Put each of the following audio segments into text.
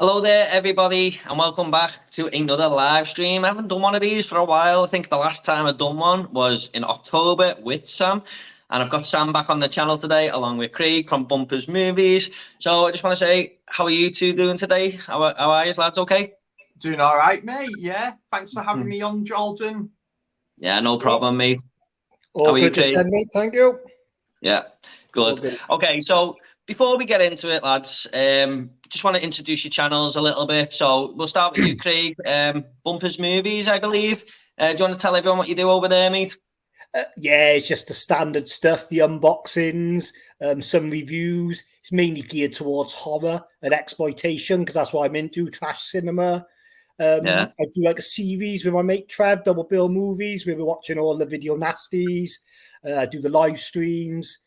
Hello there, everybody, and welcome back to another live stream. I haven't done one of these for a while. I think the last time I'd done one was in October with Sam, and I've got Sam back on the channel today, along with Craig from Bumpers Movies. So I just want to say, how are you two doing today? How are you, lads? Okay? Doing all right, mate. Yeah, thanks for having me on, Jordan. Yeah, no problem, mate. All how are you, good to Craig? send, mate. Thank you. Yeah, good. Okay, so before we get into it, lads, just want to introduce your channels a little bit. So we'll start with you, Craig. Bumpers Movies, I believe. Do you want to tell everyone what you do over there, mate? Yeah, it's just the standard stuff, the unboxings, some reviews. It's mainly geared towards horror and exploitation because that's what I'm into, trash cinema. Yeah. I do like a series with my mate Trev, Double Bill Movies. We're watching all the video nasties. I do the live streams.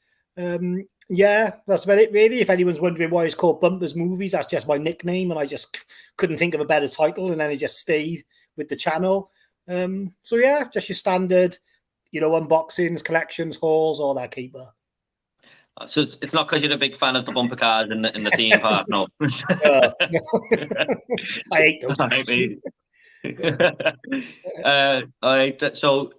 Yeah, that's about it, really. If anyone's wondering why it's called Bumpers Movies, that's just my nickname, and I just couldn't think of a better title, and then it just stayed with the channel. So yeah, just your standard, unboxings, collections, hauls, all that keeper. So it's not because you're a big fan of the bumper cars in the theme park, no. I hate those. All right, so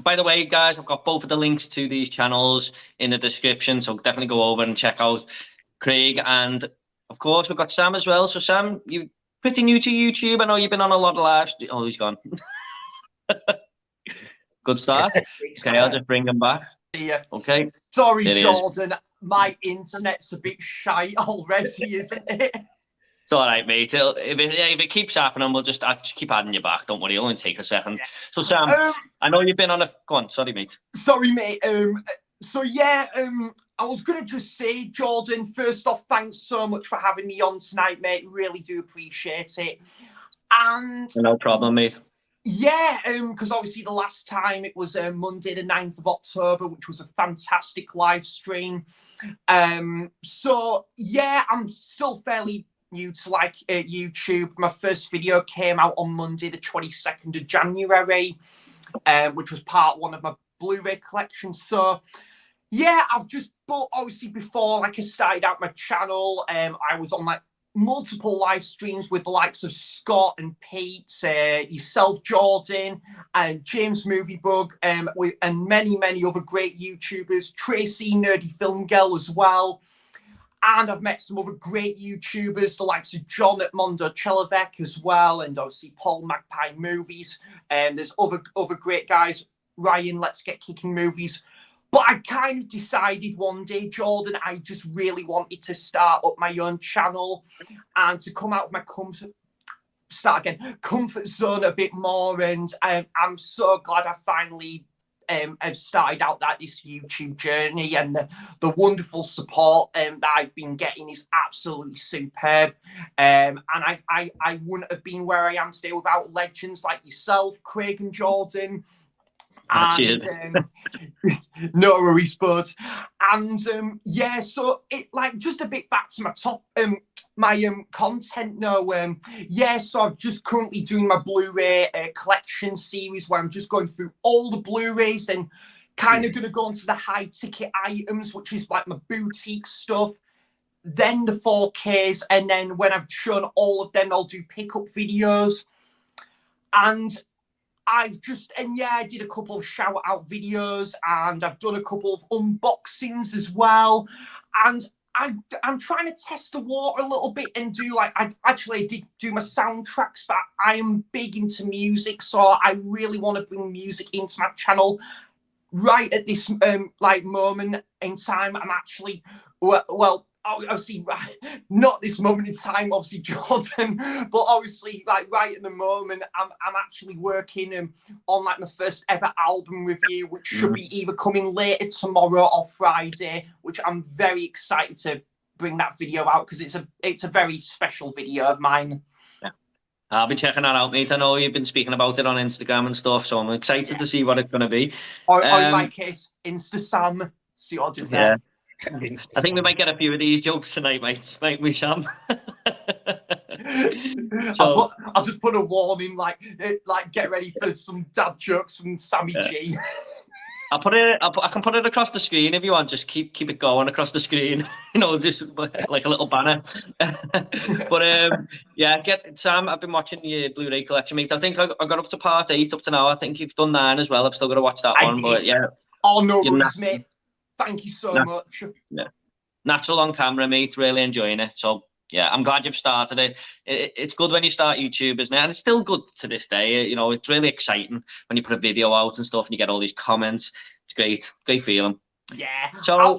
by the way, guys, I've got both of the links to these channels in the description, so definitely go over and check out Craig, and of course we've got Sam as well. So Sam, you're pretty new to YouTube. I know you've been on a lot of live. Oh, he's gone. Good start. Okay, I'll just bring him back. Yeah. Okay. Sorry, Jordan. My internet's a bit shy already, isn't it? It's all right, mate. If it keeps happening, I'll just keep adding you back. Don't worry, it'll only take a second. So, Sam, I know you've been on a... Go on, sorry, mate. Sorry, mate. So, yeah, I was going to just say, Jordan, first off, thanks so much for having me on tonight, mate. Really do appreciate it. And... No problem, mate. Yeah, because obviously the last time it was Monday the 9th of October, which was a fantastic live stream. So, yeah, I'm still fairly new to YouTube. My first video came out on Monday the 22nd of January, which was part one of my Blu-ray collection. So, yeah, I've just, but obviously before I started out my channel, I was on multiple live streams with the likes of Scott and Pete, yourself, Jordan, and James Moviebug, and many other great YouTubers, Tracy, Nerdy Film Girl as well. And I've met some other great YouTubers, the likes of John at Mondo Chelovek as well, and obviously Paul Magpie Movies. And there's other great guys, Ryan, Let's Get Kicking Movies. But I kind of decided one day, Jordan, I just really wanted to start up my own channel and to come out of my comfort zone a bit more. And I'm so glad I finally have started out this YouTube journey, and the wonderful support that I've been getting is absolutely superb. And I wouldn't have been where I am today without legends like yourself, Craig and Jordan. And no worries, bud. And yeah, so it just a bit back to my content now. Yeah, so I'm just currently doing my Blu-ray collection series where I'm just going through all the Blu-rays and kind of going to go into the high ticket items, which is like my boutique stuff, then the 4Ks, and then when I've shown all of them, I'll do pickup videos. And I did a couple of shout out videos, and I've done a couple of unboxings as well. And I'm trying to test the water a little bit and do I did do my soundtracks, but I am big into music, so I really want to bring music into my channel. Right at this moment in time, I'm actually obviously not this moment in time, obviously, Jordan, but obviously right at the moment I'm actually working on my first ever album review, which should be either coming later tomorrow or Friday, which I'm very excited to bring that video out because it's a very special video of mine. I'll be checking that out, mate. I know you've been speaking about it on Instagram and stuff, so I'm excited to see what it's going to be. Or in my case, Insta Sam. See what I did there? Yeah. I think we might get a few of these jokes tonight, mate. Might we, Sam? So, I'll just put a warning, get ready for some dad jokes from Sammy G. I can put it across the screen if you want. Just keep it going across the screen. Just like a little banner. But yeah, Sam. I've been watching your Blu-ray collection, mate. I think I got up to part 8 up to now. I think you've done 9 as well. I've still got to watch that one. Did. But yeah. Oh no worries, mate. Thank you so much. Yeah, natural on camera, mate. Really enjoying it. So yeah, I'm glad you've started it. It's good when you start YouTube, isn't it? And it's still good to this day. It's really exciting when you put a video out and stuff and you get all these comments. It's great feeling. Yeah. So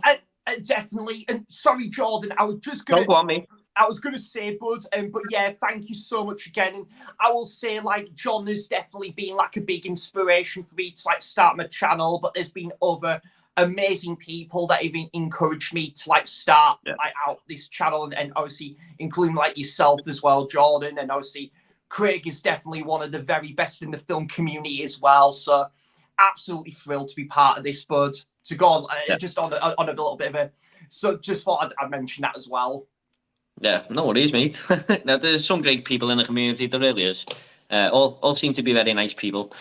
definitely. And sorry, Jordan, I was just gonna. Go on, mate. I was going to say, bud, but yeah, thank you so much again. And I will say, like, John has definitely been like a big inspiration for me to like start my channel. But there's been other amazing people that have encouraged me to like start like out this channel, and obviously including like yourself as well, Jordan, and obviously Craig is definitely one of the very best in the film community as well. So absolutely thrilled to be part of this, bud. To go on just on a little bit of a, so just thought I'd mention that as well. Yeah, no worries, mate. Now, there's some great people in the community. There really is. All seem to be very nice people.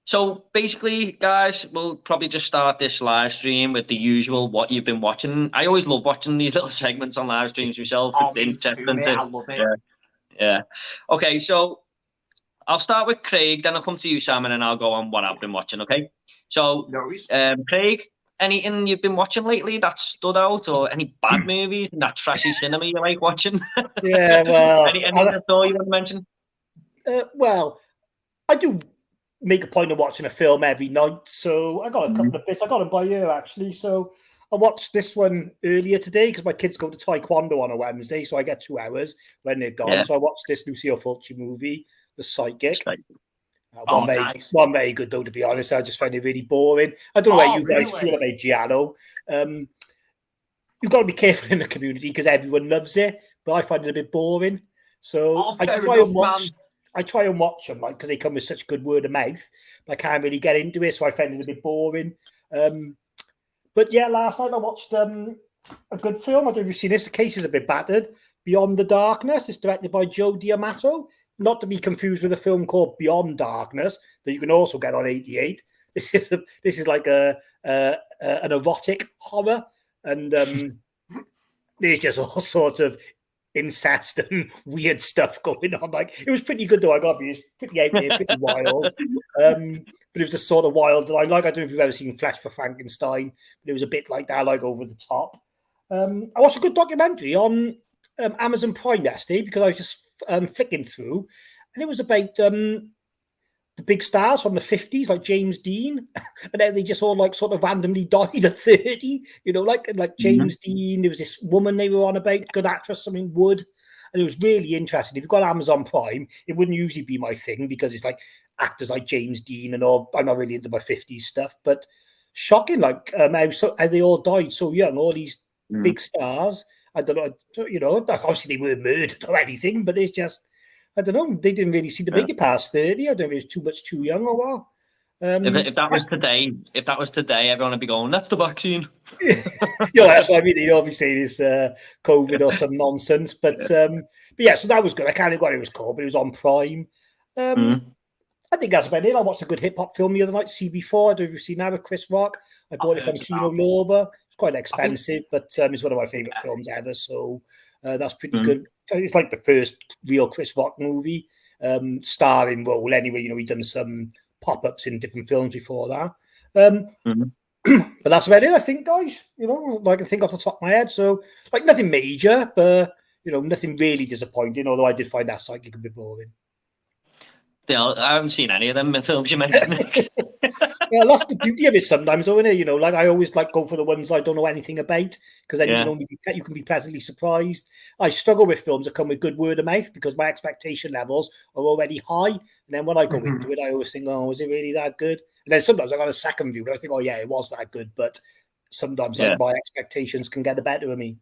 So basically, guys, we'll probably just start this live stream with the usual what you've been watching. I always love watching these little segments on live streams myself. It's interesting. I love it. Yeah. Okay, so I'll start with Craig, then I'll come to you, Sam, and then I'll go on what I've been watching, okay? So, Craig, anything you've been watching lately that stood out, or any bad movies in that trashy cinema you like watching? Yeah, well, anything that's all you want to mention? Well, I do make a point of watching a film every night, so I got a couple of bits. I got them by ear actually. So I watched this one earlier today because my kids go to Taekwondo on a Wednesday, so I get 2 hours when they're gone. Yeah. So I watched this Lucio Fulci movie, The Psychic. One very good though, to be honest. I just find it really boring. I don't know how you guys feel about Giallo. You've got to be careful in the community because everyone loves it, but I find it a bit boring. So I try and watch them because they come with such good word of mouth. But I can't really get into it, so I find it a bit boring. But yeah, last night I watched a good film. I don't know if you've seen this. The case is a bit battered. Beyond the Darkness. It's directed by Joe D'Amato. Not to be confused with a film called Beyond Darkness that you can also get on 88. This is like an erotic horror, and there's just all sorts of incest and weird stuff going on. Like, it was pretty good though. I got to be pretty out there, pretty wild. But it was a sort of wild that I like. I don't know if you've ever seen Flesh for Frankenstein, but it was a bit like that, like over the top. I watched a good documentary on Amazon Prime yesterday because I was just flicking through, and it was about the big stars from the 50s, like James Dean, and then they just all like sort of randomly died at 30, like James Dean. There was this woman they were on about, good actress, something Wood, and it was really interesting. If you've got Amazon Prime, it wouldn't usually be my thing because it's like actors like James Dean and all. I'm not really into my 50s stuff, but shocking, like how they all died so young, all these big stars. I don't know, obviously they weren't murdered or anything, but it's just, I don't know, they didn't really see the make it past 30. I don't know if it was too young or what. If that was today, everyone would be going, that's the vaccine. That's what I mean. Obviously, it's COVID or some nonsense. But yeah, so that was good. I can't remember what it was called, but it was on Prime. I think that's about it. I watched a good hip hop film the other night, CB4. I don't know if you've seen that with Chris Rock. I bought it from Kino Lorber. It's quite expensive, but it's one of my favorite films ever. So that's pretty good. It's like the first real Chris Rock movie, starring role anyway. He'd done some pop-ups in different films before that. But that's about it, I think, guys. Like I think off the top of my head. So like nothing major, but nothing really disappointing. Although I did find that Psychic a bit boring. I haven't seen any of them films you mentioned. Yeah, that's the beauty of it sometimes, isn't it? Like I always go for the ones I don't know anything about because then you can be pleasantly surprised. I struggle with films that come with good word of mouth because my expectation levels are already high, and then when I go into it, I always think, "Oh, was it really that good?" And then sometimes I got a second view, but I think, "Oh, yeah, it was that good." But sometimes my expectations can get the better of me.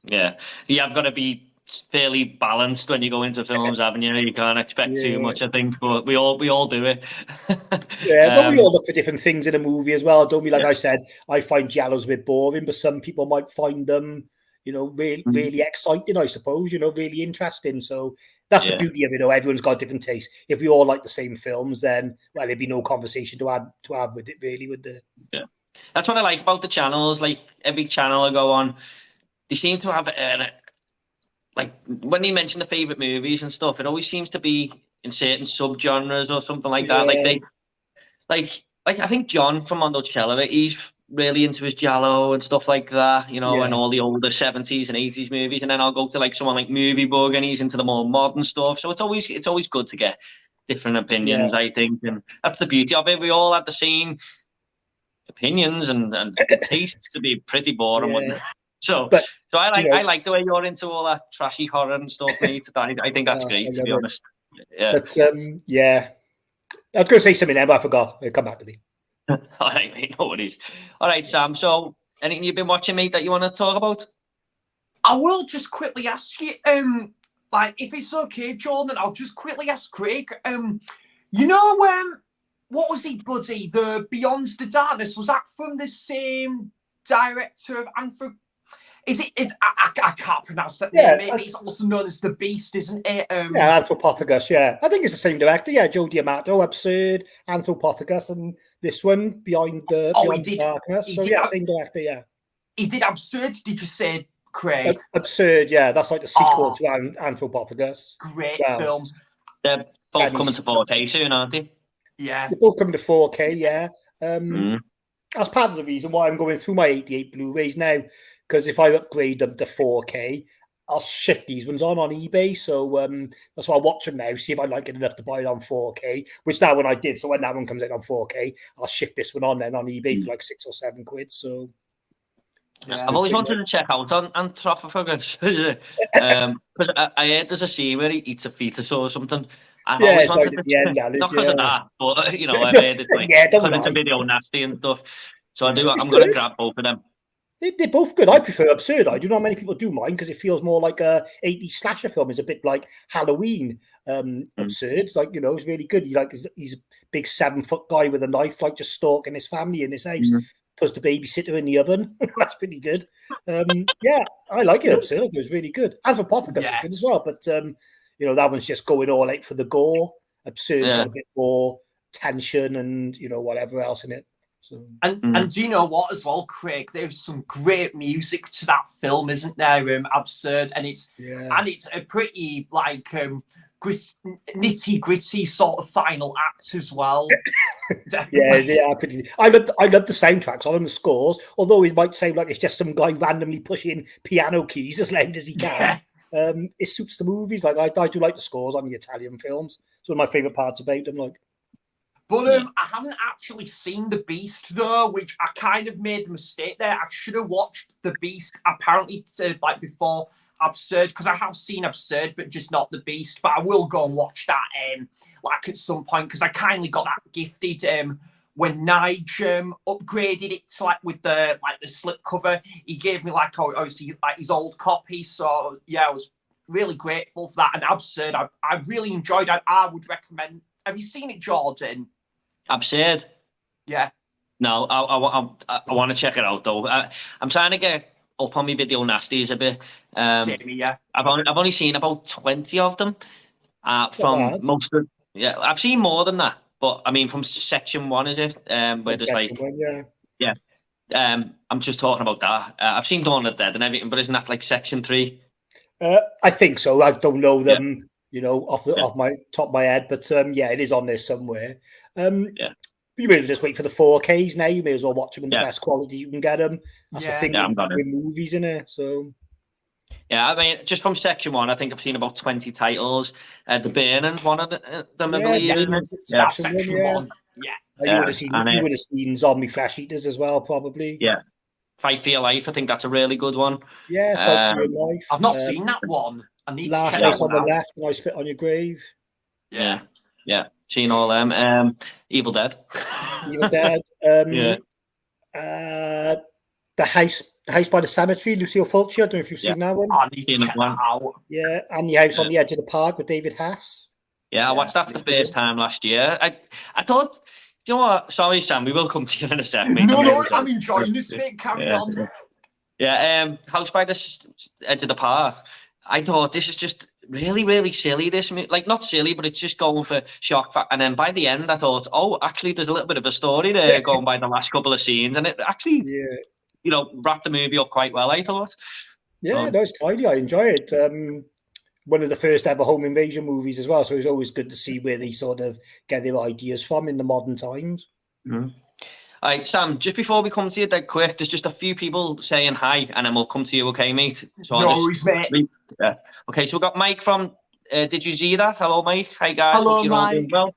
Yeah, I've got to be fairly balanced when you go into films, haven't you? You can't expect too much, I think, but we all do it. But we all look for different things in a movie as well, don't we? Like I said, I find Giallos a bit boring, but some people might find them, you know, really exciting, I suppose, you know, really interesting. So that's the beauty of it. You know, everyone's got different tastes. If we all like the same films, then, well, there'd be no conversation to add with it, really, would there? Yeah. That's what I like about the channels. Like, every channel I go on, they seem to have, like, when you mention the favourite movies and stuff, it always seems to be in certain subgenres or something like that. Like, they, like I think John from Monticello, he's really into his Giallo and stuff like that, you know, and all the older 70s and 80s movies. And then I'll go to like someone like Movie Bug, and he's into the more modern stuff. So it's always good to get different opinions, I think. And that's the beauty of it. We all have the same opinions, and tastes to be pretty boring, wouldn't it? So I like the way you're into all that trashy horror and stuff, mate. I think that's great, to be honest. Yeah. But I was going to say something there, but I forgot. It'll come back to me. All right, mate, no worries. All right, Sam. So, anything you've been watching, mate, that you want to talk about? I will just quickly ask you, like, if it's okay, Jordan, I'll just quickly ask Craig. You know, what was he, buddy? The Beyond the Darkness, was that from the same director of I can't pronounce that name. Maybe it's also known as The Beast, isn't it? Anthropophagus, I think it's the same director. Joe D'Amato, Absurd, Anthropophagus, and this one, Beyond the Darkness. So, same director, He did Absurd, did you say, Craig? Absurd, that's like the sequel to Anthropophagus. Great films. They're both coming to 4K soon, aren't they? Yeah. They're both coming to 4K, That's part of the reason why I'm going through my 88 Blu-rays now, because if I upgrade them to 4K, I'll shift these ones on eBay. So that's why I watch them now, see if I like it enough to buy it on 4K, which that one I did. So when that one comes out on 4K, I'll shift this one on then on eBay for like £6 or £7. So I've always wanted to check out on Anthropophagus, because I heard there's a scene where he eats a fetus or something. I've always wanted to check, not because of that, but you know, I've heard it's like it's a video nasty and stuff. So I'm going to grab both of them. They're both good. I prefer Absurd. I do not many people do mine because it feels more like a 80s slasher film. It's a bit like Halloween. Absurd. It's like, you know, it's really good. He's a big 7-foot guy with a knife, like just stalking his family in his house. Puts the babysitter in the oven. That's pretty good. I like it. Absurd. It was really good. Anthropophagus is good as well, but you know, that one's just going all out for the gore. Absurd's got a bit more tension and, you know, whatever else in it. So. And do you know what as well, Craig? There's some great music to that film, isn't there? Absurd, and it's a pretty like nitty gritty sort of final act as well. They are pretty. I love the soundtracks on them, the scores. Although it might sound like it's just some guy randomly pushing piano keys as loud as he can. It suits the movies. Like I do like the scores on the Italian films. It's one of my favorite parts about them. Like. But I haven't actually seen The Beast though, which I kind of made the mistake there. I should have watched The Beast apparently like before Absurd, because I have seen Absurd, but just not The Beast. But I will go and watch that like at some point, because I kindly got that gifted when Nige upgraded it to, like with the slip cover. He gave me like obviously like his old copy. So I was really grateful for that. And Absurd, I really enjoyed it. I would recommend. Have you seen it, Jordan? Absurd. Yeah. No, I want to check it out though. I'm trying to get up on my video nasties a bit. I've only seen about 20 of them. From most of I've seen more than that, but I mean from section 1, is it? Where there's like I'm just talking about that. I've seen Dawn of the Dead and everything, but isn't that like section 3? I think so. I don't know them. You know, off my top of my head, but it is on there somewhere. You may as well just wait for the 4Ks now. You may as well watch them in the best quality you can get them. That's the thing with movies in it. So, I mean, just from section 1, I think I've seen about 20 titles. The Burning's one of them, I believe. That's section 1. You would have seen Zombie Flesh Eaters as well, probably. Yeah. Fight for Your Life, I think that's a really good one. Yeah, Fight for Your Life. I've not seen that one. I need Last to check House on the Left, and I Spit on Your Grave. Yeah. Seen all them. Evil Dead. Evil Dead. The House by the Cemetery, Lucille Fulci. I don't know if you've seen that one. I need to check that out. Yeah, and The House on the Edge of the Park with David Haas. Yeah, I watched that for the first time last year. I thought, you know what? Sorry, Sam, we will come to you in a second. No, I'm enjoying this bit. Carry on. Yeah, House by the Edge of the Park. I thought this is just really, really silly. Like not silly, but it's just going for shock factor. And then by the end, I thought, oh, actually, there's a little bit of a story there going by the last couple of scenes, and it actually, wrapped the movie up quite well. I thought. Yeah, no, it's tidy. I enjoy it. One of the first ever home invasion movies as well, so it's always good to see where they sort of get their ideas from in the modern times. Mm-hmm. All right, Sam, just before we come to you dead quick, there's just a few people saying hi, and then we'll come to you, okay, mate? So mate. Yeah. Okay, so we've got Mike from Did You See That? Hello, Mike. Hi, guys. Hello, hope you're all doing Mike.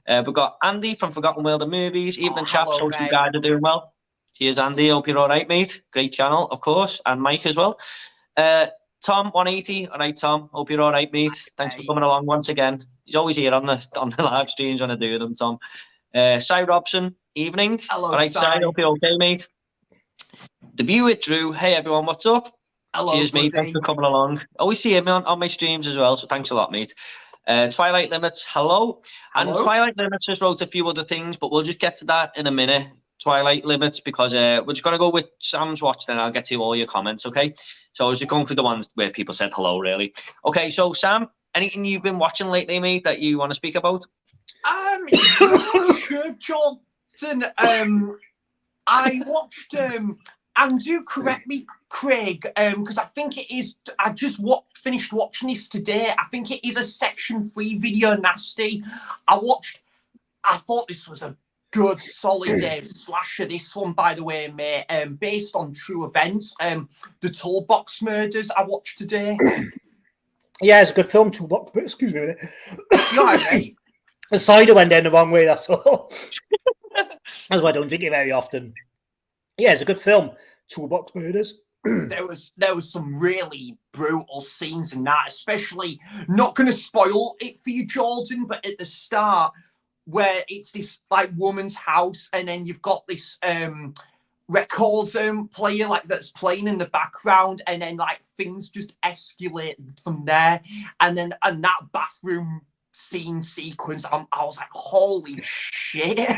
well. We've got Andy from Forgotten World of Movies. Evening, chaps. hello, Hope you guys are doing well. Cheers, Andy. Hope you're all right, mate. Great channel, of course, and Mike as well. Tom 180. All right, Tom. Hope you're all right, mate. Thanks for coming along once again. He's always here on the live streams when I do them, Tom. Cy Robson, evening. Hello, all right, Cy. Hope you're okay, mate. The View with Drew. Hey, everyone. What's up? Hello, cheers, mate. Thanks for coming along. Always see him on my streams as well, so thanks a lot, mate. Twilight Limits. Hello. And Twilight Limits has wrote a few other things, but we'll just get to that in a minute. Twilight Limits, because we're just going to go with Sam's watch, then I'll get to all your comments, okay? So I was just going through the ones where people said hello, really. Okay, so Sam, anything you've been watching lately, mate, that you want to speak about? Sure, Jordan. I watched, and do correct me, Craig, because I think it is, I just finished watching this today. I think it is a Section 3 video nasty. I thought this was a good, solid slasher, this one, by the way, mate, based on true events. The Toolbox Murders I watched today. Yeah, it's a good film, Toolbox, but excuse me a minute. You're right, mate. The cider went down the wrong way, that's all. That's why I don't drink it very often. Yeah, it's a good film, Toolbox Murders. There was some really brutal scenes in that, especially, not going to spoil it for you, Jordan, but at the start, where it's this like woman's house, and then you've got this record player like that's playing in the background, and then like things just escalate from there, and that bathroom scene sequence, I was like, holy shit.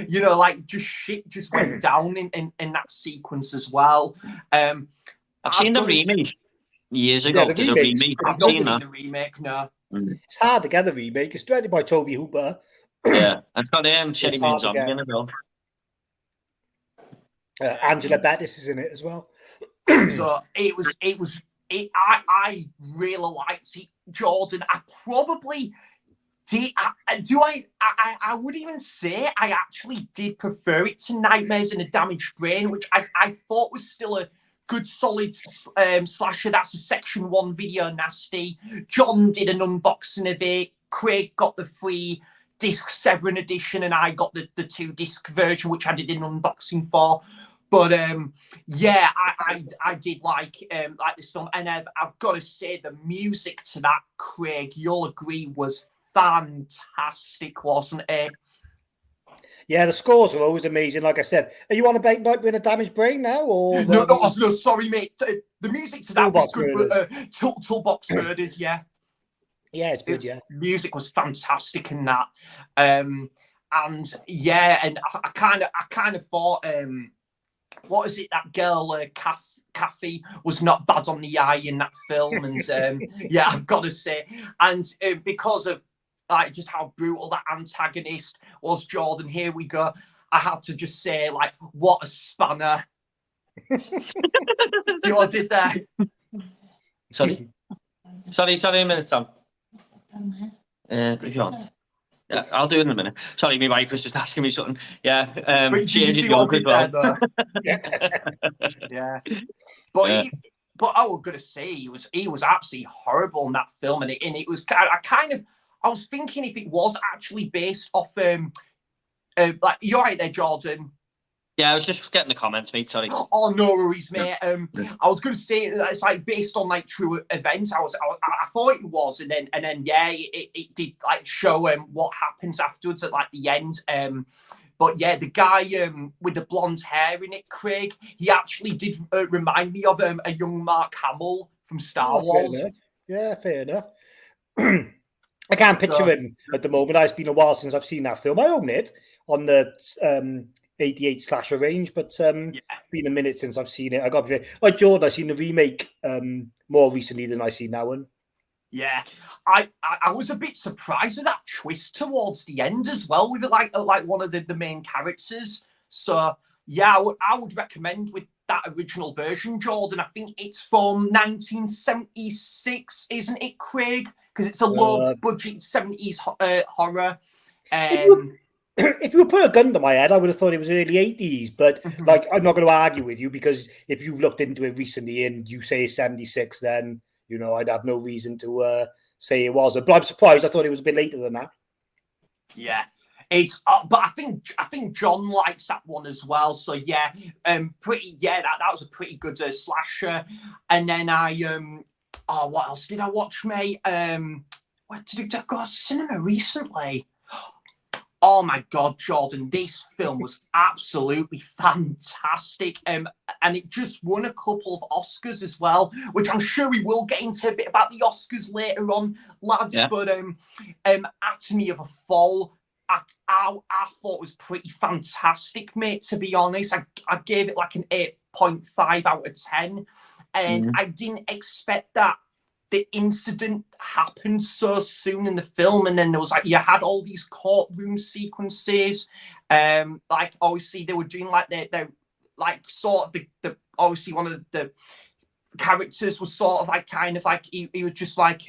You know, like shit just went down in that sequence as well. I've seen the remake years ago. Yeah, There's a remake. I've not seen the remake, no. It's hard to get the remake. It's directed by Toby Hooper. Yeah, and it's got Sherry Moon Zombie in it, though. Angela Bettis is in it as well. So I really liked it, Jordan. I probably did. I would even say I actually did prefer it to Nightmares in a Damaged Brain, which I thought was still a good, solid slasher. That's a Section 1 video nasty. John did an unboxing of it. Craig got the free disc 7 edition, and I got the 2-disc version, which I did an unboxing for. But yeah, I did like this film, and I've got to say the music to that, Craig, you'll agree, was fantastic, wasn't it? Yeah, the scores are always amazing. Like I said, are you on about Nightmare in a Damaged Brain now, or no, sorry, mate. The music to that was good. Toolbox Murders, yeah. Yeah, it's good. Yeah, music was fantastic in that, and yeah, and I kind of thought, what is it? That girl, Kathy, was not bad on the eye in that film, and yeah, I've got to say, and because of like just how brutal that antagonist was, Jordan. Here we go. I had to just say, like, what a spanner. See what I did there? Sorry, a minute, Tom. If you want. Yeah, I'll do it in a minute. Sorry, my wife was just asking me something. Yeah, she ended yours as well. Yeah, but I was gonna say he was absolutely horrible in that film, and it was I was thinking if it was actually based off like, you're right there, Jordan. Yeah, I was just getting the comments, mate. Sorry. Oh, no worries, mate. I was going to say it's like based on like true events. I thought it was, and then yeah, it did like show what happens afterwards at like the end. But yeah, the guy with the blonde hair in it, Craig, he actually did remind me of a young Mark Hamill from Star Wars. Yeah, fair enough. I can't picture him at the moment. It's been a while since I've seen that film. I own it on the 88 slasher range, but it's been a minute since I've seen it. I got to be like Jordan. I've seen the remake more recently than I see now. And yeah, I was a bit surprised with that twist towards the end as well, with it like one of the main characters. So yeah, I would recommend with that original version, Jordan. I think it's from 1976, isn't it, Craig? Because it's a low budget 70s horror. If you would put a gun to my head, I would have thought it was early 80s. But like, I'm not going to argue with you, because if you've looked into it recently and you say 76, then I'd have no reason to say it wasn't. But I'm surprised. I thought it was a bit later than that. Yeah, it's. But I think John likes that one as well. So yeah, pretty. Yeah, that was a pretty good slasher. And then what else did I watch, mate? What did I go to cinema recently? Oh my God, Jordan, this film was absolutely fantastic. And it just won a couple of Oscars as well, which I'm sure we will get into a bit about the Oscars later on, lads. Yeah. But Anatomy of a Fall, I thought was pretty fantastic, mate, to be honest. I gave it like an 8.5 out of 10. And I didn't expect that the incident happened so soon in the film, and then there was like, you had all these courtroom sequences. Like obviously they were doing like they're like sort of the obviously one of the characters was sort of like kind of like he was just like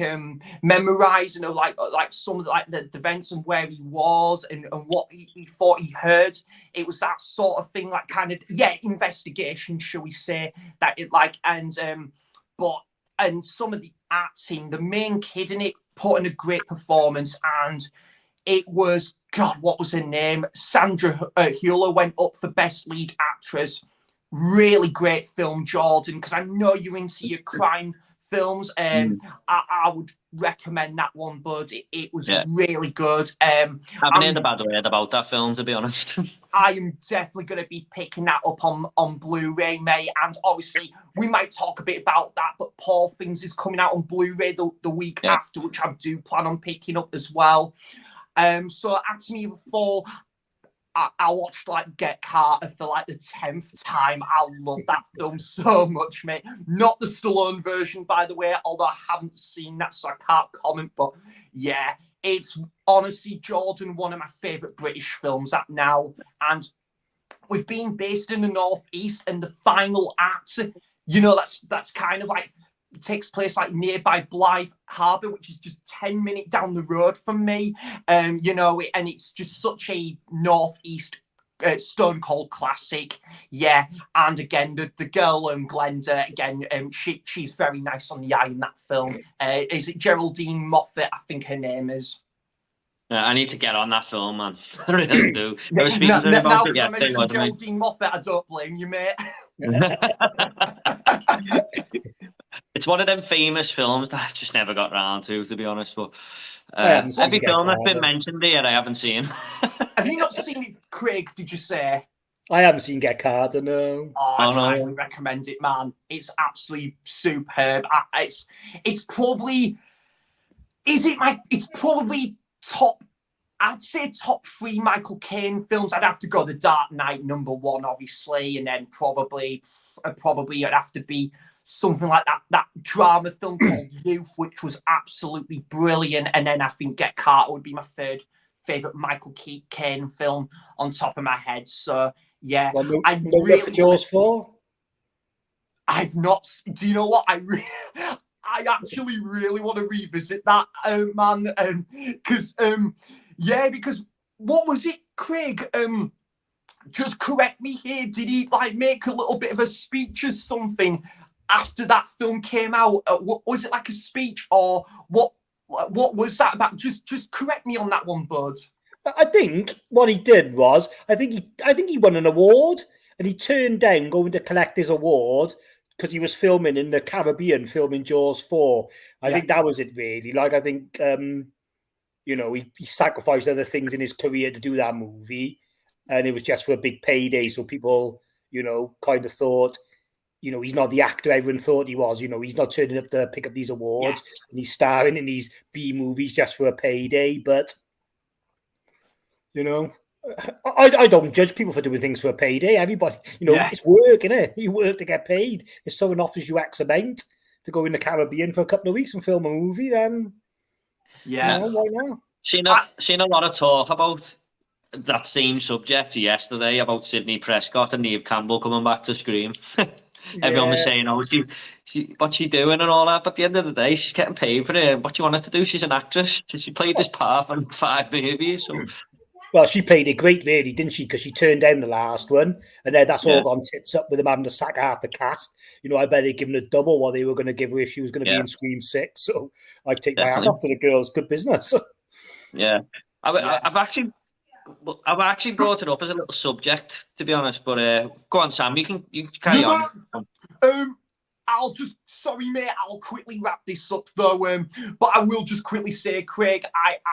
memorizing or like some of like the events and where he was and what he thought he heard. It was that sort of thing, like kind of investigation, shall we say, that it like and some of the acting, the main kid in it put in a great performance, and it was, God, what was her name? Sandra Hüller went up for Best Lead Actress. Really great film, Jordan, because I know you're into your crime films. I would recommend that one, bud. It was really good. I haven't heard a bad word about that film, to be honest. I am definitely going to be picking that up on Blu-ray, mate. And obviously, we might talk a bit about that, but Poor Things is coming out on Blu-ray the week after, which I do plan on picking up as well. So Anatomy of a Fall, I watched like Get Carter for like the 10th time. I love that film so much, mate. Not the Stallone version, by the way, although I haven't seen that, so I can't comment. But yeah, it's honestly, Jordan, one of my favourite British films at now. And with being based in the Northeast and the final act, that's kind of like, it takes place like nearby Blythe Harbour, which is just 10 minutes down the road from me. And it's just such a Northeast Stone Cold classic. Yeah. And again, the girl, Glenda, again, she's very nice on the eye in that film. Is it Geraldine Moffat? I think her name is. Yeah, I need to get on that film, man. I really do. I was speaking to him about it yesterday. Now, Geraldine Moffat, I don't blame you, mate. It's one of them famous films that I just never got round to be honest. But every film that's been mentioned here, I haven't seen. Have you not seen it, Craig? Did you say? I haven't seen Get Carter, no. Oh, I highly recommend it, man. It's absolutely superb. It's probably top. I'd say top 3 Michael Caine films. I'd have to go The Dark Knight #1, obviously, and then probably it'd have to be something like that drama film called Youth, which was absolutely brilliant. And then I think Get Carter would be my 3rd favourite Michael Caine film on top of my head. So yeah, well, really Jaws 4. I've not. Do you know what? I actually really want to revisit that, man. Because what was it, Craig? Just correct me here. Did he like make a little bit of a speech or something after that film came out? Was it like a speech or what? What was that about? Just correct me on that one, bud. I think what he did was, I think he won an award, and he turned down going to collect his award because he was filming in the Caribbean, filming Jaws 4. I think that was it, really. Like, I think, he sacrificed other things in his career to do that movie, and it was just for a big payday. So people, kind of thought, he's not the actor everyone thought he was. He's not turning up to pick up these awards, and he's starring in these B movies just for a payday. But, I don't judge people for doing things for a payday. Everybody, it's work, innit? You work to get paid. If someone offers you X amount to go in the Caribbean for a couple of weeks and film a movie, then why not? Seen a lot of talk about that same subject yesterday about Sidney Prescott and Neve Campbell coming back to Scream. Everyone was saying, "Oh, what's she doing and all that?" But at the end of the day, she's getting paid for it. What do you want her to do? She's an actress. She played this part in 5 movies. So. Well, she played it great, really, didn't she? Because she turned down the last one, and then that's all gone tits up with them having to sack half the cast. I bet they'd given her double what they were going to give her if she was going to be in Scream 6. So I'd take my hat off to the girls. Good business. Yeah, I've actually brought it up as a little subject, to be honest. But go on, Sam. You can carry on. Sorry, mate, I'll quickly wrap this up, though. But I will just quickly say, Craig,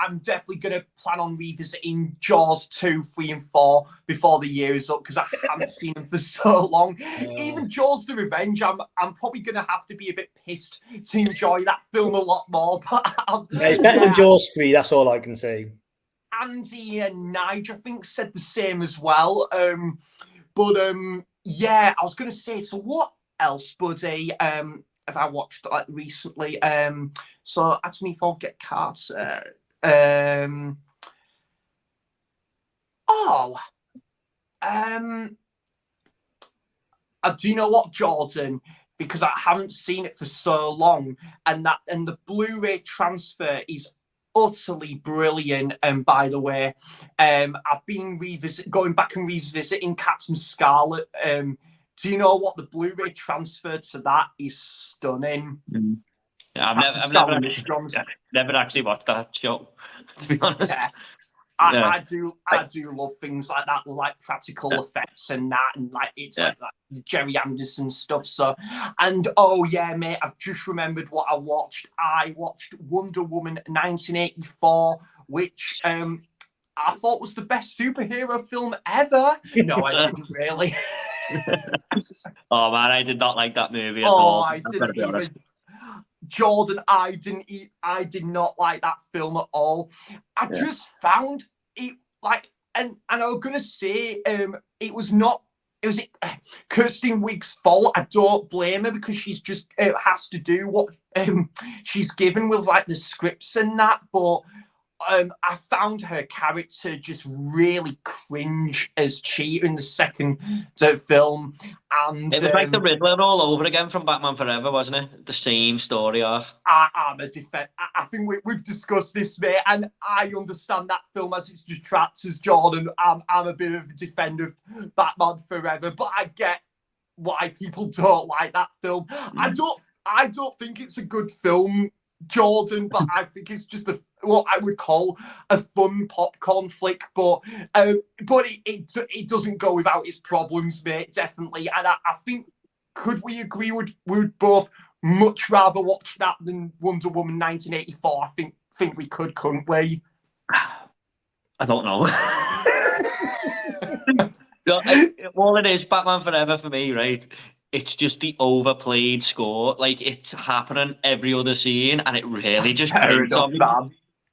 I'm definitely going to plan on revisiting Jaws 2, 3, and 4 before the year is up, because I haven't seen them for so long. Even Jaws the Revenge, I'm probably going to have to be a bit pissed to enjoy that film a lot more. But it's better than Jaws 3, that's all I can say. Andy and Nige, I think, said the same as well. I was going to say, so what else, buddy, have I watched recently? So Ask Me For Get Carter. Do you know what, Jordan? Because I haven't seen it for so long, and the Blu-ray transfer is utterly brilliant. And by the way, I've been going back and revisiting Captain Scarlet. Do you know what? The Blu-ray transfer to that is stunning. Yeah, I've never actually watched that show, to be honest. Yeah. I do love things like that, like practical effects and that, and like it's like that Jerry Anderson stuff. So, and mate, I've just remembered what I watched. I watched Wonder Woman 1984, which I thought was the best superhero film ever. No, I didn't really. Oh man, I did not like that movie at all. I didn't even. Jordan, I did not like that film at all. I just found it like, and I was gonna say, it was Kirsten Wiig's fault. I don't blame her, because she's just has to do what she's given with like the scripts and that, but. I found her character just really cringe as Cheetah in the second film, and it was like the Riddler all over again from Batman Forever, wasn't it? The same story arc. I'm a defender. I think we've discussed this, mate, and I understand that film as its detractors, Jordan. I'm a bit of a defender of Batman Forever, but I get why people don't like that film. I don't think it's a good film, Jordan, but I think it's just what I would call a fun popcorn flick, but it doesn't go without its problems, mate, definitely. And I think, could we agree we would both much rather watch that than Wonder Woman 1984? I think we could, couldn't we? I don't know. All it is, Batman Forever for me, right? It's just the overplayed score. Like, it's happening every other scene, and it really just brings on me.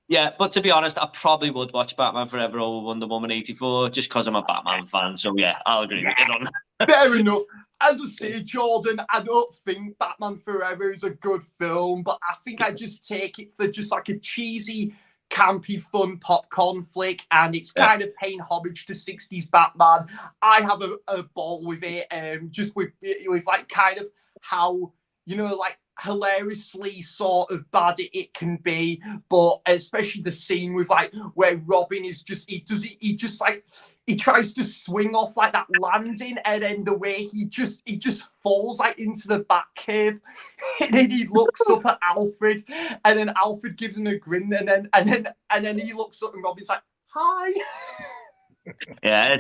Yeah, but to be honest, I probably would watch Batman Forever over Wonder Woman 84 just because I'm a Batman fan. So yeah, I'll agree with you on that. Fair enough. As I say, Jordan, I don't think Batman Forever is a good film, but I think I just take it for just like a cheesy, campy, fun popcorn flick, and it's kind of paying homage to 60s Batman. I have a ball with it, just with like kind of how, like hilariously sort of bad it can be, but especially the scene with like where Robin is just he tries to swing off like that landing, and then the way he just falls like into the Batcave, and then he looks up at Alfred, and then Alfred gives him a grin, and then he looks up and Robin's like, "Hi." Yeah,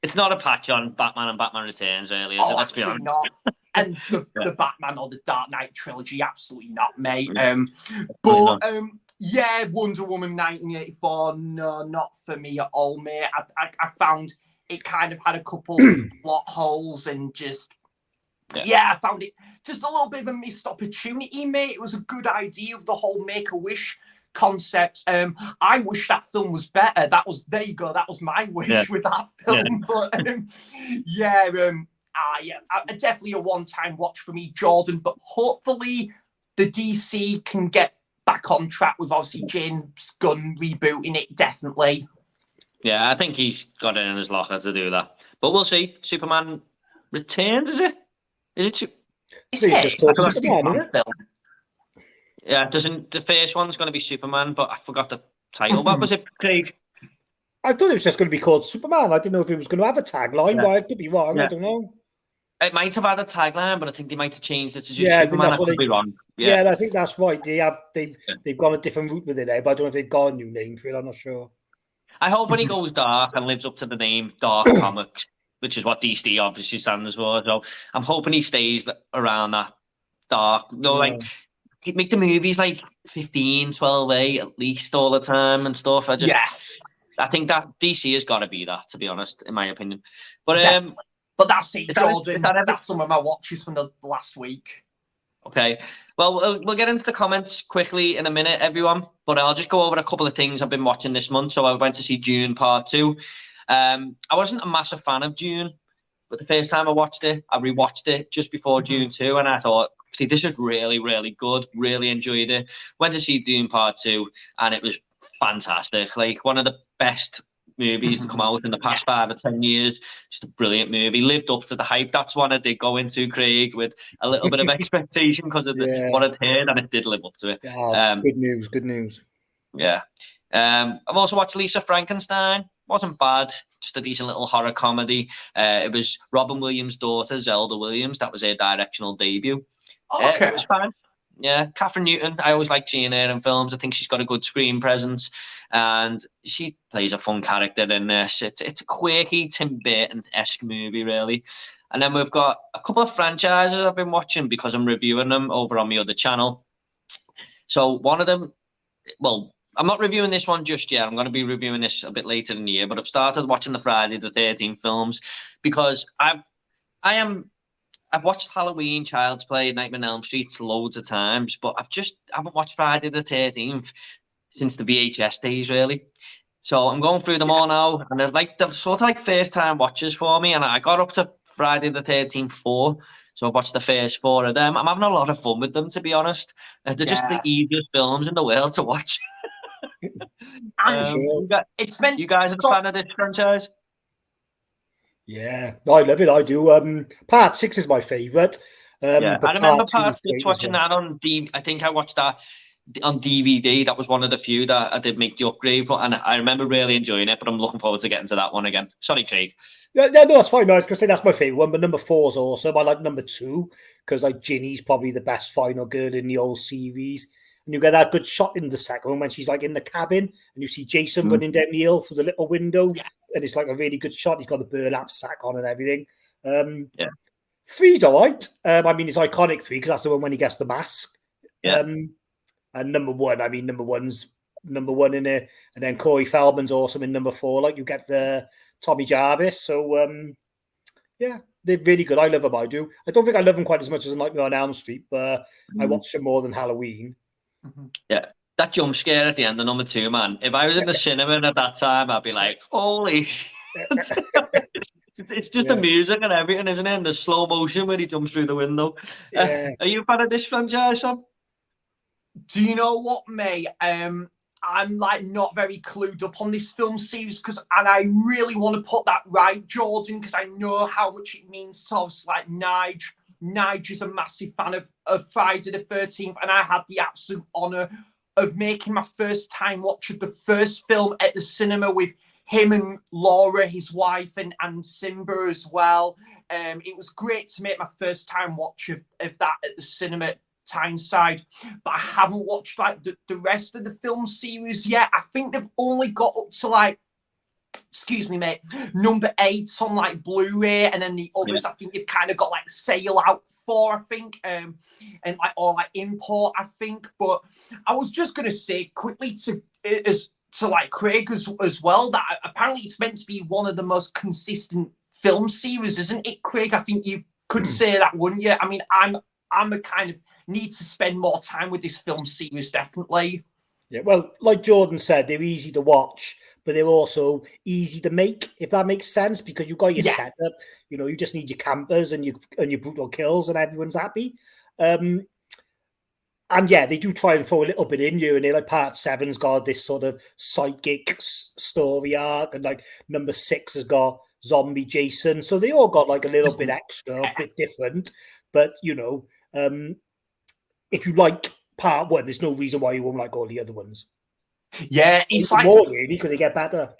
it's not a patch on Batman and Batman Returns, really, is it? Let's be honest. Not. And the Batman or the Dark Knight trilogy, absolutely not, mate. Wonder Woman 1984, no, not for me at all, mate. I found it kind of had a couple plot holes and just, I found it just a little bit of a missed opportunity, mate. It was a good idea of the whole Make-A-Wish concept. I wish that film was better. There you go. That was my wish with that film. But definitely a one-time watch for me, Jordan. But hopefully the DC can get back on track with obviously James Gunn rebooting it. Definitely. Yeah, I think he's got it in his locker to do that. But we'll see. Superman Returns, is it? Is it? It's just called Superman film. Yeah, the first one's going to be Superman, but I forgot the title. What was it, Craig? I thought it was just going to be called Superman. I didn't know if it was going to have a tagline, but I could be wrong. I don't know. It might have had a tagline, but I think they might have changed it to just Superman. I could be wrong. Yeah, I think that's right. They've gone a different route with it now, but I don't know if they've got a new name for it. I'm not sure. I hope when he goes dark and lives up to the name Dark Comics, which is what DC obviously stands for. So I'm hoping he stays around that dark. Like make the movies like 15, 12A at least all the time and stuff. I think that DC has got to be that, to be honest, in my opinion. But definitely. But that's it, Jordan. That's some of my watches from the last week. Okay. Well, we'll get into the comments quickly in a minute, everyone. But I'll just go over a couple of things I've been watching this month. So I went to see Dune Part 2. I wasn't a massive fan of Dune, but the first time I watched it, I rewatched it just before Dune 2, and I thought, see, this is really, really good. Really enjoyed it. Went to see Dune Part 2, and it was fantastic. Like, one of the best movies to come out in the past 5 or 10 years. Just a brilliant movie. Lived up to the hype. That's one I did go into, Craig, with a little bit of expectation because of what I'd heard, and it did live up to it. Good news. Good news. Yeah. I've also watched Lisa Frankenstein. Wasn't bad. Just a decent little horror comedy. It was Robin Williams' daughter, Zelda Williams. That was her directional debut. Okay. It was fine. Yeah, Catherine Newton. I always like seeing her in films. I think she's got a good screen presence, and she plays a fun character in this. It's a quirky Tim Burton-esque movie, really. And then we've got a couple of franchises I've been watching because I'm reviewing them over on my other channel. So one of them, well, I'm not reviewing this one just yet. I'm going to be reviewing this a bit later in the year, but I've started watching the Friday the 13th films because I've watched Halloween, Child's Play, Nightmare on Elm Street loads of times, but I haven't watched Friday the 13th since the VHS days, really. So I'm going through them all now, and they're sort of like first time watches for me. And I got up to Friday the 13th 4, so I've watched the first 4 of them. I'm having a lot of fun with them, to be honest. They're just the easiest films in the world to watch. You guys are a fan of this franchise? Yeah, I love it. I do. Part 6 is my favourite. I remember Part 6 watching that on DVD. I think I watched that on DVD. That was one of the few that I did make the upgrade for, and I remember really enjoying it. But I'm looking forward to getting to that one again. Sorry, Craig. No, that's fine. I was going to say that's my favourite one, but number 4 is awesome. I like number 2 because like Ginny's probably the best final girl in the whole series. And you get that good shot in the second one when she's like in the cabin and you see Jason running down the hill through the little window. Yeah. And it's like a really good shot. He's got the burlap sack on and everything. 3's all right. I mean, it's iconic 3 because that's the one when he gets the mask. Yeah. And number 1, I mean, number 1's number 1 in it. And then Corey Feldman's awesome in number 4. Like you get the Tommy Jarvis. So, they're really good. I love them. I do. I don't think I love them quite as much as Nightmare on Elm Street, but I watch them more than Halloween. Yeah, that jump scare at the end of number 2, man. If I was in the cinema at that time, I'd be like, holy. It's just the music and everything, isn't it? And the slow motion when he jumps through the window. Are you a fan of this franchise, Sam? Do you know what, mate? I'm like not very clued up on this film series and I really want to put that right, Jordan, because I know how much it means to us, like Nige. Nige is a massive fan of Friday the 13th, and I had the absolute honour of making my first time watch of the first film at the cinema with him and Laura, his wife, and Simba as well. It was great to make my first time watch of that at the cinema at Tyneside, but I haven't watched like the rest of the film series yet. I think they've only got up to like, excuse me, mate, number 8 on like Blu-ray, and then the others I think they've kind of got like sale out for, I think, and like or like import, I think. But I was just gonna say quickly to like Craig as well that apparently it's meant to be one of the most consistent film series, isn't it, Craig? I think you could say that, wouldn't you? I mean, I'm a kind of need to spend more time with this film series, definitely. Yeah, well, like Jordan said, they're easy to watch, but they're also easy to make, if that makes sense, because you've got your Yeah. setup. You know, you just need your campers and your brutal kills, and everyone's happy. And yeah, they do try and throw a little bit in you, and they're like part 7's got this sort of psychic story arc, and like number 6 has got zombie Jason, so they all got like a little bit extra, a bit different. But you know, if you like part 1, there's no reason why you won't like all the other ones. Yeah, it's Even like more really because they get better.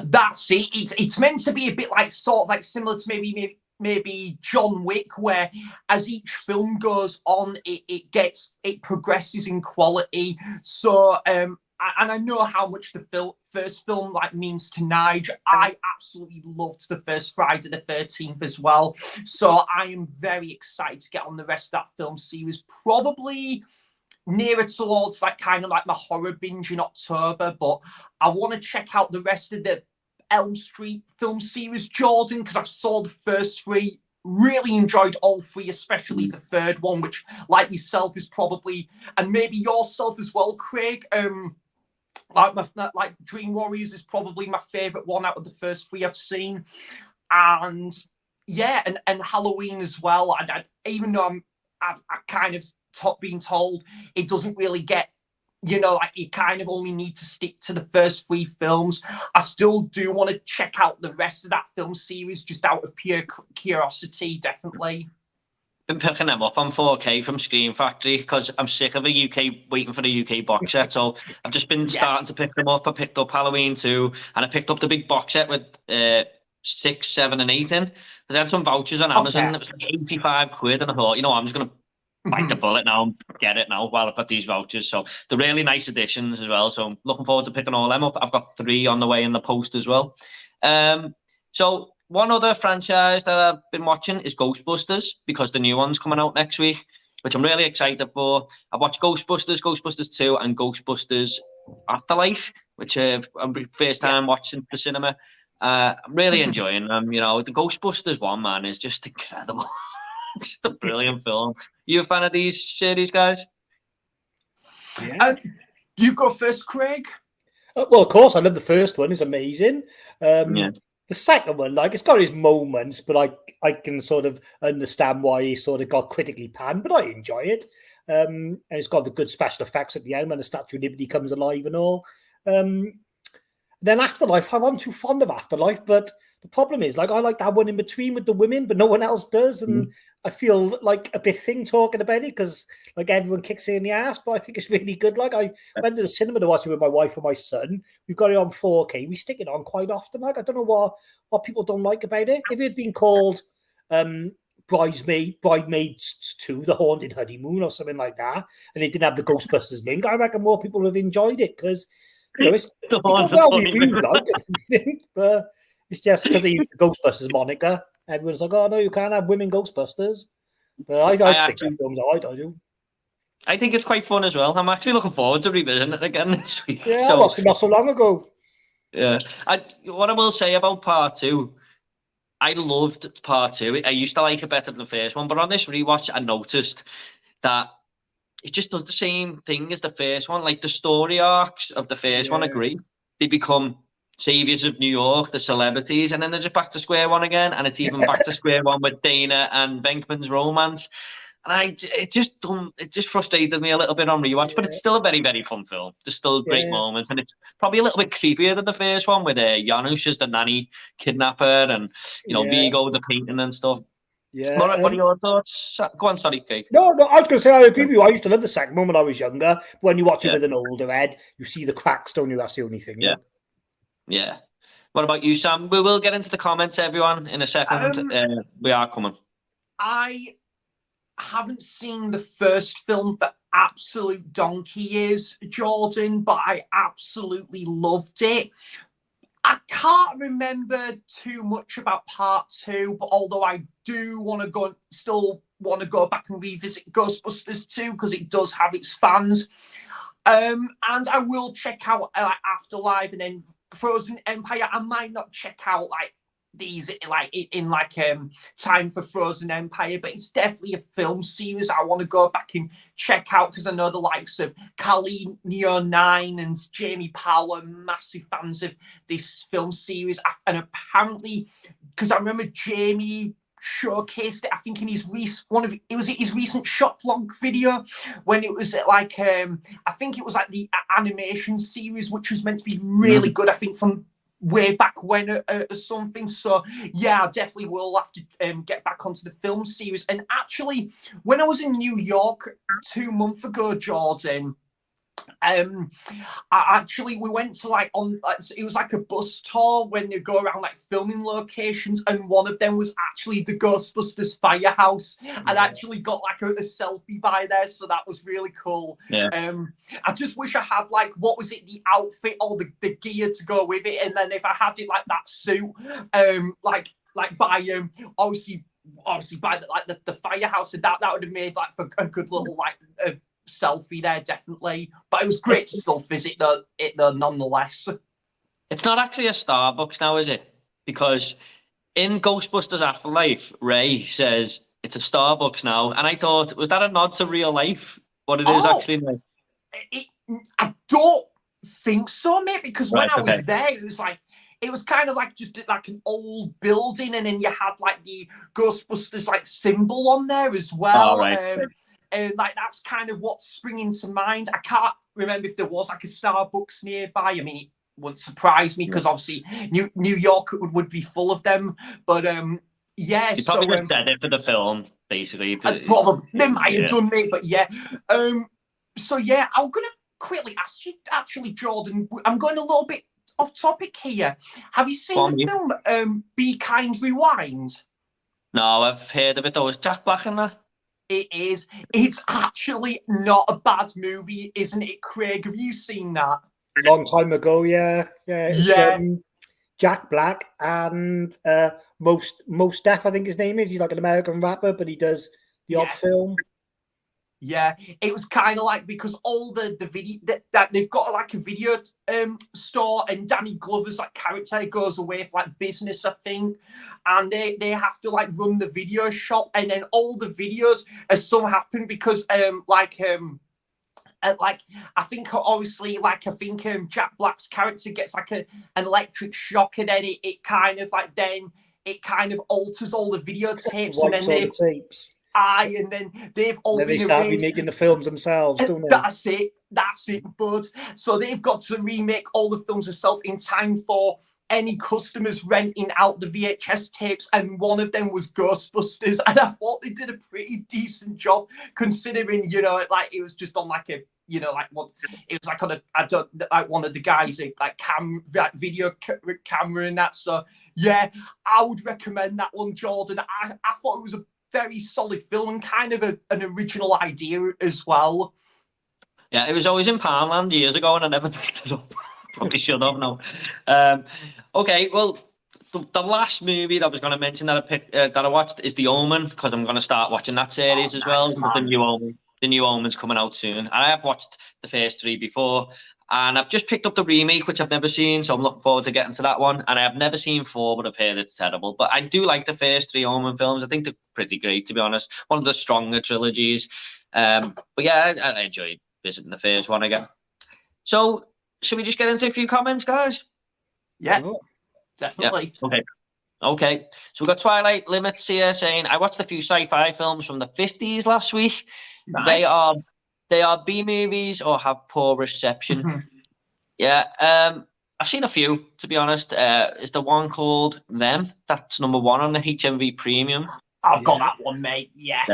that's it. It's meant to be a bit like sort of like similar to maybe John Wick, where as each film goes on, it progresses in quality. So and I know how much the first film like means to Nige. I absolutely loved the first Friday the 13th as well. So I am very excited to get on the rest of that film series. Probably nearer towards like kind of like my horror binge in October, but I want to check out the rest of the Elm Street film series, Jordan, because I've saw the first 3, really enjoyed all 3, especially the third one, which like yourself is probably, and maybe yourself as well, Craig, like Dream Warriors is probably my favorite one out of the first 3 I've seen. And yeah, and Halloween as well. Even though I kind of being told it doesn't really get, you know, like you kind of only need to stick to the first 3 films, I still do want to check out the rest of that film series just out of pure curiosity, definitely. Been picking them up on 4K from Screen Factory because I'm sick of waiting for the UK box set. So I've just been starting to pick them up. I picked up Halloween 2, and I picked up the big box set with 6, 7, and 8 in. Because I had some vouchers on Amazon. It was like 85 quid, and I thought, you know, I'm just gonna bite the bullet now and get it now while I've got these vouchers. So they're really nice additions as well. So I'm looking forward to picking all them up. I've got 3 on the way in the post as well. So one other franchise that I've been watching is Ghostbusters, because the new one's coming out next week, which I'm really excited for. I watched Ghostbusters, Ghostbusters 2, and Ghostbusters Afterlife, which I'm first time watching the cinema. I'm really enjoying them. You know, the Ghostbusters one, man, is just incredible. It's just a brilliant film. You a fan of these series, guys? Yeah. You go first, Craig. Well, of course, I love the first one. It's amazing. Yeah. The second one, like, it's got its moments, but I can sort of understand why he sort of got critically panned, but I enjoy it. And it's got the good special effects at the end when the Statue of Liberty comes alive and all. Then Afterlife, I'm too fond of Afterlife, but the problem is, like, I like that one in between with the women, but no one else does. And I feel like a bit thing talking about it because, like, everyone kicks it in the ass, but I think it's really good. Like, I went to the cinema to watch it with my wife and my son. We've got it on 4K. We stick it on quite often. Like, I don't know what people don't like about it. If it had been called Bridesmaids 2, The Haunted Honeymoon or something like that, and it didn't have the Ghostbusters link, I reckon more people would have enjoyed it because, you know, it's well reviewed, like, but it's just because they use the Ghostbusters moniker. Everyone's like, oh, no, you can't have women Ghostbusters. But I stick to films I do. I think it's quite fun as well. I'm actually looking forward to revisiting it again this week. Yeah, I watched it not so long ago. Yeah. What I will say about part 2, I loved part 2. I used to like it better than the first one, but on this rewatch, I noticed that it just does the same thing as the first one. Like, the story arcs of the first one are great. They become saviors of New York, the celebrities, and then they're just back to square one again, and it's even back to square one with Dana and Venkman's romance. And it just frustrated me a little bit on rewatch, but it's still a very, very fun film. There's still great moments, and it's probably a little bit creepier than the first one with Janusz as the nanny kidnapper and, you know, Vigo the painting and stuff. Yeah. What are your thoughts? Go on, sorry, Craig. No, I was going to say I agree with you. I used to love the second one when I was younger. But when you watch it with an older head, you see the cracks, don't you? That's the only thing. Yeah. Yeah. What about you, Sam? We will get into the comments, everyone, in a second. We are coming. I haven't seen the first film for absolute donkey years, Jordan, but I absolutely loved it. I can't remember too much about part 2, but although I do want to still want to go back and revisit Ghostbusters 2 because it does have its fans. And I will check out Afterlife and then Frozen Empire. I might not check out like these like in like Time for Frozen Empire, but it's definitely a film series I want to go back and check out, because I know the likes of Kali Neo9 and Jamie Powell are massive fans of this film series, and apparently, because I remember Jamie showcased it, I think in his his recent shop log video, when it was like I think it was like the animation series, which was meant to be really good, I think from way back when or something. So yeah, I definitely will have to get back onto the film series. And actually, when I was in New York 2 months ago, Jordan, we went to like it was like a bus tour when they go around like filming locations, and one of them was actually the Ghostbusters firehouse, and I actually got like a selfie by there, so that was really cool. I just wish I had like, what was it, the outfit or the gear to go with it, and then if I had it like that suit, like by obviously by the firehouse, and that would have made like for a good little like selfie there, definitely. But it was great to still visit it though, nonetheless. It's not actually a Starbucks now, is it? Because in Ghostbusters Afterlife, Ray says it's a Starbucks now, and I thought, was that a nod to real life? What it is actually now? I don't think so, mate, because when I was there, it was kind of like just like an old building, and then you had like the Ghostbusters like symbol on there as well. And like that's kind of what's springing to mind. I can't remember if there was like a Starbucks nearby. I mean, it wouldn't surprise me, because obviously New York would be full of them. But yeah, you probably just said it for the film, basically. Probably they might have done it, but yeah. So yeah, I'm gonna quickly ask you, actually, Jordan. I'm going a little bit off topic here. Have you seen the film Be Kind, Rewind? No, I've heard of it though. Is Jack Black in that? It is. It's actually not a bad movie, isn't it, Craig? Have you seen that? A long time ago, yeah. Jack Black and Most Def, I think his name is. He's like an American rapper, but he does the odd film. Yeah, it was kind of like, because all the video that they've got like a video store, and Danny Glover's like character goes away for like business, I think, and they have to like run the video shop, and then all the videos as so happen because I think obviously like Jack Black's character gets like an electric shock, and then it kind of like then it kind of alters all the videotapes, and then tapes. And then they've all then they start remaking the films themselves, don't they? That's it, bud. So they've got to remake all the films themselves in time for any customers renting out the VHS tapes, and one of them was Ghostbusters, and I thought they did a pretty decent job, considering, you know, like it was just on like a, you know, like what it was like on like one of the guys like video camera and that. So yeah, I would recommend that one, Jordan. I thought it was a very solid film, and kind of an original idea as well. Yeah, it was always in Poundland years ago, and I never picked it up. Probably should have now. Okay, well, the last movie that I was going to mention that I picked, that I watched is The Omen, because I'm going to start watching that series as well. The new Omen's coming out soon, and I have watched the first three before, and I've just picked up the remake, which I've never seen, so I'm looking forward to getting to that one. And I have never seen 4, but I've heard it's terrible. But I do like the first 3 Omen films. I think they're pretty great, to be honest. One of the stronger trilogies. But yeah, I enjoyed visiting the first one again. So, should we just get into a few comments, guys? Yeah, definitely. Yeah. Okay. So we've got Twilight Limits here saying, I watched a few sci-fi films from the 50s last week. Nice. They are B movies or have poor reception. Yeah. I've seen a few, to be honest. Is the one called Them? That's number 1 on the HMV Premium. I've got that one, mate. Yeah.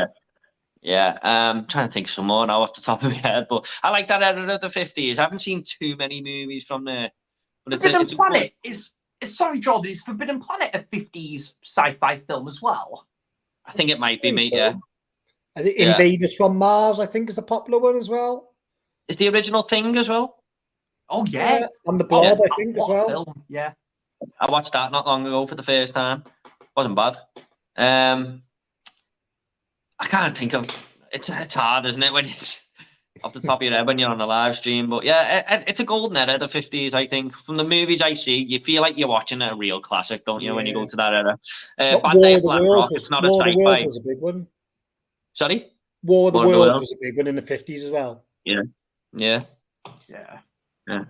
I'm trying to think of some more now off the top of my head, but I like that era of the 50s. I haven't seen too many movies from there. But Forbidden Planet is sorry, Jordan, is Forbidden Planet a 50s sci-fi film as well? I think it might be, mate, yeah. I think Invaders from Mars, I think, is a popular one as well. Is the original Thing as well? Oh, yeah. On the Blob, I think, as well. Film. Yeah. I watched that not long ago for the first time. Wasn't bad. I can't think of... It's hard, isn't it? When off the top of your head when you're on a live stream. But yeah, it's a golden era, the 50s, I think. From the movies I see, you feel like you're watching a real classic, don't you, when you go to that era? Bad Day at Black Rock, it's not a sci-fi. Was a big one. Sorry? War of the Worlds was a big one in the 50s as well. Yeah. Yeah. Yeah. Yeah.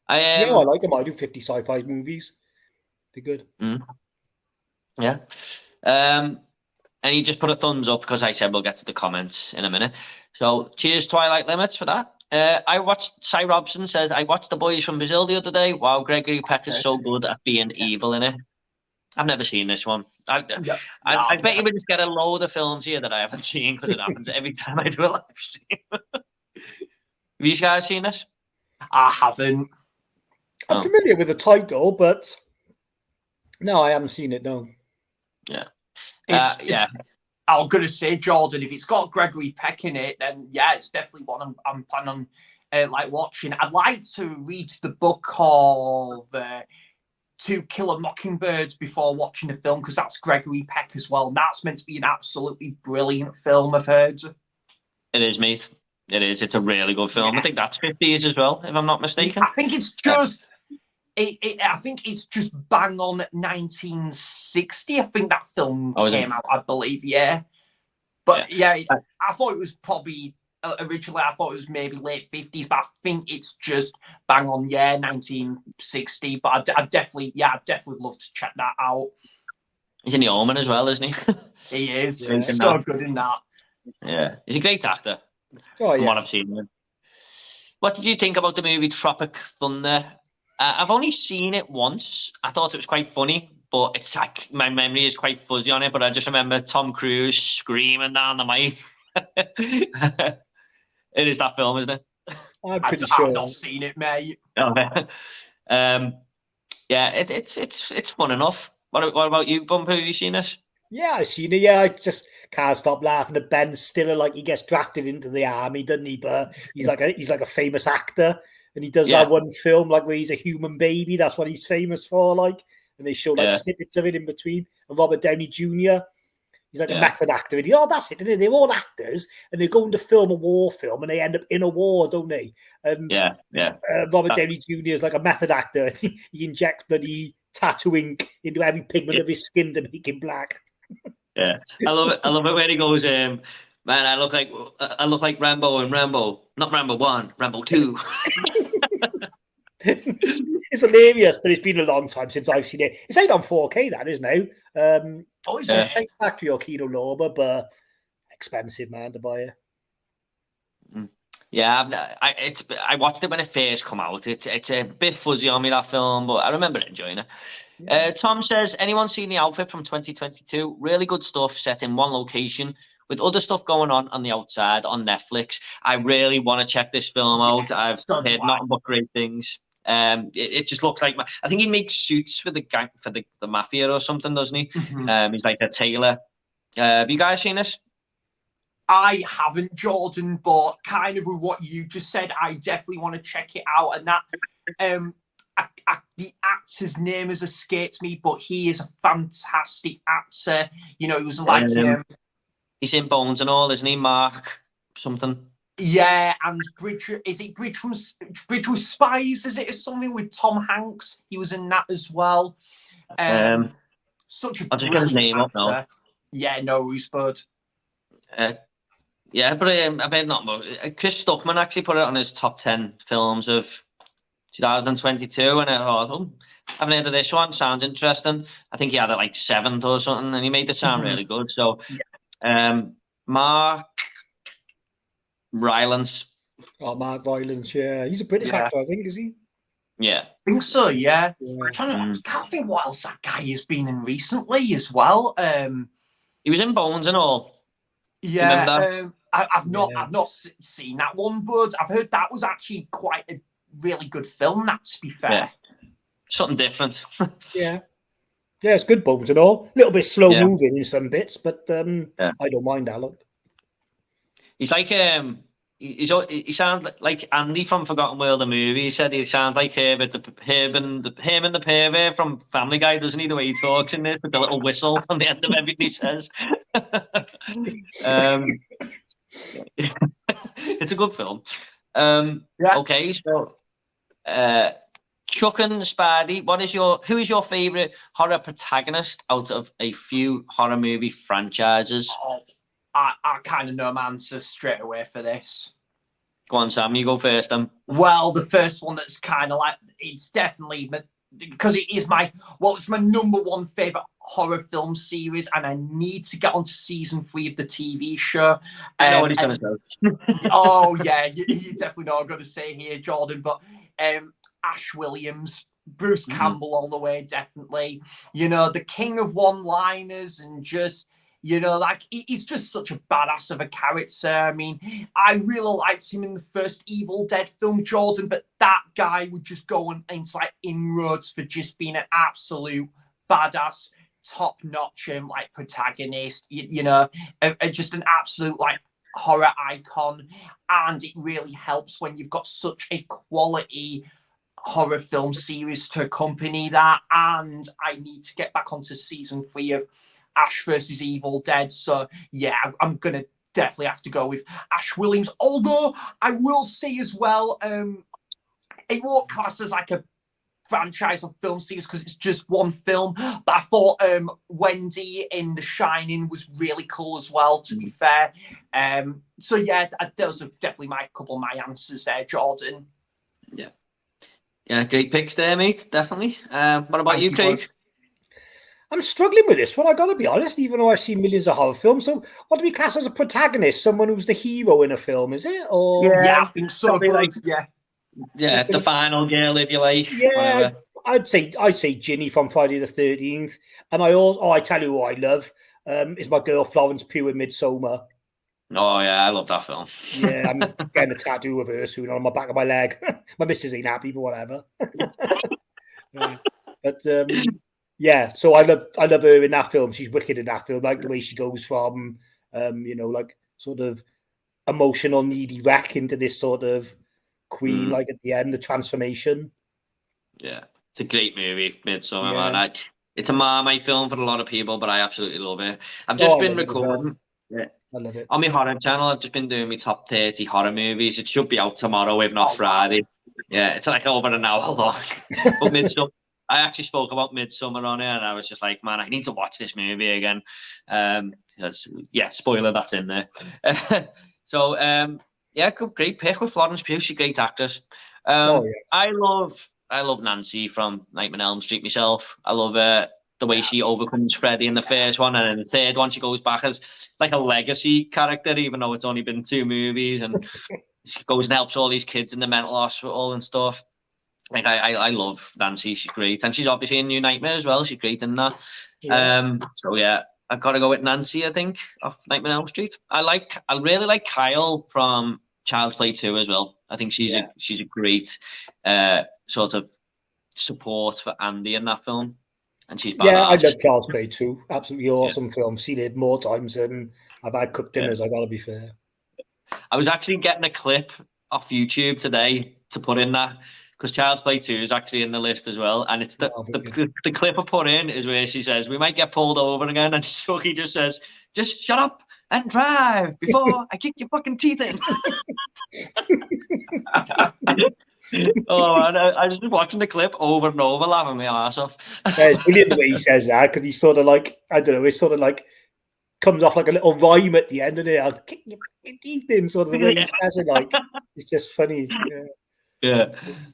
I like them. I do 50 sci-fi movies. They're good. Yeah. And you just put a thumbs up because I said we'll get to the comments in a minute. So cheers, Twilight Limits, for that. Cy Robson says, I watched The Boys from Brazil the other day. Wow, Gregory Peck is so good at being evil in it. I've never seen this one. I bet you would just get a load of films here that I haven't seen because it happens every time I do a live stream. Have you guys seen this? I haven't. I'm familiar with the title, but no, I haven't seen it, no. Yeah. I'm going to say, Jordan, if it's got Gregory Peck in it, then yeah, it's definitely one I'm planning on watching. I'd like to read the book of To Kill a Mockingbird before watching the film, because that's Gregory Peck as well. And that's meant to be an absolutely brilliant film, I've heard. It is, mate. It is. It's a really good film. Yeah. I think that's 50s as well, if I'm not mistaken. I think it's just... I think it's just bang on 1960. I think that film came out, I believe, yeah. But yeah, I thought it was probably originally. I thought it was maybe late 50s, but I think it's just bang on, 1960. But I'd definitely love to check that out. He's in The Omen as well, isn't he? He is. He's so good in that. Yeah, he's a great actor. Oh, yeah. From what I've seen him. What did you think about the movie Tropic Thunder? I've only seen it once. I thought it was quite funny, but it's like my memory is quite fuzzy on it. But I just remember Tom Cruise screaming down the mic. It is that film, isn't it? I'm pretty sure. I've not seen it, mate. Yeah, it's fun enough. What about you, Bumper? Have you seen this? Yeah, I've seen it. Yeah, I just can't stop laughing at Ben Stiller. Like, he gets drafted into the army, doesn't he? But he's like a famous actor. And he does that one film, like, where he's a human baby. That's what he's famous for, like. And they show, like, snippets of it in between. And Robert Downey Jr., he's like a method actor. And that's it, isn't it? They're all actors, and they're going to film a war film, and they end up in a war, don't they? And Robert Downey Jr. is like a method actor. He injects bloody tattoo ink into every pigment of his skin to make him black. Yeah, I love it. I love it when he goes, man, I look like Rambo and Rambo, not Rambo 1, Rambo 2. It's hilarious, but it's been a long time since I've seen it. It's out on 4K, that is now. It's on Shake Factory or Kino Lorber, but expensive, man, to buy it. Yeah, I watched it when it first come out. It's a bit fuzzy on me, that film, but I remember enjoying it. Yeah. Tom says, anyone seen The Outfit from 2022? Really good stuff set in one location with other stuff going on the outside on Netflix. I really want to check this film out. I've heard nothing but great things. It just looks like I think he makes suits for the gang, for the mafia or something, doesn't he? Mm-hmm. He's like a tailor. Have you guys seen this? I haven't, Jordan, but kind of with what you just said, I definitely want to check it out. And that the actor's name has escaped me, but he is a fantastic actor. You know, he was like he's in Bones and all, isn't he? Mark something. Yeah, and Bridge with Spies, is it, or something with Tom Hanks? He was in that as well. Such a I'll just get his name up now. Yeah, no, Roosebud. Yeah, but I bet not more. Chris Stuckman actually put it on his top 10 films of 2022, and I thought, I haven't heard of this one. Sounds interesting. I think he had it like 7th or something, and he made it sound really good. So, Mark Rylance. Oh, Mark Rylance, yeah. He's a British actor, I think, is he? Yeah. I think so, yeah. I can't think what else that guy has been in recently as well. He was in Bones and all. Yeah, I've not seen that one, but I've heard that was actually quite a really good film, that, to be fair. Yeah. Something different. Yeah, it's good Bones and all. A little bit slow moving in some bits, but I don't mind that. Look. He's like he sounds like Andy from Forgotten World, the movie. He said he sounds like Herb and the Pervert from Family Guy, doesn't he? The way he talks in this with the little whistle on the end of everything he says. It's a good film. Yeah. Okay, so Chuck and Spidey, who is your favorite horror protagonist out of a few horror movie franchises? Oh, I kind of know my answer straight away for this. Go on, Sam, you go first. Well, the first one that's kind of like, it's definitely, because it's my number one favorite horror film series, and I need to get onto season 3 of the TV show. I know what he's going to say. Oh yeah, you definitely know what I'm going to say here, Jordan. But Ash Williams, Bruce Campbell, all the way, definitely. You know, the king of one-liners, and just, you know, like, he's just such a badass of a character. I mean, I really liked him in the first Evil Dead film, Jordan, but that guy would just go into like inroads for just being an absolute badass, top-notch like protagonist. You know, just an absolute like horror icon. And it really helps when you've got such a quality horror film series to accompany that. And I need to get back onto season 3 of Ash versus Evil Dead. So yeah, I'm gonna definitely have to go with Ash Williams. Although I will say as well, it won't class as like a franchise of film series because it's just one film. But I thought Wendy in The Shining was really cool as well, to be fair. So yeah, those are definitely a couple of my answers there, Jordan. Yeah, great picks there, mate. Definitely. What about you, Craig? Both. I'm struggling with this one, I gotta be honest, even though I've seen millions of horror films. So what do we class as a protagonist? Someone who's the hero in a film, is it? Or yeah, I think so. Like, yeah, the final girl, if you like. Yeah, whatever. I'd say Ginny from Friday the 13th. And I tell you who I love, is my girl Florence Pugh in Midsommar. Oh yeah, I love that film. Yeah, I'm getting a tattoo of her soon on my back of my leg. My missus ain't happy, but whatever. Yeah, so I love her in that film. She's wicked in that film. Like the way she goes from, you know, like sort of emotional, needy wreck into this sort of queen, like at the end, the transformation. Yeah, it's a great movie, Midsommar, man. It's a Marmite film for a lot of people, but I absolutely love it. I've just been recording. Yeah. I love it. On my horror channel, I've just been doing my top 30 horror movies. It should be out tomorrow, if not Friday. Yeah, it's like over an hour long. But Midsommar, I actually spoke about Midsommar on it, and I was just like, man, I need to watch this movie again. Yeah, spoiler, that's in there. So, yeah, great pick with Florence Pugh. She's a great actress. I love Nancy from Nightmare on Elm Street myself. I love the way she overcomes Freddy in the first one, and in the third one she goes back as like a legacy character, even though it's only been 2 movies, and she goes and helps all these kids in the mental hospital and stuff. Like I love Nancy. She's great, and she's obviously in New Nightmare as well. She's great in that. So yeah, I've got to go with Nancy, I think, of Nightmare on Elm Street. I really like Kyle from Child's Play 2 as well. I think she's a great sort of support for Andy in that film. And she's badass. Yeah, I love Child's Play 2. Absolutely awesome film. Seen it more times than I've had cooked dinners, I gotta be fair. I was actually getting a clip off YouTube today to put in that, because Child's Play 2 is actually in the list as well. And it's the clip I put in is where she says, we might get pulled over again. And Chucky just says, just shut up and drive before I kick your fucking teeth in. Oh man, I was just watching the clip over and over, laughing my ass off. Yeah, it's brilliant the way he says that, because he's sort of like, I don't know, it's sort of like comes off like a little rhyme at the end of it. I'll kick your teeth in, sort of the way he says it. Like, it's just funny. Yeah.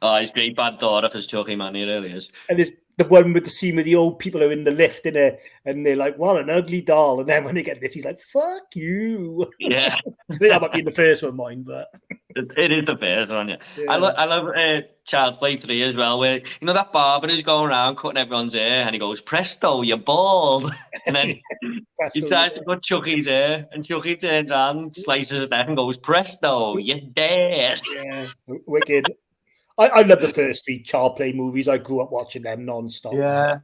Oh, he's great bad daughter for Chucky, man. He really is. And there's the one with the scene with the old people who are in the lift, innit? And they're like, what an ugly doll. And then when they get lift, he's like, fuck you. Yeah. I think that might be in the first one, mine, but it is the first one, yeah. I love Child's Play 3 as well, where, you know, that barber who's going around cutting everyone's hair, and he goes, presto, you're bald. And then he tries to cut Chucky's hair, and Chucky turns around, slices his neck, and goes, presto, you're dead. Yeah, wicked. I love the first 3 Child Play movies. I grew up watching them non-stop. Yeah.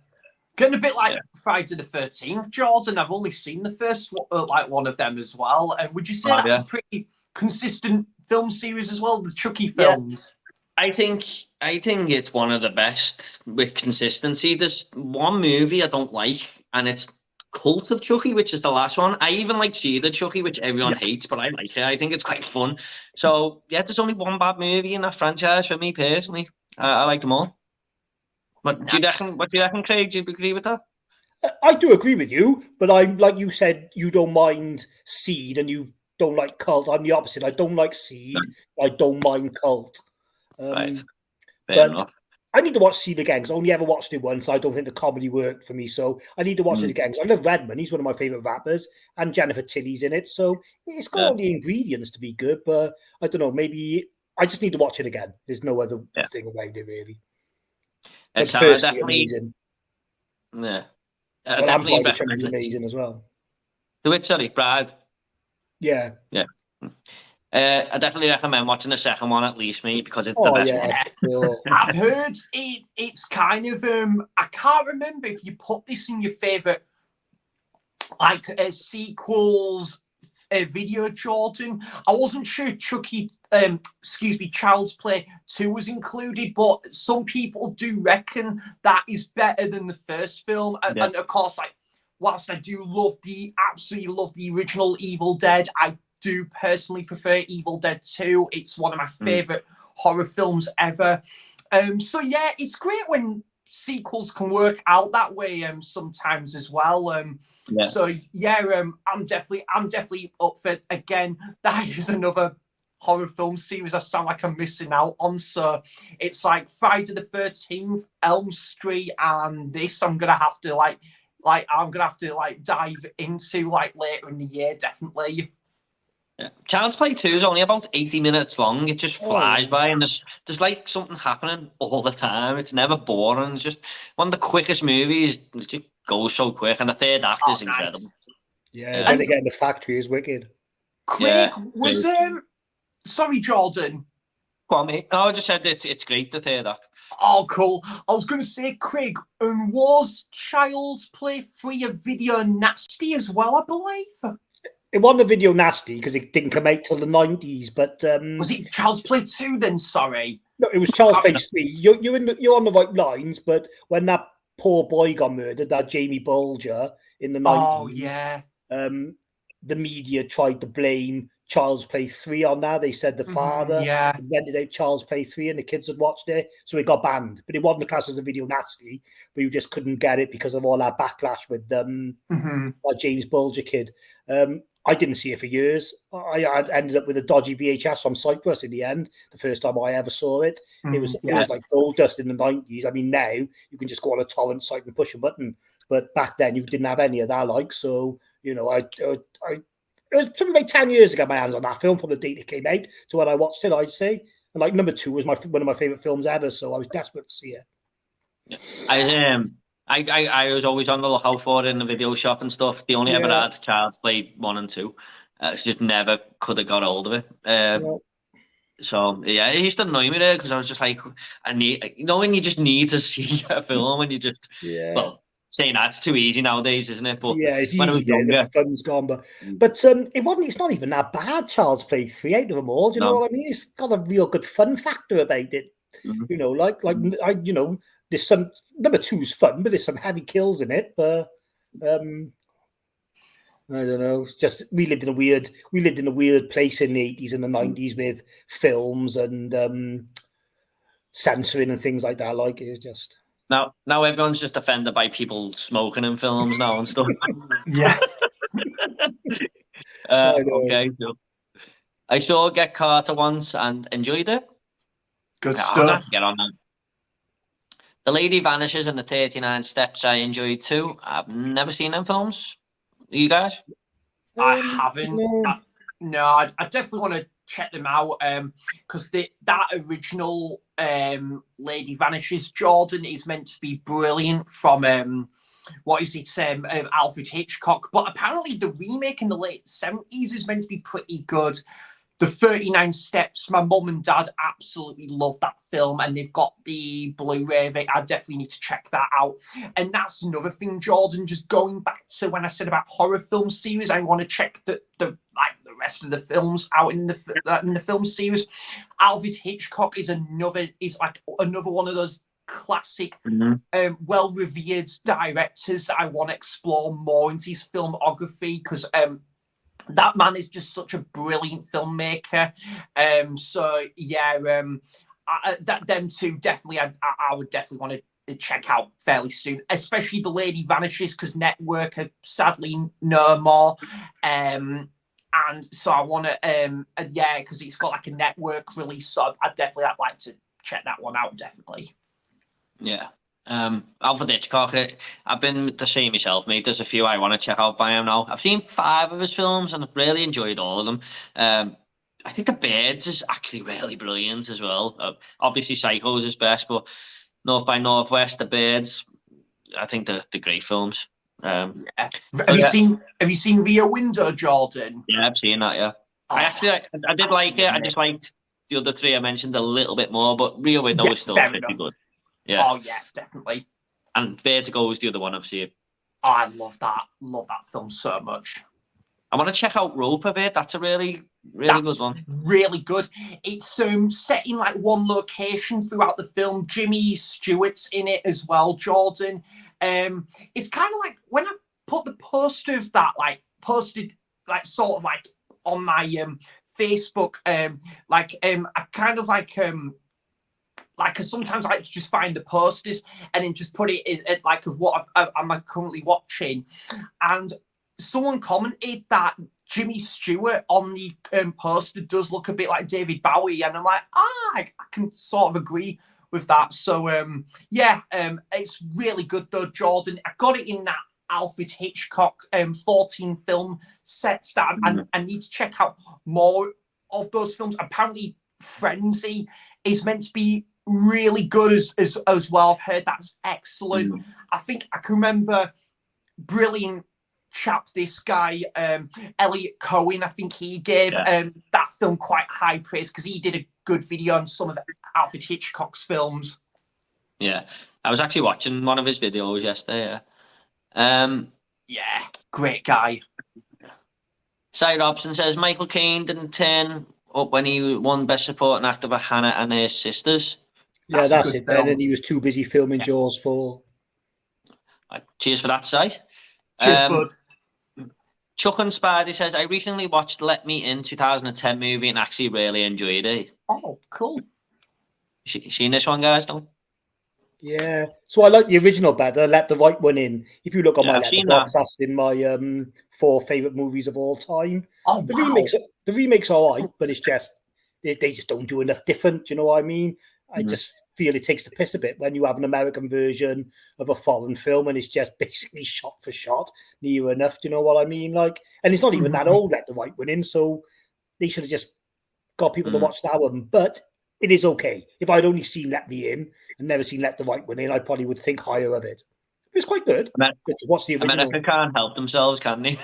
Getting a bit like Friday the 13th, Jordan. I've only seen the first one of them as well. And would you say that's a pretty consistent film series as well, the Chucky films? Yeah. I think it's one of the best with consistency. There's one movie I don't like, and it's Cult of Chucky, which is the last one. I even like See the Chucky, which everyone hates, but I like it. I think it's quite fun. So yeah, there's only one bad movie in that franchise for me personally. I like them all. What do you reckon? What do you reckon, Craig? Do you agree with that? I do agree with you, but I'm like you said, you don't mind Seed and you don't like Cult. I'm the opposite. I don't like Seed. I don't mind Cult. Right. Fair But enough. I need to watch Seed again because I only ever watched it once. I don't think the comedy worked for me, so I need to watch it again. Because I love Redman; he's one of my favorite rappers, and Jennifer Tilly's in it, so it's got all the ingredients to be good. But I don't know, maybe I just need to watch it again. There's no other thing about it really. It's But first, definitely amazing. Yeah, Well, definitely Vampire recommend is it. amazing as well. Do it, sorry, Brad. Yeah. I definitely recommend watching the second one at least, mate, because it's the best one. Sure. I've heard it's kind of I can't remember if you put this in your favorite like sequels video, Jordan. I wasn't sure Chucky Child's Play 2 was included, but some people do reckon that is better than the first film. And of course, like, whilst I do absolutely love the original Evil Dead, I do personally prefer Evil Dead 2. It's one of my favorite horror films ever. So yeah, it's great when sequels can work out that way sometimes as well. So yeah, I'm definitely up for it. Again, that is another horror film series I sound like I'm missing out on. So it's like Friday the 13th, Elm Street, and this I'm gonna have to dive into like later in the year, definitely. Yeah. Child's Play 2 is only about 80 minutes long. It just flies by, and there's like something happening all the time. It's never boring. It's just one of the quickest movies. It just goes so quick, and the third act is incredible. Nice. Yeah, when they get in the factory is wicked. Craig was sorry, Jordan. Go on, mate. No, I just said it's great, the third act. Oh, cool. I was going to say, Craig, and was Child's Play 3 a video nasty as well, I believe? It wasn't a video nasty because it didn't come out till the 90s, but was it Child's Play 2 then? Sorry, no, it was Child's Play 3. You're on the right lines, but when that poor boy got murdered, that Jamie Bulger in the 90s, the media tried to blame Child's Play 3 on that. They said the father invented out Child's Play 3 and the kids had watched it, so it got banned. But it wasn't classed as a video nasty, but you just couldn't get it because of all that backlash with that James Bulger kid. I didn't see it for years. I ended up with a dodgy VHS from Cyprus in the end. The first time I ever saw it, it was like gold dust in the 90s. I mean, now you can just go on a torrent site and push a button, but back then you didn't have any of that. Like, so you know, it was something like 10 years ago. My hands on that film from the date it came out to when I watched it. I'd say, and like number 2 was one of my favorite films ever. So I was desperate to see it. I was always on the lookout for it in the video shop and stuff. They only ever had Child's Play 1 and 2. It's just never could have got hold of it. So yeah, it used to annoy me there because I was just like, I need, you know, when you just need to see a film and you just well, saying that's too easy nowadays, isn't it? But it's when easy. The fun's gone, but it wasn't. It's not even that bad. Child's Play 3 out of them all. Do you know what I mean? It's got a real good fun factor about it. You know, there's some number 2's fun, but there's some heavy kills in it. But I don't know. It's just we lived in a weird place in the 80s and the 90s with films and censoring and things like that. Like it was just now everyone's just offended by people smoking in films now and stuff. Okay, so I saw Get Carter once and enjoyed it. Good I'm gonna have stuff. to get on that. The Lady Vanishes and the 39 Steps I enjoyed too. I've never seen them films. You guys? I haven't. No, I definitely want to check them out because that original Lady Vanishes, Jordan, is meant to be brilliant from what is it, Alfred Hitchcock. But apparently the remake in the late 70s is meant to be pretty good. The 39 Steps, my mum and dad absolutely love that film, and they've got the Blu-ray of it. I definitely need to check that out. And that's another thing, Jordan, just going back to when I said about horror film series, I want to check the rest of the films out in the film series. Alfred Hitchcock is another one of those classic, well-revered directors that I want to explore more into his filmography, because that man is just such a brilliant filmmaker. So yeah, them two definitely, I would definitely want to check out fairly soon, especially The Lady Vanishes, because Network are sadly no more. And so I want to, yeah, because it's got like a Network release, so I'd like to check that one out, definitely. Yeah. Alfred Hitchcock, I've been the same myself, mate. There's a few I want to check out by him now. I've seen 5 of his films and I've really enjoyed all of them. I think The Birds is actually really brilliant as well. Obviously, Psycho is his best, but North by Northwest, The Birds, I think they're great films. Yeah. Have you seen Rear Window, Jordan? Yeah, I've seen that. Yeah, I did like it. I just liked the other 3 I mentioned a little bit more, but Rear Window is still pretty good. Yeah. Oh yeah, definitely. And Vertigo was the other one I've seen. Oh, I love that film so much. I want to check out Rope a bit. That's a really good one. Really good. It's set in like one location throughout the film. Jimmy Stewart's in it as well, Jordan. It's kind of like when I put the poster of that, like posted like sort of like on my Facebook, I kind of like sometimes I like to just find the posters and then just put it in like of what I'm currently watching. And someone commented that Jimmy Stewart on the poster does look a bit like David Bowie. And I'm like, I can sort of agree with that. So, it's really good though, Jordan. I got it in that Alfred Hitchcock 14 film sets that I need to check out more of those films. Apparently Frenzy is meant to be really good as well. I've heard that's excellent. I think I can remember brilliant chap, this guy Elliot Cohen, I think he gave that film quite high praise because he did a good video on some of Alfred Hitchcock's films. Yeah, I was actually watching one of his videos yesterday. Yeah, great guy. Cy Robson says Michael Caine didn't turn up when he won Best Supporting Actor for Hannah and Her Sisters. Yeah, that's it then, and he was too busy filming Jaws 4. Cheers for that, Cy. Cheers, bud. Chuck and Spidey says, I recently watched Let Me In 2010 movie and actually really enjoyed it. Oh, cool. Seen this one, guys? Don't? Yeah. So I like the original better, Let the Right One In. If you look on my letterbox, that's in my 4 favourite movies of all time. Oh, the remakes are all right, but it's just, they just don't do enough different. Do you know what I mean? I just feel it takes the piss a bit when you have an American version of a foreign film and it's just basically shot for shot near enough. Do you know what I mean? Like, and it's not even that old, Let the Right One In, so they should have just got people to watch that one. But it is okay. If I'd only seen Let Me In and never seen Let the Right One In, I probably would think higher of it. It's quite good. What's the original? America can't help themselves, can they?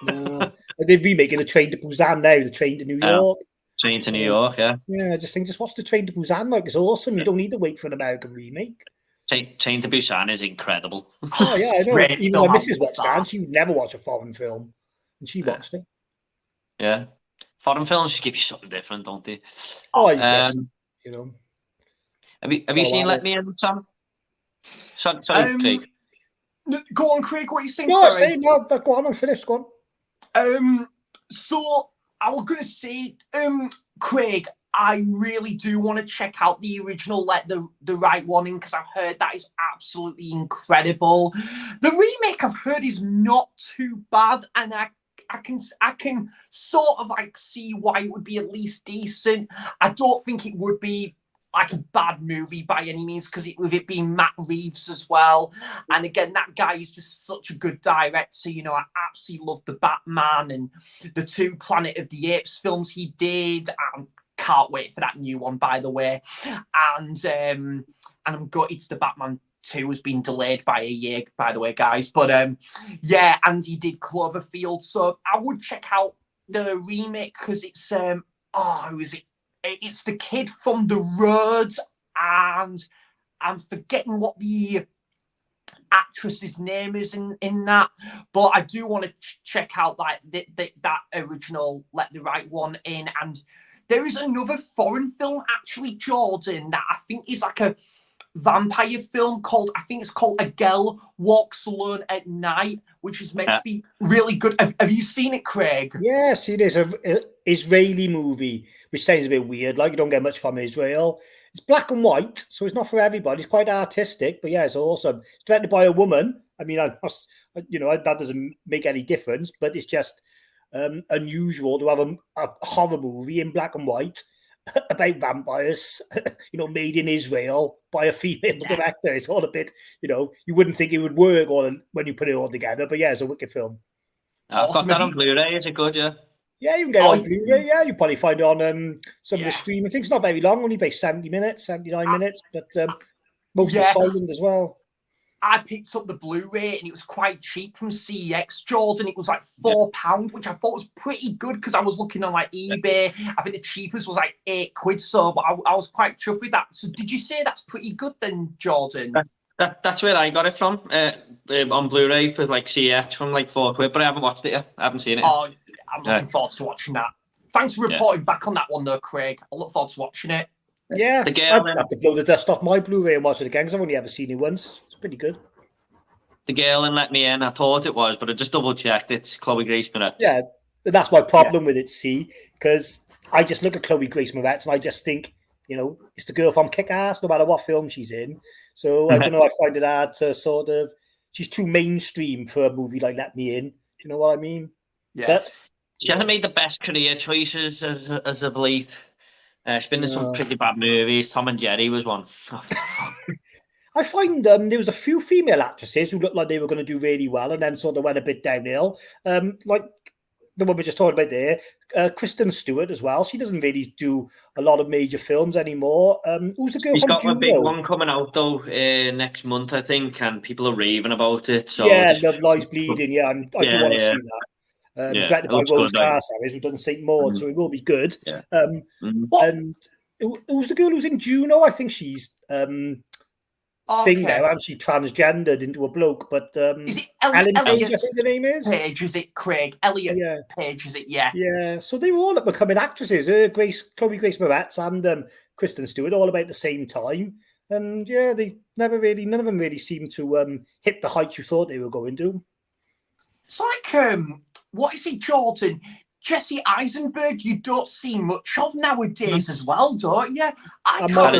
No. They're remaking The Train to Busan now, The Train to New York. Train to New York, yeah. Yeah, I just think, just watch The Train to Busan. Like, it's awesome. You don't need to wait for an American remake. Train to Busan is incredible. Oh, yeah, I know. Even my missus watched that, and she would never watch a foreign film. And she watched it. Yeah. Foreign films just give you something different, don't they? Oh, you know. Have you seen Let Me In, Sam? Sorry, Craig. Go on, Craig, what are you saying? No, go on, I'm finished. Go on. So I was going to say, Craig, I really do want to check out the original Let the Right One In because I've heard that is absolutely incredible. The remake I've heard is not too bad, and I can sort of like see why it would be at least decent. I don't think it would be like a bad movie by any means because with it being Matt Reeves as well. And again, that guy is just such a good director. You know, I absolutely love the Batman and the 2 Planet of the Apes films he did. Can't wait for that new one, by the way. And I'm gutted the Batman 2 has been delayed by a year, by the way, guys. But yeah, and he did Cloverfield. So I would check out the remake because it's who is it? It's the kid from The Road, and I'm forgetting what the actress's name is in that. But I do want to check out like that original Let the Right One In. And there is another foreign film, actually, Jordan, that I think is like a vampire film called, I think it's called A Girl Walks Alone at Night, which is meant to be really good. Have you seen it, Craig? Yeah, see, there's a Israeli movie, which sounds a bit weird. Like, you don't get much from Israel. It's black and white, so it's not for everybody. It's quite artistic, but yeah, it's awesome. It's directed by a woman. I mean, that doesn't make any difference, but it's just unusual to have a horror movie in black and white about vampires, made in Israel by a female director. It's all a bit, you wouldn't think it would work when you put it all together, but yeah, it's a wicked film. I've got that on Blu-ray. Is it good? Yeah. Yeah, you can get it on Blu-ray. Yeah, you probably find it on some of the streaming things. Not very long, only about 70 minutes, 79 minutes, but most are silent as well. I picked up the Blu-ray and it was quite cheap from CEX, Jordan. It was like £4, which I thought was pretty good because I was looking on like eBay. I think the cheapest was like £8, so but I was quite chuffed with that. So did you say that's pretty good then, Jordan? That's where I got it from, on Blu-ray for like CEX from like £4, but I haven't watched it yet. I haven't seen it yet. Oh, I'm looking forward to watching that. Thanks for reporting back on that one though, Craig. I look forward to watching it. Yeah, I'd have to blow the dust off my Blu-ray and watch it again because I've only ever seen it once. It's pretty good. The Girl and Let Me In, I thought it was, but I just double-checked. It's Chloe Grace Moretz. Yeah, that's my problem with it, because I just look at Chloe Grace Moretz and I just think, it's the girl from Kick-Ass, no matter what film she's in. So, I don't know, I find it hard to she's too mainstream for a movie like Let Me In. Do you know what I mean? Yeah. But she hasn't made the best career choices as of late. She's been in some pretty bad movies. Tom and Jerry was one. I find there was a few female actresses who looked like they were going to do really well and then sort of went a bit downhill. Like the one we just talked about there, Kristen Stewart as well. She doesn't really do a lot of major films anymore. Who's the girl She's from got Juno? a big one coming out though next month, I think, and people are raving about it. So yeah, Love Lies Bleeding. Yeah, I do want to see that. Directed by Rose Garces, who doesn't say more, so it will be good. Yeah. And who's the girl who's in Juno? I think she's thing now, and she transgendered into a bloke. But is it Ellen Page? I think the name is Page. Is it Craig Elliot Page? Is it? Yeah. Yeah. So they were all becoming actresses. Chloe Grace Moretz and Kristen Stewart, all about the same time. And yeah, none of them really seemed to hit the heights you thought they were going to. It's like what is it, Jordan? Jesse Eisenberg, you don't see much of nowadays as well, don't you? I can't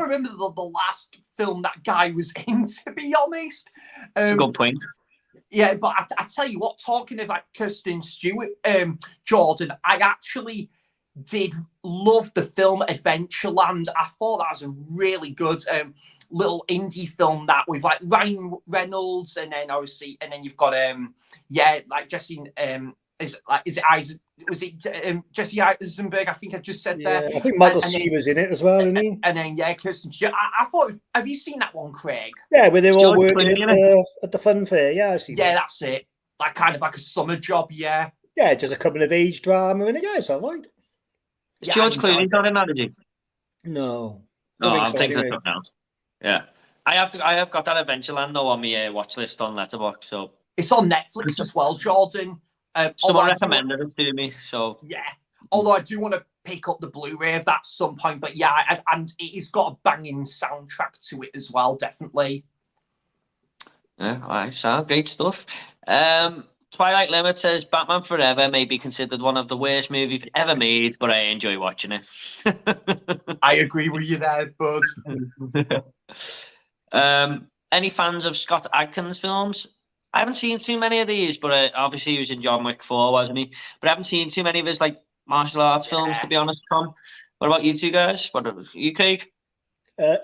remember the last film that guy was in, to be honest. That's a good point. Yeah, but I tell you what, talking of like Kristen Stewart, Jordan, I actually did love the film Adventureland. I thought that was a really good little indie film that with like Ryan Reynolds and then obviously you've got like Jesse Jesse Eisenberg? I think I just said there. I think Michael Cera's in it as well, isn't he? And then Kirsten Stewart. I thought, have you seen that one, Craig? Yeah, where they were all working at the fun fair. Yeah, I've seen that. That's it. Like kind of like a summer job. Yeah, just a coming of age drama, and it's all right. George Clooney's not in that, is he? No. I'm thinking of something else. Yeah, I have got that Adventureland though on my watch list on Letterboxd. So it's on Netflix as well, Jordan. Someone recommended it to me, so yeah. Although I do want to pick up the Blu-ray of that at some point, but yeah, and it's got a banging soundtrack to it as well, definitely. Yeah, all right, so great stuff. Twilight Limit says Batman Forever may be considered one of the worst movies ever made, but I enjoy watching it. I agree with you there, bud. Any fans of Scott Adkins films? I haven't seen too many of these, but obviously he was in John Wick 4, wasn't he? But I haven't seen too many of his like martial arts films, to be honest, Tom. What about you two guys? What about you, Craig?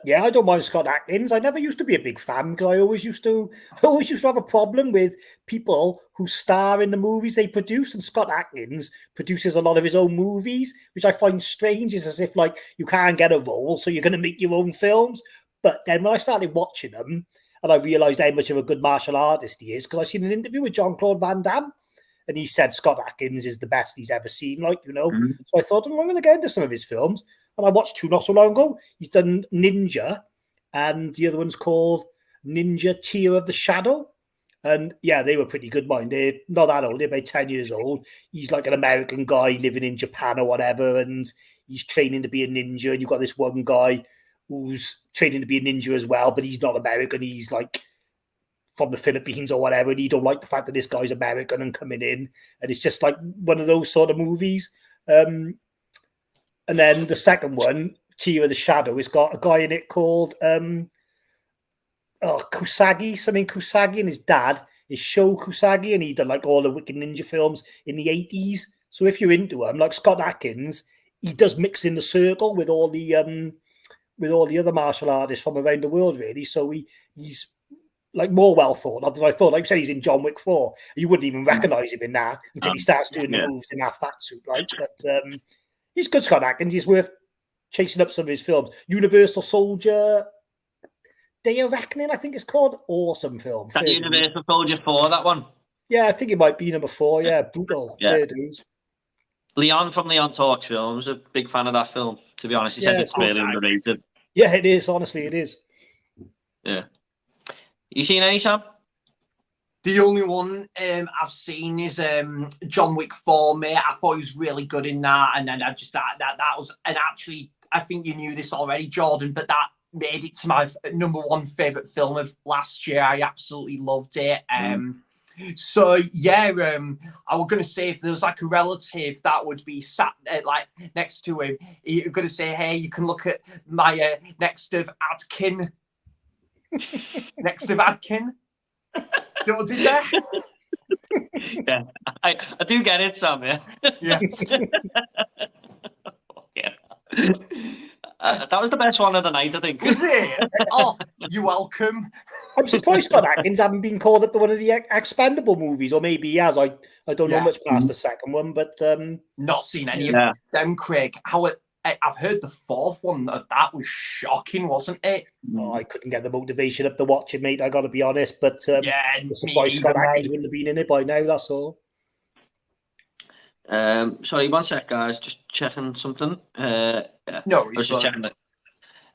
Yeah, I don't mind Scott Adkins. I never used to be a big fan because I always used to have a problem with people who star in the movies they produce. And Scott Adkins produces a lot of his own movies, which I find strange. It's as if like you can't get a role, so you're going to make your own films. But then when I started watching them, and I realised how much of a good martial artist he is, because I seen an interview with Jean-Claude Van Damme, and he said Scott Adkins is the best he's ever seen. So I thought, I'm going to get into some of his films. And I watched two not so long ago. He's done Ninja, and the other one's called Ninja Tear of the Shadow. And yeah, they were pretty good, mind. They're not that old. They're about 10 years old. He's like an American guy living in Japan or whatever, and he's training to be a ninja. And you've got this one guy who's training to be a ninja as well, but he's not American. He's like from the Philippines or whatever, and he don't like the fact that this guy's American and coming in, and it's just like one of those sort of movies. And then the second one, Tear of the Shadow, it's got a guy in it called Kusagi, and his dad is Sho Kusagi, and he done like all the Wicked Ninja films in the 80s. So if you're into him, like Scott Adkins, he does mix in the circle with all the other martial artists from around the world, really. So he's like more well thought of than I thought. Like you said, he's in John Wick 4. You wouldn't even recognise him in that until he starts doing the moves in that fat suit, right? But he's good, Scott Adkins. He's worth chasing up some of his films. Universal Soldier, Day of Reckoning, I think it's called. Awesome film. Is that Universal Soldier 4, that one? Yeah, I think it might be number 4. Yeah, brutal. Yeah. Fair dues. Leon from Leon Talks Films, a big fan of that film, to be honest. He said it's really underrated. Yeah, it is. Honestly, it is. Yeah. You seen any, Sam? The only one I've seen is John Wick 4, mate. I thought he was really good in that, and then I just that was, and actually I think you knew this already, Jordan, but that made it to my number 1 favorite film of last year. I absolutely loved it. So yeah, I was gonna say if there was like a relative that would be sat like next to him, you're gonna say, hey, you can look at my next of Adkin. Next of Adkin. What's in there? Yeah, I do get it, Sam. Yeah. Yeah. Yeah. That was the best one of the night, I think. Was it? Oh, you're welcome. I'm surprised Scott Adkins haven't been called up to one of the Expendable movies, or maybe he has. I don't know much past the second one, but not seen any of them, Craig. I've heard the fourth one of that was shocking, wasn't it? Oh, I couldn't get the motivation up to watch it, mate. I got to be honest, but I'm surprised Scott Adkins wouldn't have been in it by now. That's all. Sorry, one sec, guys. Just checking something. No, I was just checking it.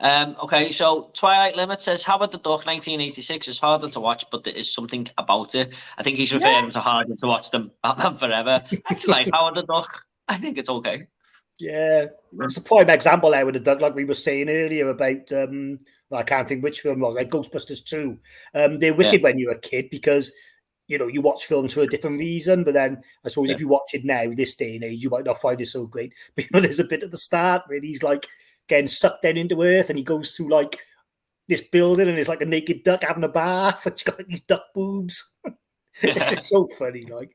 Okay, so Twilight Limit says Howard the Duck 1986 is harder to watch, but there is something about it. I think he's referring to harder to watch than Batman Forever. I actually like Howard the Duck. I think it's okay. Yeah, it's a prime example there with the Duck, like we were saying earlier about I can't think which film it was, like Ghostbusters 2. They're wicked when you're a kid because you watch films for a different reason, but then I suppose if you watch it now, this day and age, you might not find it so great. But there's a bit at the start where he's like getting sucked down into Earth, and he goes through like this building, and there's like a naked duck having a bath, and she's got like these duck boobs. It's so funny, like.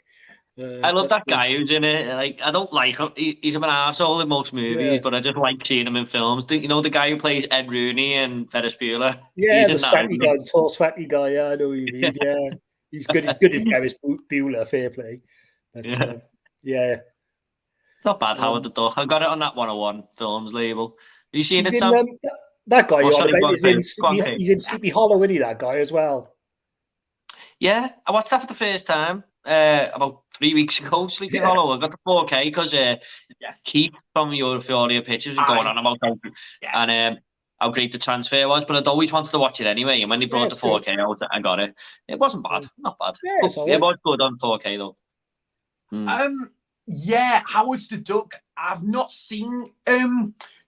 I love that guy who's in it. Like, I don't like him. He's an arsehole in most movies, but I just like seeing him in films. The guy who plays Ed Rooney and Ferris Bueller. Yeah, the sweaty guy, the tall, sweaty guy. Yeah, I know who you mean. Yeah, he's good. He's good as Ferris Bueller. Fair play. But, yeah. Not bad, Howard the Duck. I got it on that 101 Films label. Have you seen it, Sam? That guy he's in Sleepy Hollow, isn't he, that guy as well? Yeah, I watched that for the first time about 3 weeks ago, Sleepy Hollow. I got the 4K because Keith from Euphoria Pictures was going on about that and how great the transfer was, but I'd always wanted to watch it anyway, and when they brought the 4K out, I got it. It wasn't bad, not bad. Yeah, it was good on 4K though. Yeah, Howard's the Duck. I've not seen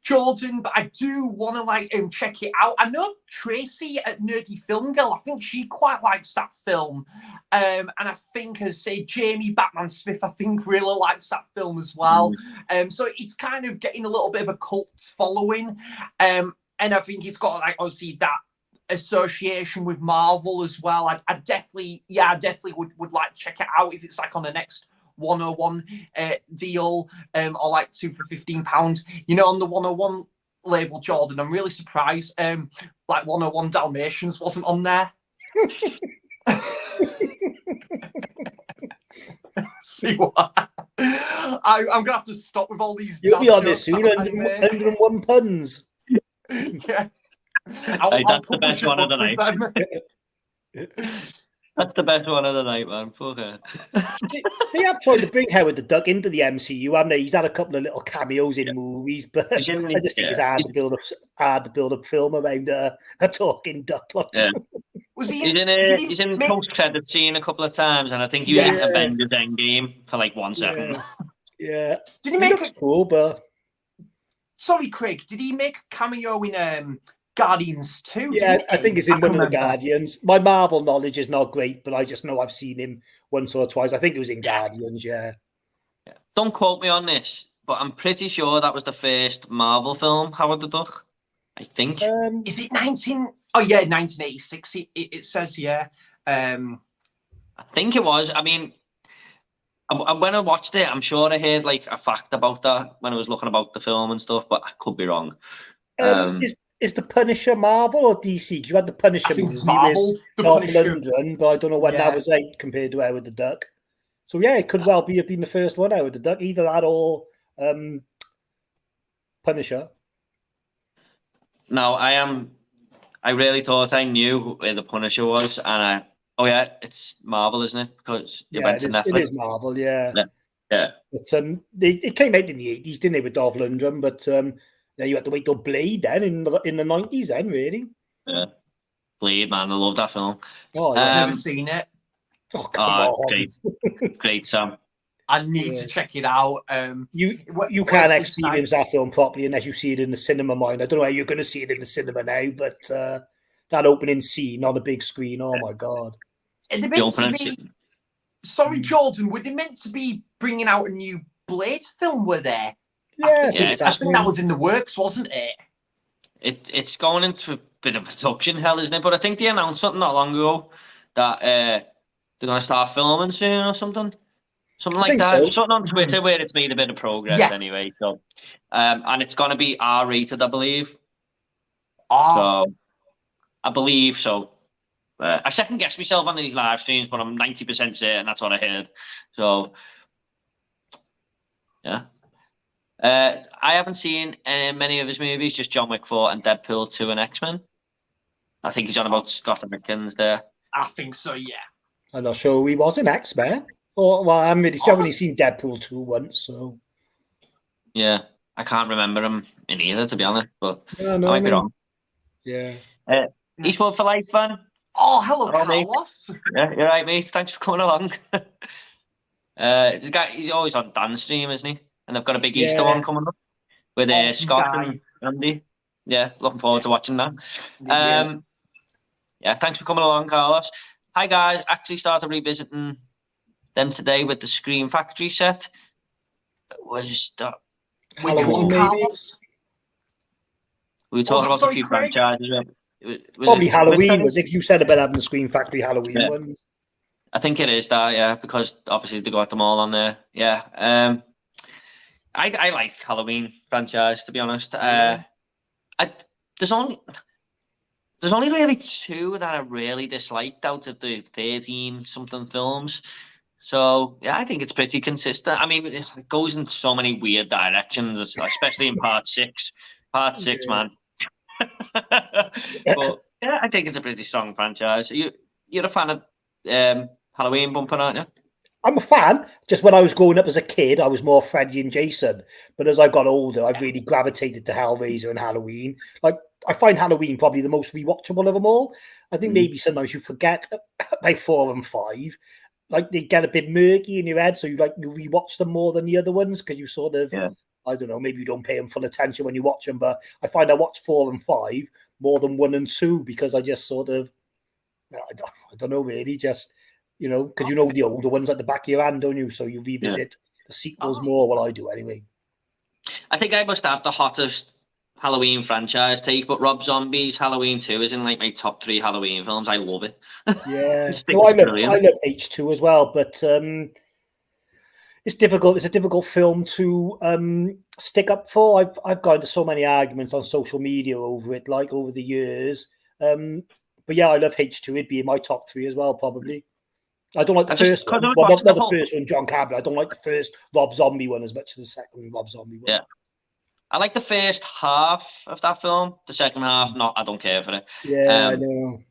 Jordan, but I do want to check it out. I know Tracy at Nerdy Film Girl, I think she quite likes that film. And I think, as say, Jamie Batman Smith, I think really likes that film as well. So it's kind of getting a little bit of a cult following. And I think it's got obviously that association with Marvel as well. I definitely would like to check it out if it's on the next 101 deal or 2 for £15. On the 101 label, Jordan, I'm really surprised 101 Dalmatians wasn't on there. See what? I'm gonna have to stop with all these. You'll be on this soon. 101 puns. Yeah. That's the best one of the night. That's the best one of the night, man. Fuck it. They have tried to bring Howard the Duck into the MCU, haven't they? He's had a couple of little cameos in movies, but I just think it's hard to build up film around a talking duck. He's in post-credit scene a couple of times, and I think he was in Avengers Endgame for 1 second. Yeah. Did he make cool, but... Sorry, Craig. Did he make a cameo in Guardians 2. Yeah, didn't I think he? it's in I one can of the remember. Guardians. My Marvel knowledge is not great, but I just know I've seen him once or twice. I think it was in Guardians, yeah. Don't quote me on this, but I'm pretty sure that was the first Marvel film, Howard the Duck. I think. Is it 19? Oh yeah, 1986. It says, yeah. I think it was. I mean, when I watched it, I'm sure I heard like a fact about that when I was looking about the film and stuff, but I could be wrong. Is the Punisher Marvel or DC? Because you had the Punisher I think it's movie Marvel, with the Dolph Punisher. Lundgren, but I don't know when that was out compared to Howard the Duck. So yeah, it could well be have been the first one, Howard the Duck, either that or Punisher. No, I really thought I knew where the Punisher was, and oh yeah, it's Marvel, isn't it? Because it went to Netflix. It is Marvel, yeah. Yeah. But it came out in the 80s, didn't it, with Dolph Lundgren? But yeah, you had to wait till Blade then in the 90s, then really. Yeah, Blade, man, I love that film. Oh, yeah. I've never seen it. Oh, come on. Great, Sam. I need to check it out. You can't experience that film properly unless you see it in the cinema, mind. I don't know how you're going to see it in the cinema now, but that opening scene on a big screen, oh my God. Sorry, Jordan, were they meant to be bringing out a new Blade film, were there? Yeah, I think that was in the works, wasn't it? It's going into a bit of production hell, isn't it? But I think they announced something not long ago that they're going to start filming soon or something. Something like that. So. Something on Twitter where it's made a bit of progress anyway. So, and it's going to be R-rated, I believe. So, I believe so. I second guess myself on these live streams, but I'm 90% certain that's what I heard. So, yeah. I haven't seen many of his movies, just John Wick 4 and Deadpool 2 and X-Men. I think he's on about Scott Adkins there. I think so, yeah. I'm not sure he was in X-Men. Well, I haven't really only seen Deadpool 2 once, so. Yeah, I can't remember him in either, to be honest, but I might be wrong. Yeah. Eastwood for Life fan. Oh, hello, Carlos. Yeah, you're right, mate. Thanks for coming along. The guy, he's always on Dan's stream, isn't he? And they've got a big Easter one coming up with Scott and Andy. Yeah, looking forward to watching that. Yeah, thanks for coming along, Carlos. Hi, guys. Actually started revisiting them today with the Scream Factory set. Was that which one, Carlos? We were talking about a few franchises. Probably Halloween was if you said about having the Scream Factory Halloween ones. I think it is that, yeah, because obviously they got them all on there. Yeah. I like Halloween franchise, to be honest. There's only really 2 that I really disliked out of the 13 something films. So yeah, I think it's pretty consistent. I mean, it goes in so many weird directions, especially in part 6. Part 6, man. But yeah, I think it's a pretty strong franchise. You're a fan of Halloween, Bumper, aren't you? I'm a fan. Just when I was growing up as a kid, I was more Freddy and Jason. But as I got older, I really gravitated to Hellraiser and Halloween. Like, I find Halloween probably the most rewatchable of them all. I think maybe sometimes you forget by 4 and 5. Like, they get a bit murky in your head, so you rewatch them more than the other ones because you sort of, I don't know, maybe you don't pay them full attention when you watch them. But I find I watch 4 and 5 more than 1 and 2 because I just sort of, I don't know, really, just... You know, because you know the older ones at the back of your hand, don't you? So you revisit the sequels more. Well, I do anyway. I think I must have the hottest Halloween franchise take, but Rob Zombie's Halloween 2 is in like my top 3 Halloween films. I love it. Yeah, no, I love H2 as well, but it's difficult. It's a difficult film to stick up for. I've gone into so many arguments on social media over it, like over the years. But yeah, I love H2. It'd be in my top 3 as well, probably. I don't like the first one. Well, not the first one, John Carpenter. I don't like the first Rob Zombie one as much as the second Rob Zombie one. Yeah. I like the first half of that film. The second half, I don't care for it. Yeah, I know.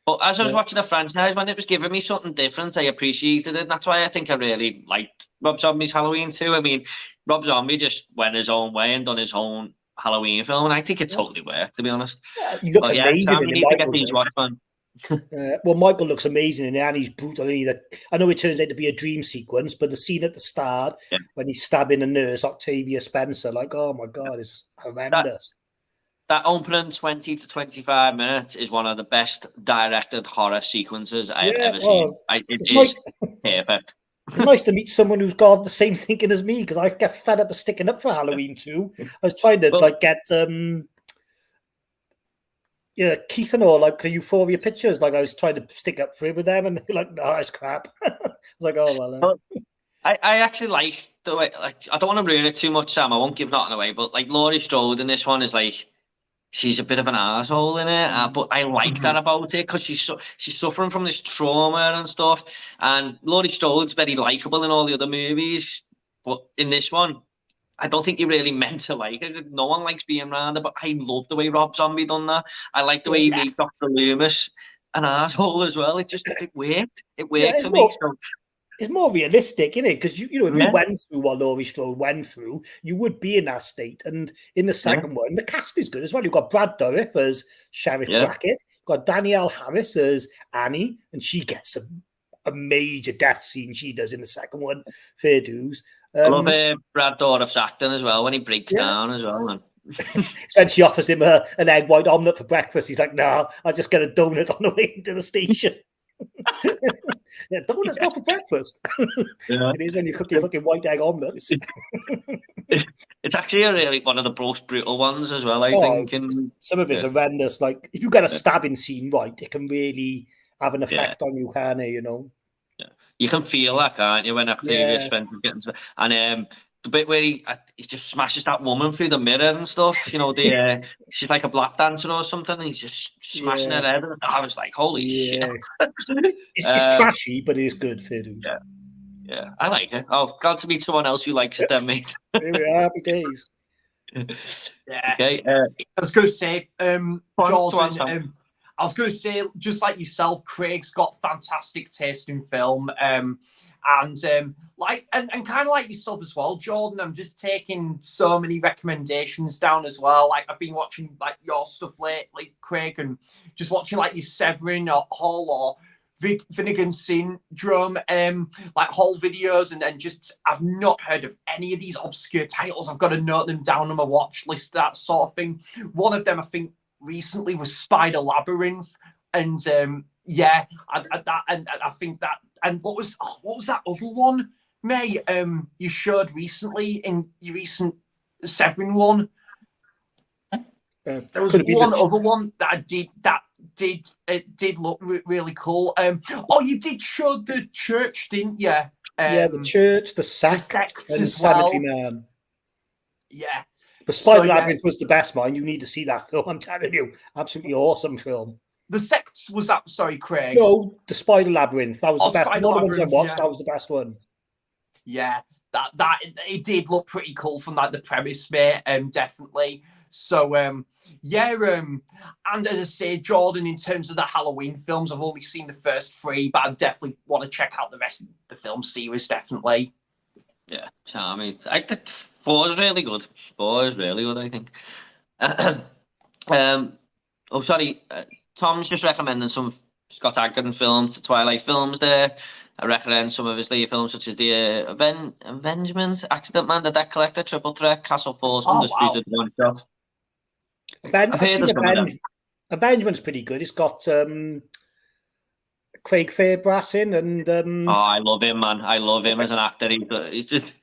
But as I was watching the franchise, when it was giving me something different, I appreciated it. And that's why I think I really liked Rob Zombie's Halloween 2. I mean, Rob Zombie just went his own way and done his own Halloween film. And I think it totally worked, to be honest. Yeah, he looks amazing. Sam, you need to get these watched, man. Well, Michael looks amazing in it, and he's brutal. I know it turns out to be a dream sequence, but the scene at the start when he's stabbing a nurse, Octavia Spencer, like, oh my God, it's horrendous. that opening 20 to 25 minutes is one of the best directed horror sequences I have ever seen. It is nice. Perfect. It's nice to meet someone who's got the same thinking as me, because I get fed up of sticking up for Halloween too. I was trying to get Keith and all, like Euphoria pictures. Like I was trying to stick up for it with them, and they're like, "No, it's crap." I was like, "Oh well." I actually like the way. Like, I don't want to ruin it too much, Sam. I won't give nothing away. But like Laurie Strode in this one is like, she's a bit of an asshole in it, but I like that about it, because she's suffering from this trauma and stuff. And Laurie Strode's very likable in all the other movies, but in this one, I don't think you really meant to like it. No one likes being around her, but I love the way Rob Zombie done that. I like the way he made Dr. Loomis an asshole as well. It worked. It worked for me. So it's more realistic, isn't it? Because if you went through what Laurie Strode went through, you would be in that state. And in the second one, the cast is good as well. You've got Brad Dourif as Sheriff Brackett. You've got Danielle Harris as Annie, and she gets a major death scene. She does in the second one. Fair dues. I love Brad Dourif's acting as well when he breaks down as well. Man. When she offers him an egg white omelette for breakfast, he's like, "Nah, I'll just get a donut on the way into the station." Donut's not for breakfast. It is when you cook your fucking white egg omelettes. It's actually one of the most brutal ones as well, I think. And some of it's horrendous. Like, if you get a stabbing scene right, it can really have an effect on you, can it? You know. You can feel that, can't you, when Octavia Spencer's getting and the bit where he just smashes that woman through the mirror and stuff. You know, she's like a black dancer or something, and he's just smashing her head. And I was like, holy shit! It's trashy, but it is good. Yeah, I like it. Oh, glad to meet someone else who likes it, then, mate. Here we are, happy days. Okay. I was going to say, Jordan. I was going to say, just like yourself, Craig's got fantastic taste in film, and kind of like yourself as well, Jordan. I'm just taking so many recommendations down as well. Like, I've been watching like your stuff lately, Craig, and just watching like your Severin or Hall or Finnegan Syndrome, like whole videos, and just I've not heard of any of these obscure titles. I've got to note them down on my watch list, that sort of thing. One of them, I think, recently was Spider Labyrinth, and I think that, and what was that other one, May, you showed recently in your recent Severin one? There was one other one that did look really cool. You did show the church, didn't you? The church, the sect and Cemetery Man. Yeah. But Spider Labyrinth was the best, man. You need to see that film. I'm telling you, absolutely awesome film. The Sect was that? Sorry, Craig. No, the Spider Labyrinth. That was the best. One of the ones I watched. That was the best one. Yeah, that it did look pretty cool from like the premise, mate. Definitely. So, and as I say, Jordan, in terms of the Halloween films, I've only seen the first 3, but I definitely want to check out the rest of the film series. Definitely. Yeah, charming. I think 4 is really good. 4 is really good, I think. Tom's just recommending some Scott Adkins films, the Twilight films there. I recommend some of his later films, such as the Avengement, Accident Man, The Debt Collector, Triple Threat, Castle Portsmouth, Disputed One Shot. Avengement's pretty good. It's got Craig Fairbrass in, and I love him, man. I love him as an actor. He's just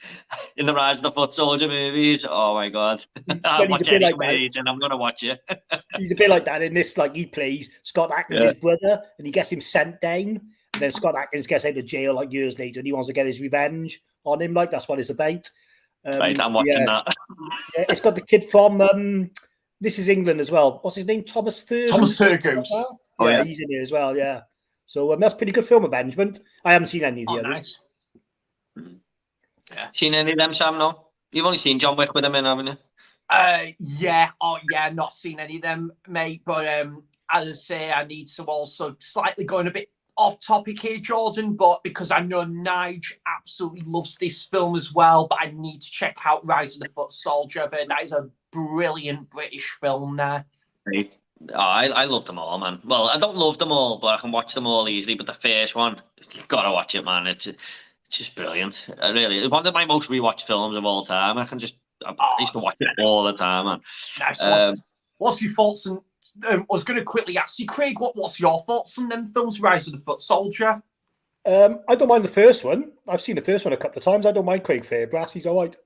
in the Rise of the Foot Soldier movies. Oh my god! I'm gonna watch it. He's a bit like that in this. Like, he plays Scott Adkins' brother, and he gets him sent down, and then Scott Adkins gets out of jail like years later, and he wants to get his revenge on him. Like, that's what it's about. Right, I'm watching that. It's got the kid from This Is England as well. What's his name? Thomas Turgoose. He's in here as well. Yeah. So that's a pretty good film, Avengement. I haven't seen any of the others. Nice. Yeah. Seen any of them, Sam? No? You've only seen John Wick with them in, haven't you? Not seen any of them, mate. But as I say, I need to also slightly going a bit off topic here, Jordan, but because I know Nige absolutely loves this film as well, but I need to check out Rise of the Foot Soldier. That is a brilliant British film there. Right. I love them all, man. Well, I don't love them all, but I can watch them all easily. But the first one, you've got to watch it, man. It's just brilliant. Really, it's one of my most rewatched films of all time. I used to watch it all the time, man. Nice one. What's your thoughts on? I was going to quickly ask you, Craig, what's your thoughts on them films, Rise of the Foot Soldier? I don't mind the first one. I've seen the first one a couple of times. I don't mind Craig Fairbrass. He's all right.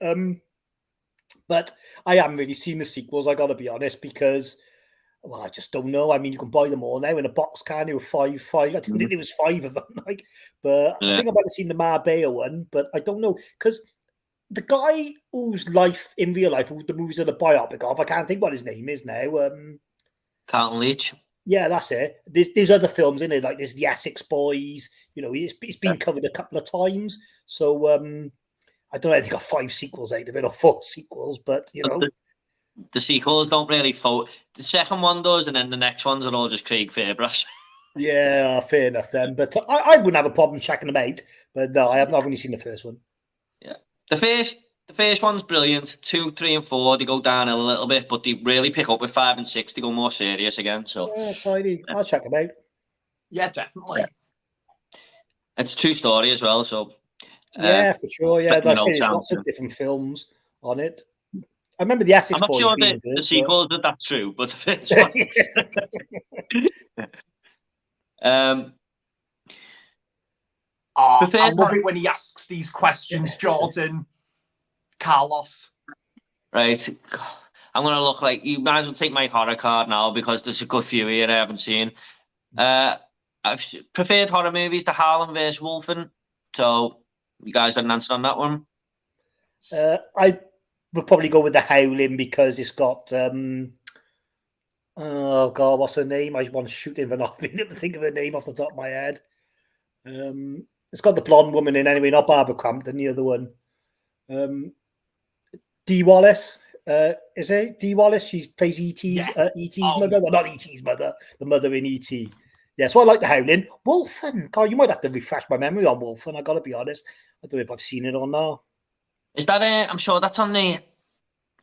But I haven't really seen the sequels, I got to be honest, because, well, I just don't know. I mean, you can buy them all now in a box, can you? Five. I didn't think there was 5 of them. But I think I might have seen the Marbella one, but I don't know. Because the guy whose life, in real life, who the movies are the biopic of, I can't think what his name is now. Carlton Leach. Yeah, that's it. There's other films in it, like there's the Essex Boys. It's been covered a couple of times. So I don't know if they got 5 sequels out of it or 4 sequels, but the sequels don't really fall. The second one does, and then the next ones are all just Craig Fairbrass. Yeah, fair enough then. But I wouldn't have a problem checking them out. But no, I've only seen the first one. Yeah, the first one's brilliant. 2, 3, and 4 they go down a little bit, but they really pick up with 5 and 6. They go more serious again. So yeah, tidy. I'll check them out. Yeah, definitely. It's a true story as well. So yeah, for sure. Yeah, there's lots of different films on it. I remember the Essex Boys. I'm not sure the sequels that's true, but the first one. I love it when he asks these questions, Jordan. Carlos. Right. I'm going to look like, you might as well take my horror card now because there's a good few here I haven't seen. I've preferred horror movies to Harlem vs. Wolfen. So you guys got an answer on that one? I would probably go with The Howling because it's got oh god, what's her name? I want to shoot him for not being able to think of her name off the top of my head. It's got the blonde woman in anyway, not Barbara Crampton, the other one. Dee Wallace, is it? Dee Wallace, she plays E.T.'s mother. Well, not E.T.'s mother, the mother in E.T. Yeah, so I like The Howling. Wolfen, God, you might have to refresh my memory on Wolfen, I got to be honest. I don't know if I've seen it or not. Is that I'm sure that's on the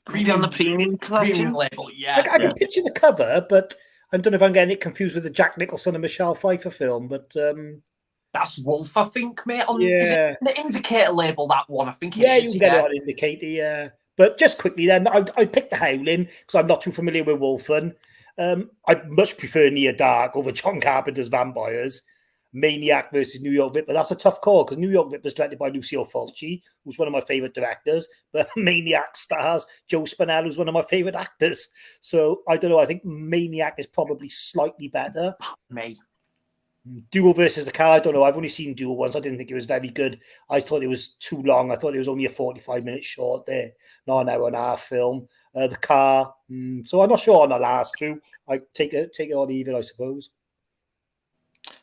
premium collection label, yeah. I can picture the cover, but I don't know if I'm getting it confused with the Jack Nicholson and Michelle Pfeiffer film, but that's Wolf, I think, mate. Is it the indicator label, that one? I think it is. is. You can get it on indicator, yeah. But just quickly then, I picked The Howling because I'm not too familiar with Wolfen. I much prefer Near Dark over John Carpenter's Vampires. Maniac versus New York Ripper. That's a tough call because New York Ripper is directed by Lucio Fulci, who's one of my favorite directors. But Maniac stars Joe Spinell, who's one of my favorite actors. So I don't know. I think Maniac is probably slightly better. Mate. Duel versus the Car. I don't know. I've only seen Duel once. I didn't think it was very good. I thought it was too long. I thought it was only a 45-minute short there, not an hour and a half film. The Car. So I'm not sure on the last two. I take it on even, I suppose.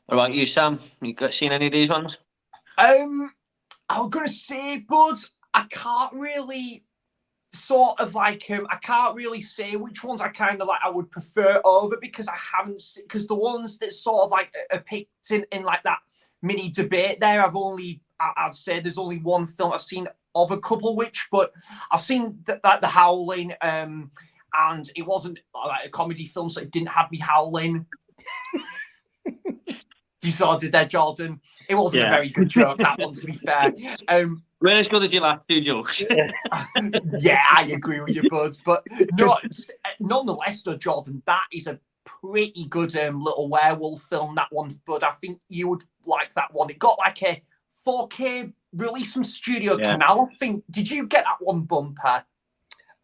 What about you, Sam? You seen any of these ones? I was gonna say, bud, I can't really I can't really say which ones I kind of like I would prefer over because I haven't because the ones that sort of like are picked in like that mini debate there, I'd say there's only one film I've seen of a couple but I've seen that The Howling and it wasn't like a comedy film, so it didn't have me howling. You saw it there, Jordan. It wasn't a very good joke, that one, to be fair. We're as good as your last 2 jokes. Yeah, I agree with you, bud. But nonetheless, though, Jordan, that is a pretty good little werewolf film, that one, bud. I think you would like that one. It got like a 4K release from Studio Canal, I think. Did you get that one, Bumper?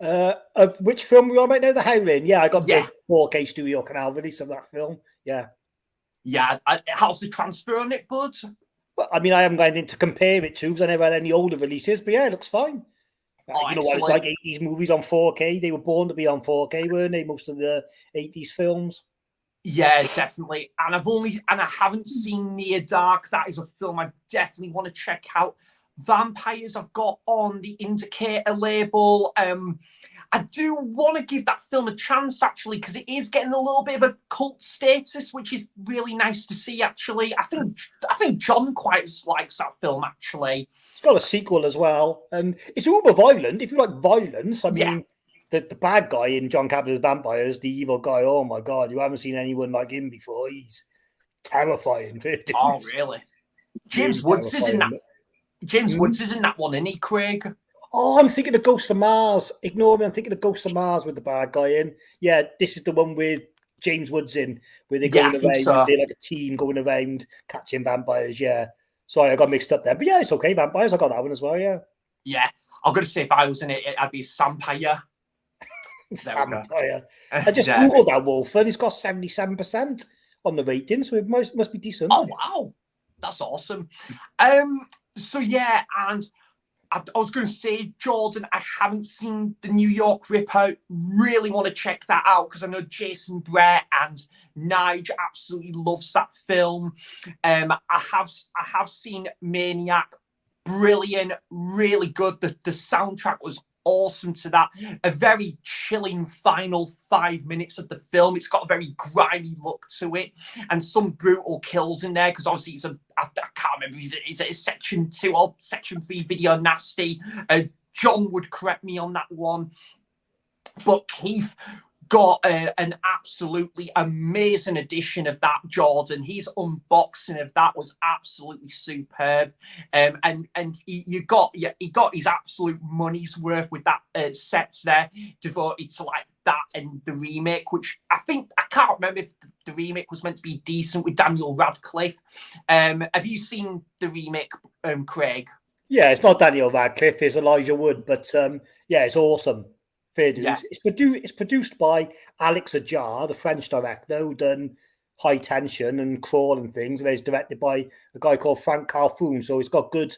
Of which film we are right now? The Howling. Yeah, I got the 4K Studio Canal release of that film. Yeah. Yeah, how's the transfer on it, bud? Well, I mean, I haven't got anything to compare it to because I never had any older releases, but yeah, it looks fine. You know what it's like, 80s movies on 4K. They were born to be on 4K, weren't they? Most of the 80s films. Yeah, definitely. And I haven't seen Near Dark. That is a film I definitely want to check out. Vampires I've got on the indicator label. I do want to give that film a chance, actually, because it is getting a little bit of a cult status, which is really nice to see, actually. I think John quite likes that film, actually. It's got a sequel as well. And it's uber violent. If you like violence, I mean, the bad guy in John Carpenter's Vampires, the evil guy, oh my God, you haven't seen anyone like him before. He's terrifying. Oh, really? James Woods is in that. James Woods is in that one, isn't he, Craig? Oh, I'm thinking of Ghosts of Mars. Ignore me. I'm thinking of Ghosts of Mars with the bad guy in. Yeah, this is the one with James Woods in, where they're Yeah, I going think around. so. They're like a team going around catching vampires. Yeah. Sorry, I got mixed up there. But yeah, it's okay. Vampires, I got that one as well. Yeah. Yeah, I'm going to say if I was in it, I'd be Sampire. There we go. Vampire. I just Yeah. googled that wolf, and he's got 77% on the rating, so it must be decent. Oh wow, that's awesome. So yeah, and I was going to say, Jordan, I haven't seen the New York Ripper. Really want to check that out because I know Jason Brett and Nige absolutely loves that film. I have seen Maniac. Brilliant, really good. The soundtrack was awesome to that. A very chilling final 5 minutes of the film. It's got a very grimy look to it and some brutal kills in there because obviously it's I can't remember, is it a section 2 or section 3 video nasty? John would correct me on that one. But Keith got an absolutely amazing edition of that, Jordan. His unboxing of that was absolutely superb, and he got his absolute money's worth with that sets there devoted to like that and the remake, which I can't remember if the remake was meant to be decent with Daniel Radcliffe. Have you seen the remake, Craig? Yeah, it's not Daniel Radcliffe, it's Elijah Wood, but yeah, it's awesome. Fair dues. Yeah. It's produced by Alex Ajar, the French director who done High Tension and Crawl and things, and it's directed by a guy called Frank Calhoun. So it's got good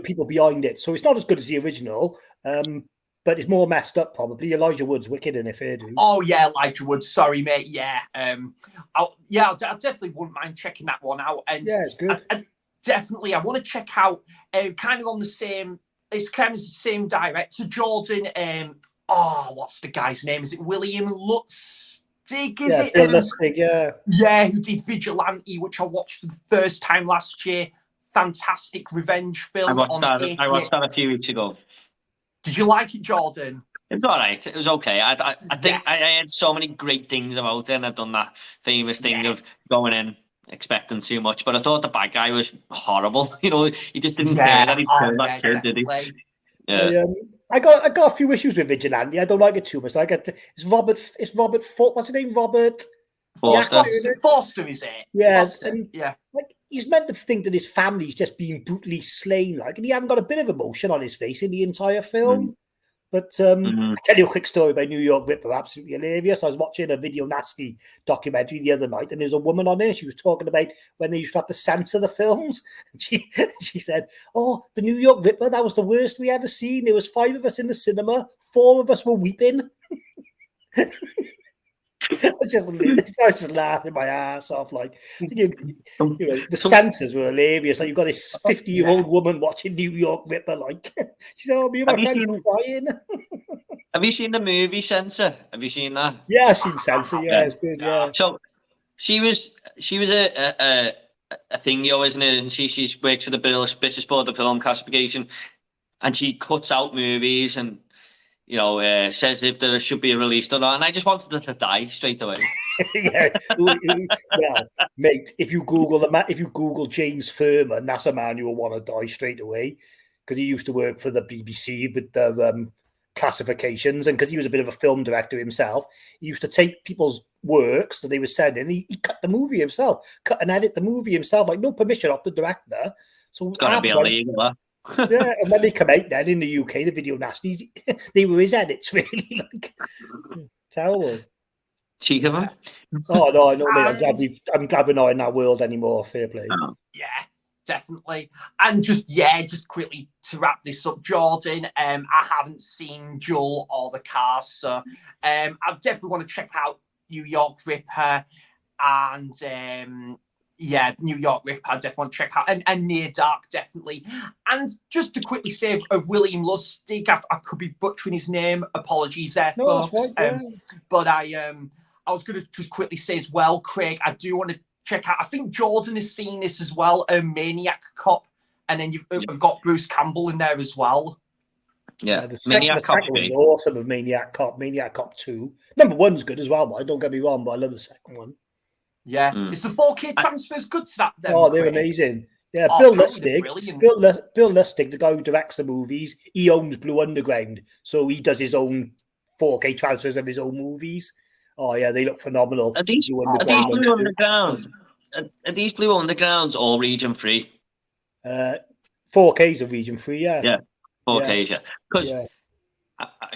people behind it. So it's not as good as the original, but it's more messed up probably. Elijah Wood's wicked in it, fair dues. Oh yeah, Elijah Wood. Sorry, mate. Yeah, I definitely wouldn't mind checking that one out. And yeah, it's good. Definitely, I want to check out kind of on the same. It's kind of the same director, Jordan. What's the guy's name? Is it William Lustig? Bill Lustig, yeah. Yeah, who did Vigilante, which I watched for the first time last year. Fantastic revenge film. I watched that a few weeks ago. Did you like it, Jordan? It was all right. It was okay. I think I had so many great things about it, and I've done that famous thing of going in expecting too much, but I thought the bad guy was horrible. You know, he just didn't care that he killed that kid, did he? Yeah. I got a few issues with Vigilante. I don't like it too much. It's Robert what's his name? Robert Forster, is it? Yeah. Forster. And yeah. Like he's meant to think that his family's just being brutally slain, like, and he hasn't got a bit of emotion on his face in the entire film. But I'll tell you a quick story about New York Ripper, absolutely hilarious. I was watching a Video Nasty documentary the other night, and there's a woman on there. She was talking about when they used to have to censor the films. And she said, "Oh, the New York Ripper, that was the worst we ever seen. There was 5 of us in the cinema, 4 of us were weeping." I was just laughing my ass off. Like, the censors were hilarious. Like, you've got this 50-year-old woman watching New York Ripper. Like, she said, "Oh, me and my friends were crying." Have you seen the movie Censor? Have you seen that? Yeah, I've seen Censor. Yeah, it's good. Yeah. So she was a thingo, isn't it? And she works for the British Board of Film Classification, and she cuts out movies and, you know, says if there should be released or not. And I just wanted her to die straight away. Yeah. Well, mate, if you Google James Furman, that's a man you will want to die straight away, because he used to work for the BBC with the classifications, and because he was a bit of a film director himself, he used to take people's works that they were sending. He cut the movie himself, cut and edit the movie himself, like no permission off the director. So it's got to be illegal, huh? Yeah, and when they come out then in the UK, the Video Nasties, they were his edits, really. Like, terrible. Cheek of him. Oh no, I know, mate. I'm glad we're not in that world anymore. Fair play. Yeah, definitely. And just quickly to wrap this up, Jordan, I haven't seen Joel or the cast, so I definitely want to check out New York Ripper and New York Ripper, I definitely want to check out, and Near Dark, definitely. And just to quickly say of William Lustig, I could be butchering his name. Apologies there, folks. Right, yeah. But I was going to just quickly say as well, Craig, I do want to check out. I think Jordan has seen this as well. Maniac Cop, and then we've got Bruce Campbell in there as well. Yeah, the second one's awesome. Of Maniac Cop 2. Number 1's good as well, but don't get me wrong, but I love the second one. Yeah, it's the 4K transfers good to that. Then, they're amazing. Yeah, Oh, Bill apparently they're Lustig. brilliant. Bill Lustig, the guy who directs the movies, he owns Blue Underground, so he does his own 4K transfers of his own movies. Oh yeah, they look phenomenal. Are these Blue Blue ones too. Undergrounds? Are these Blue Undergrounds all region free? 4Ks are region free, yeah. Yeah, 4Ks, yeah. Because Yeah.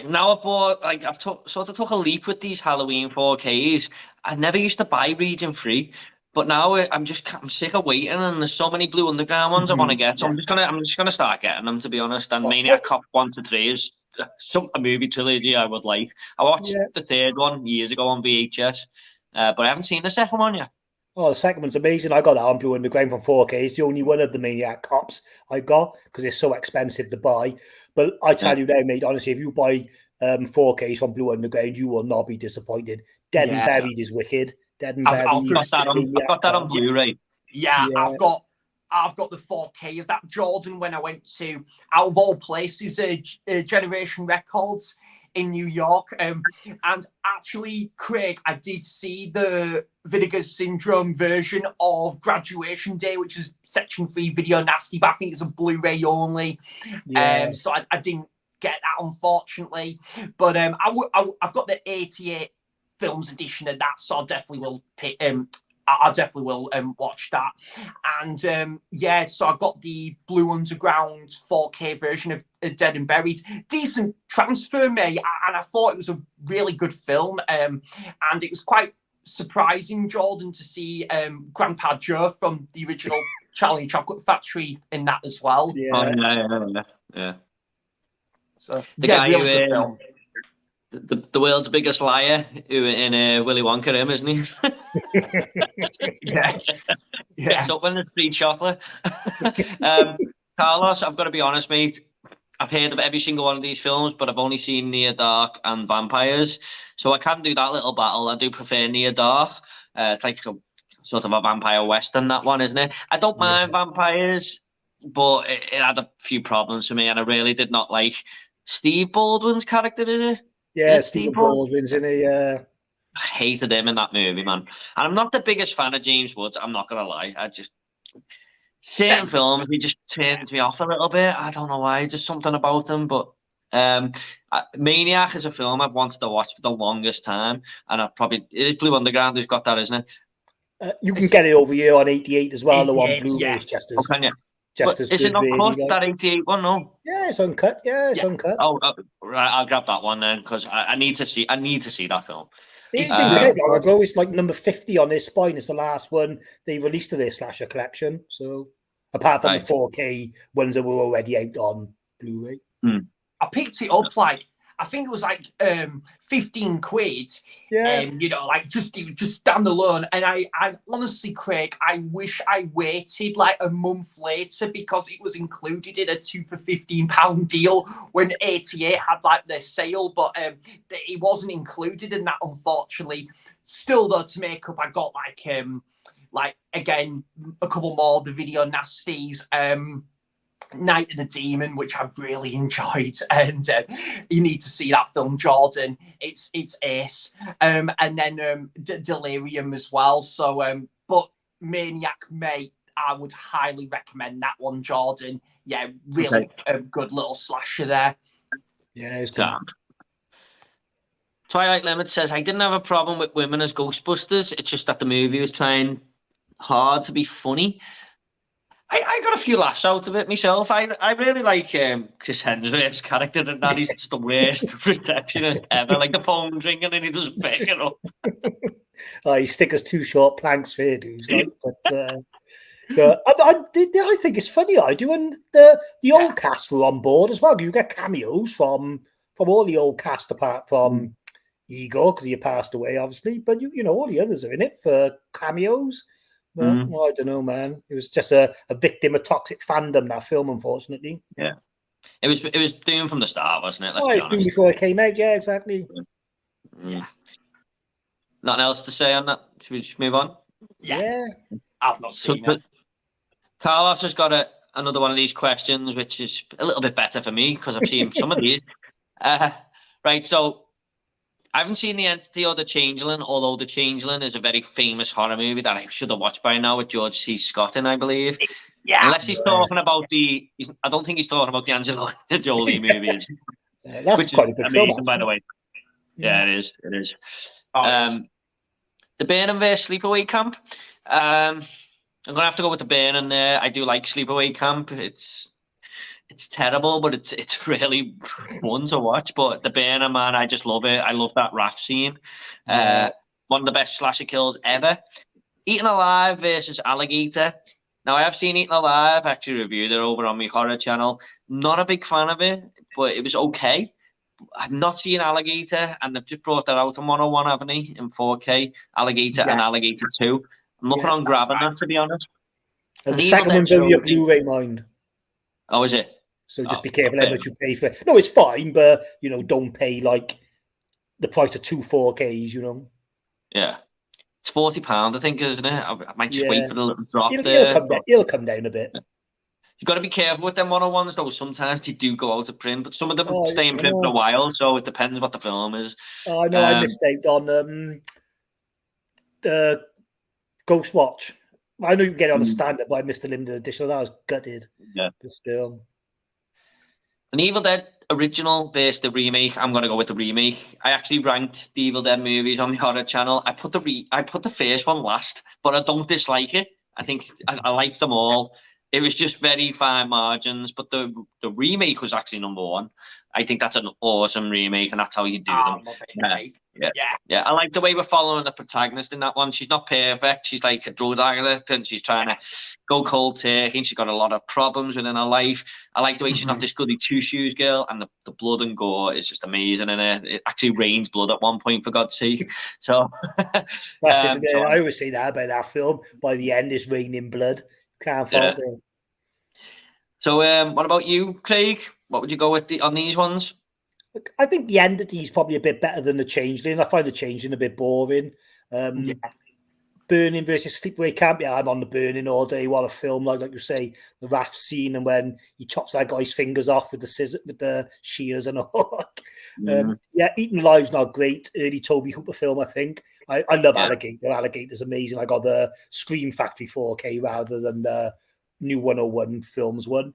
now I've bought, like, sort of took a leap with these Halloween 4Ks. I never used to buy region free, but now I'm sick of waiting, and there's so many Blue Underground ones I want to get. So I'm just gonna start getting them, to be honest. And Maniac Cop 1 to 3 is a movie trilogy I would like. I watched the third one years ago on VHS, but I haven't seen the second one yet. Oh, the second one's amazing. I got that on Blue Underground from 4K. It's the only one of the Maniac Cops I got because it's so expensive to buy. But I tell you now, mate, honestly, if you buy 4Ks from Blue Underground, you will not be disappointed. Dead and Buried is wicked. Dead and Buried. I've got that on Blu-ray. Yeah, I've got the 4K of that, Jordan, when I went to, out of all places, Generation Records in New York. And actually, Craig, I did see the Vinegar Syndrome version of Graduation Day, which is Section 3 Video Nasty, but I think it's a Blu-ray only. So I didn't get that, unfortunately. But I've got the 88 films edition of that, so I definitely will pick. I definitely will watch that. And so I got the Blue Underground 4K version of Dead and Buried. Decent transfer, mate, and I thought it was a really good film. And it was quite surprising, Jordan, to see Grandpa Joe from the original Charlie and Chocolate Factory in that as well. Yeah. So the guy really who, good film. The world's biggest liar, who in Willy Wonka, isn't he? Yeah. Gets up when there's free chocolate. Carlos, I've got to be honest, mate. I've heard of every single one of these films, but I've only seen Near Dark and Vampires, so I can do that little battle. I do prefer Near Dark. It's like a sort of a vampire western, that one, isn't it? I don't mind Vampires, but it had a few problems for me, and I really did not like Steve Baldwin's character, is it? Yeah, Steve Baldwin's in a... I hated him in that movie, man. And I'm not the biggest fan of James Woods, I'm not going to lie. Certain films, he just turned me off a little bit. I don't know why, just something about him. But Maniac is a film I've wanted to watch for the longest time. And it is Blue Underground who's got that, isn't it? You can get it over here on 88 as well, though, on Blu-ray. Just as is it not cut, that 88 one? No. Yeah, it's uncut. It's uncut. Oh, right. I'll grab that one then, because I need to see that film. It didn't come out long ago. It's like number 50 on this spine. It's the last one they released of their slasher collection. So, apart from the 4K ones that were already out on Blu-ray. I picked it up I think it was like 15 quid. Just standalone. And I honestly, Craig, I wish I waited like a month later, because it was included in a 2 for £15 deal when 88 had like their sale, but it wasn't included in that, unfortunately. Still though, to make up, I got again a couple more of the Video Nasties. Night of the Demon, which I've really enjoyed, and you need to see that film, Jordan. It's ace. And then Delirium as well. So, but Maniac, mate, I would highly recommend that one, Jordan. Yeah, really good little slasher there. Yeah, it's good. Twilight Limit says, I didn't have a problem with women as Ghostbusters. It's just that the movie was trying hard to be funny. I got a few laughs out of it myself. I really like Chris Hemsworth's character, and that he's just the worst receptionist ever. Like the phone's ringing and he doesn't pick it up. He stick us 2 short planks for dudes, like, but I think it's funny. I do, and the old cast were on board as well. You get cameos from all the old cast apart from Igor, because he passed away, obviously. But you know all the others are in it for cameos. But I don't know, man. It was just a victim of toxic fandom, that film, unfortunately. Yeah. It was doomed from the start, wasn't it? It was doomed before it came out, yeah, exactly. Yeah. Nothing else to say on that? Should we just move on? Yeah. I've not seen it. Carlos has got another one of these questions, which is a little bit better for me, because I've seen some of these. Right, so I haven't seen The Entity or The Changeling, although The Changeling is a very famous horror movie that I should have watched by now, with George C. Scott in, I believe. Yeah. Unless he's talking about I don't think he's talking about the Angelina Jolie movies, That's which is quite a good film, amazing, by the way. Yeah, it is. It is. The Burning vs Sleepaway Camp. I'm gonna have to go with the Burning there. I do like Sleepaway Camp. It's terrible, but it's really fun to watch. But the Burning, man, I just love it. I love that raft scene. One of the best slasher kills ever. Eaten Alive versus Alligator. Now, I have seen Eaten Alive. I actually reviewed it over on my horror channel. Not a big fan of it, but it was okay. I've not seen Alligator, and they've just brought that out on 101, haven't they, in 4K? Alligator and Alligator 2. I'm looking on grabbing that, to be honest. And the second one's only a Blu-ray, mind. Oh, is it? So just be careful how much you pay for it. No, it's fine, but, don't pay, like, the price of 2 4Ks, Yeah. It's £40, I think, isn't it? I might just wait for the little drop It'll come down a bit. You've got to be careful with them 101s, though. Sometimes they do go out of print, but some of them stay in print for a while, so it depends what the film is. Oh, I know. I missed out on the Ghost Watch. I know you can get it on a standard, but I missed the limited edition. That was gutted. Yeah. But still. An Evil Dead original versus the remake. I'm going to go with the remake. I actually ranked the Evil Dead movies on my horror channel. I put the first one last, but I don't dislike it. I think I like them all. It was just very fine margins, but the remake was actually number one. I think that's an awesome remake, and that's how you do them. Yeah. I like the way we're following the protagonist in that one. She's not perfect. She's like a drug addict, and she's trying to go cold turkey, and she's got a lot of problems within her life. I like the way she's not this goody two-shoes girl, and the blood and gore is just amazing in it. It actually rains blood at one point, for God's sake. So, I always say that about that film. By the end, it's raining blood. Can't fault it. So, what about you, Craig? What would you go with on these ones? I think the Entity is probably a bit better than the Changeling. I find the Changeling a bit boring. Burning versus Sleepaway Camp. Yeah, I'm on the Burning all day. What a film! Like you say, the raft scene, and when he chops that guy's fingers off with the scissors, with the shears and all. Eaten Alive's not great. Early Toby Hooper film, I think. I love Alligator. Alligator's amazing. I got the Scream Factory 4K rather than the new 101 films one.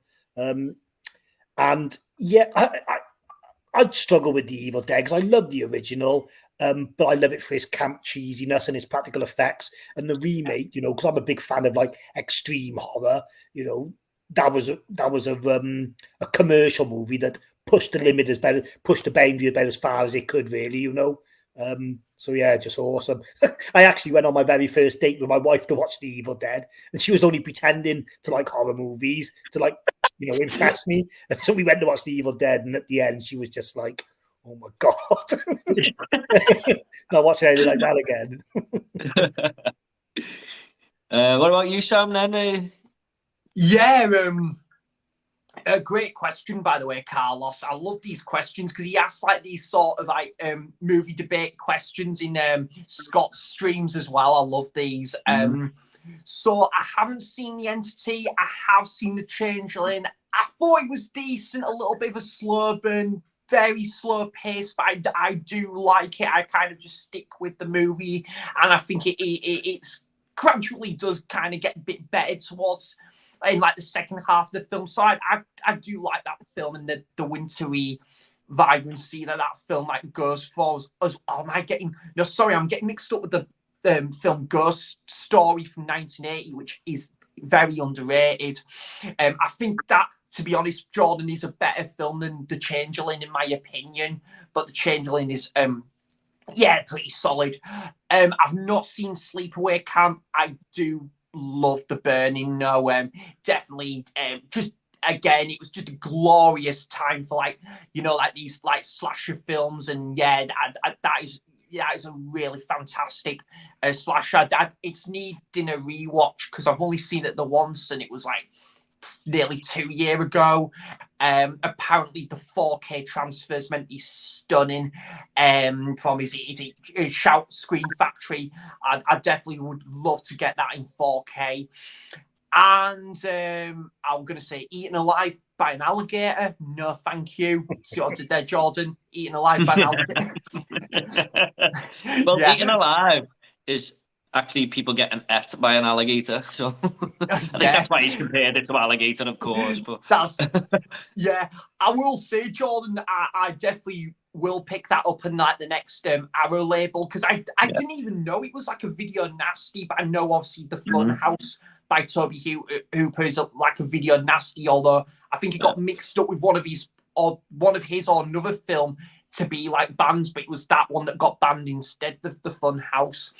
I'd struggle with the Evil Dead because I love the original, but I love it for its camp cheesiness and its practical effects. And the remake, because I'm a big fan of like extreme horror, that was a commercial movie that pushed the limit pushed the boundary about as far as it could, really, So yeah, just awesome. I actually went on my very first date with my wife to watch The Evil Dead, and she was only pretending to like horror movies to like, impress me. And so we went to watch The Evil Dead, and at the end, she was just like, "Oh my god, not watching anything like that again." What about you, Sam? Then, a great question, by the way, Carlos. I love these questions because he asks like these sort of like movie debate questions in Scott's streams as well. I love these. So I haven't seen The Entity. I have seen The Changeling. I thought it was decent, a little bit of a slow burn, very slow pace, but I do like it. I kind of just stick with the movie, and I think it's gradually does kind of get a bit better towards in like the second half of the film. So I do like that film and the wintry vibrancy that film like goes for. I'm getting mixed up with the film Ghost Story from 1980, which is very underrated. I think that, to be honest, Jordan, is a better film than The Changeling in my opinion, but The Changeling is pretty solid. I've not seen Sleepaway Camp. I do love The Burning. No, definitely. Just again, it was just a glorious time for like these like slasher films, and that is a really fantastic slasher. It's needing a rewatch because I've only seen it the once, and it was like nearly 2 years ago. Apparently the 4K transfer is meant to be stunning from his Shout Screen Factory. I definitely would love to get that in 4K. And I'm going to say Eaten Alive by an Alligator. No, thank you. See what I did there, Jordan? Eaten Alive by an Alligator. Well, Eaten Alive is actually people getting ate by an alligator. So I think Yeah. that's why he's compared it to alligator, of course. But That's yeah. I will say, Jordan, I definitely will pick that up in like the next Arrow label, because I didn't even know it was like a video nasty, but I know obviously the Funhouse by Toby Hooper is like a video nasty, although I think it got mixed up with one of his or another film to be like banned, but it was that one that got banned instead, the Funhouse.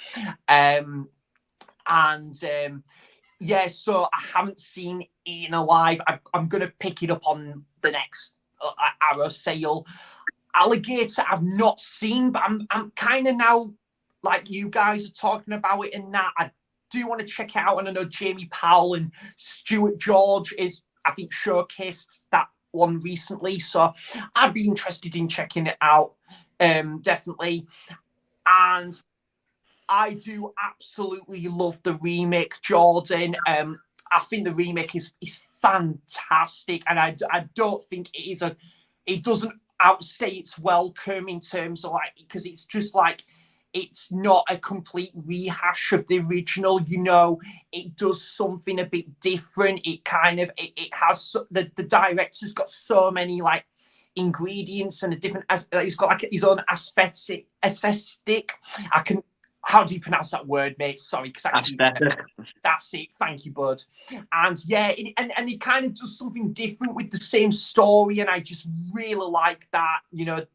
Yeah, so I haven't seen Ian alive. I'm going to pick it up on the next Arrow sale. Alligator I've not seen, but I'm kind of now, like you guys are talking about it and that, I do want to check it out. And I know Jamie Powell and Stuart George I think, showcased that one recently. So I'd be interested in checking it out, definitely. And I do absolutely love the remake, Jordan. I think the remake is fantastic, and I don't think it doesn't outstay its welcome in terms of like, because it's just like, it's not a complete rehash of the original. You know, it does something a bit different. It kind of it has the director's got so many like ingredients and a different. He's got like his own aesthetic. How do you pronounce that word, mate? Sorry, because that's it. Thank you, bud. And yeah, and it kind of does something different with the same story, and I just really like that. You know,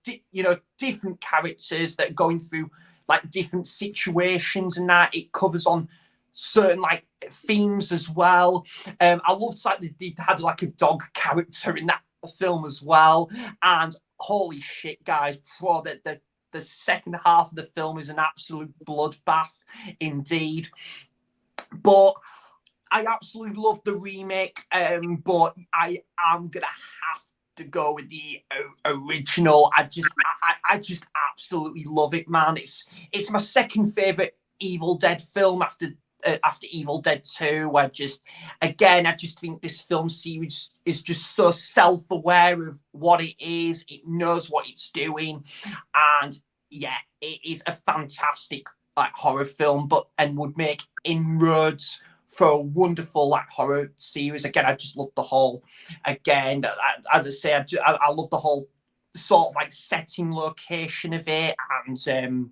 different characters that are going through like different situations, and that it covers on certain like themes as well. I loved like they had like a dog character in that film as well, and holy shit, guys, the second half of the film is an absolute bloodbath indeed. But I absolutely love the remake, but I am gonna have to go with the original. I just absolutely love it, man. It's my second favorite Evil Dead film after Evil Dead 2. I just think this film series is just so self-aware of what it is. It knows what it's doing, and yeah, it is a fantastic like horror film, and would make inroads for a wonderful like horror series. Again, I just love the whole. Again, as I say, I love the whole sort of like setting, location of it, and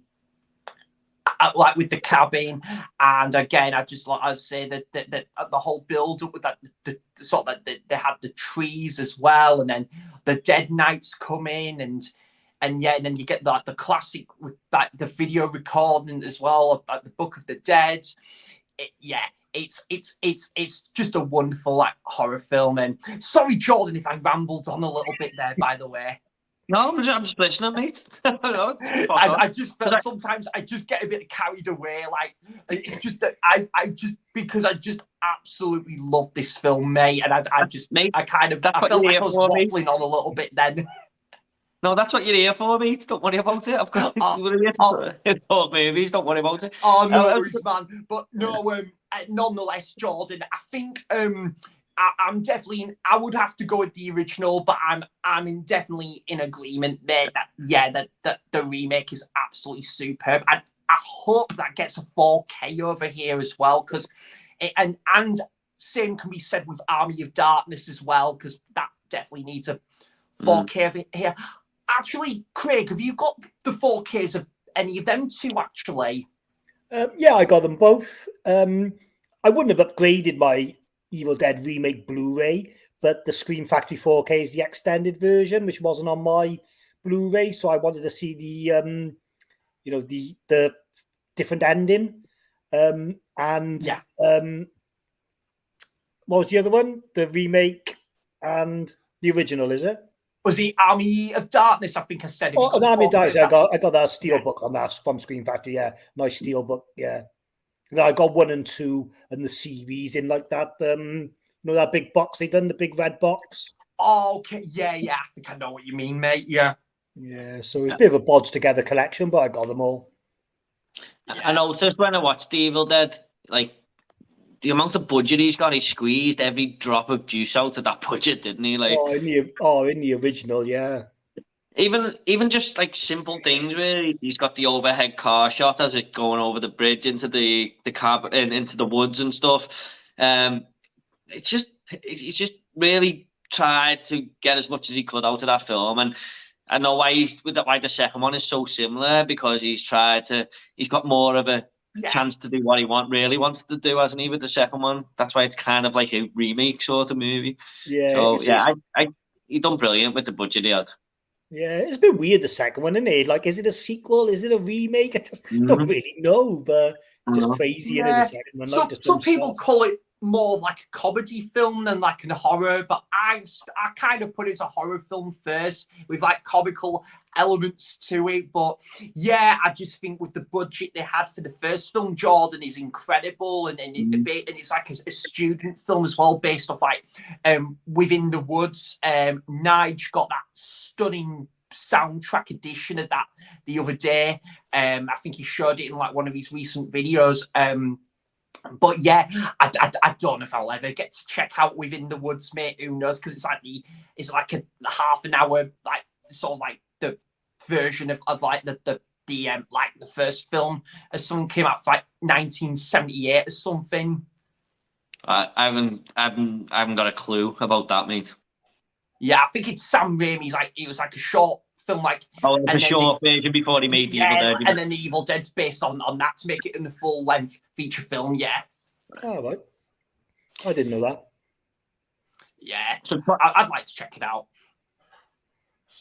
like with the cabin, and again, I just like I say that the whole build up with that, the sort of that they had the trees as well, and then the dead knights come in, and yeah, and then you get the classic with that the video recording as well of the Book of the Dead. It's just a wonderful like horror film. And sorry, Jordan, if I rambled on a little bit there, by the way. No, I'm just listening, mate. I just felt sometimes I just get a bit carried away. Like it's just that because I just absolutely love this film, mate, and I felt like I was waffling on a little bit then. No, that's what you're here for, mate. Don't worry about it. I've got talk movies. Don't worry about it. Oh no worries, man. But no, nonetheless, Jordan, I think I'm definitely. I would have to go with the original, but I'm definitely in agreement there that the remake is absolutely superb. And I hope that gets a 4K over here as well, because and same can be said with Army of Darkness as well, because that definitely needs a 4K over here. Actually, Craig, have you got the 4Ks of any of them two, actually? Yeah, I got them both. I wouldn't have upgraded my Evil Dead remake Blu-ray, but the Scream Factory 4K is the extended version, which wasn't on my Blu-ray, so I wanted to see the the different ending. What was the other one? The remake and the original, is it? Was the Army of Darkness? I think I said it. Oh, an Army of Darkness. I got that steelbook on that from Scream Factory. Yeah, nice steelbook. Yeah, and I got 1 and 2 and the series in like that. That big box they done, the big red box. Oh, okay. Yeah. I think I know what you mean, mate. Yeah. Yeah. So it's a bit of a bodged together collection, but I got them all. Yeah. I noticed when I watched Evil Dead, like, the amount of budget he's got, he squeezed every drop of juice out of that budget, didn't he? Like, in the original, yeah. Even just like simple things where he's got the overhead car shot as it going over the bridge into the car and into the woods and stuff. He's just really tried to get as much as he could out of that film, and I know why why the second one is so similar, because he's got more of a chance to do what he really wanted to do, hasn't he, with the second one? That's why it's kind of like a remake sort of movie. Yeah. So he done brilliant with the budget he had. Yeah, it's a bit weird, the second one, isn't it? Like, is it a sequel? Is it a remake? I just don't really know, but it's just crazy, in the second one. Like, some people call it more of like a comedy film than like a horror, but I kind of put it as a horror film first, with like comical elements to it. But yeah, I just think with the budget they had for the first film, Jordan is incredible, and it's like a student film as well, based off like Within the Woods. Nige got that stunning soundtrack edition of that the other day. I think he showed it in like one of his recent videos. But yeah, I don't know if I'll ever get to check out Within the Woods, mate. Who knows? Because it's like a half an hour, like sort of like the version of like the like the first film, as something came out for like 1978 or something. I haven't got a clue about that, mate. Yeah, I think it's Sam Raimi's. Like, it was like a short film, like a short version before he made the Evil Dead. And then the Evil Dead's based on that to make it in the full length feature film. Yeah. Oh, right. I didn't know that. Yeah, I'd like to check it out.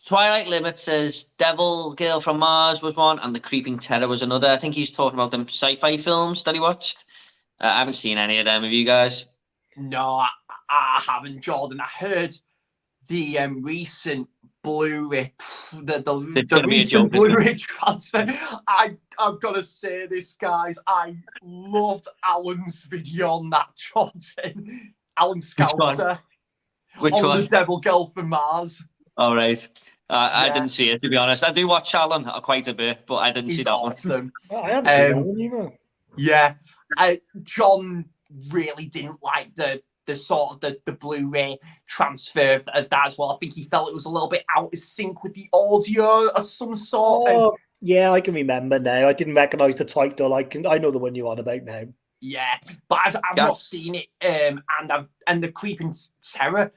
Twilight Limit says Devil Girl from Mars was one, and The Creeping Terror was another. I think he's talking about them sci-fi films that he watched. I haven't seen any of them. Have you guys? No, I haven't, Jordan. I heard the recent Blu-ray, the recent Blu-ray transfer. I've got to say this, guys. I loved Alan's video on that, Jordan. Alan Scouser. Which one? The Devil Girl from Mars. All right. I didn't see it, to be honest. I do watch Alan quite a bit, but I didn't see that awesome. one. I haven't seen that one either. Yeah. John really didn't like the sort of the Blu-ray transfer of that as well. I think he felt it was a little bit out of sync with the audio of some sort. Oh, yeah, I can remember now. I didn't recognise the title. I know the one you're on about now. Yeah, but I've not seen it. And The Creeping Terror,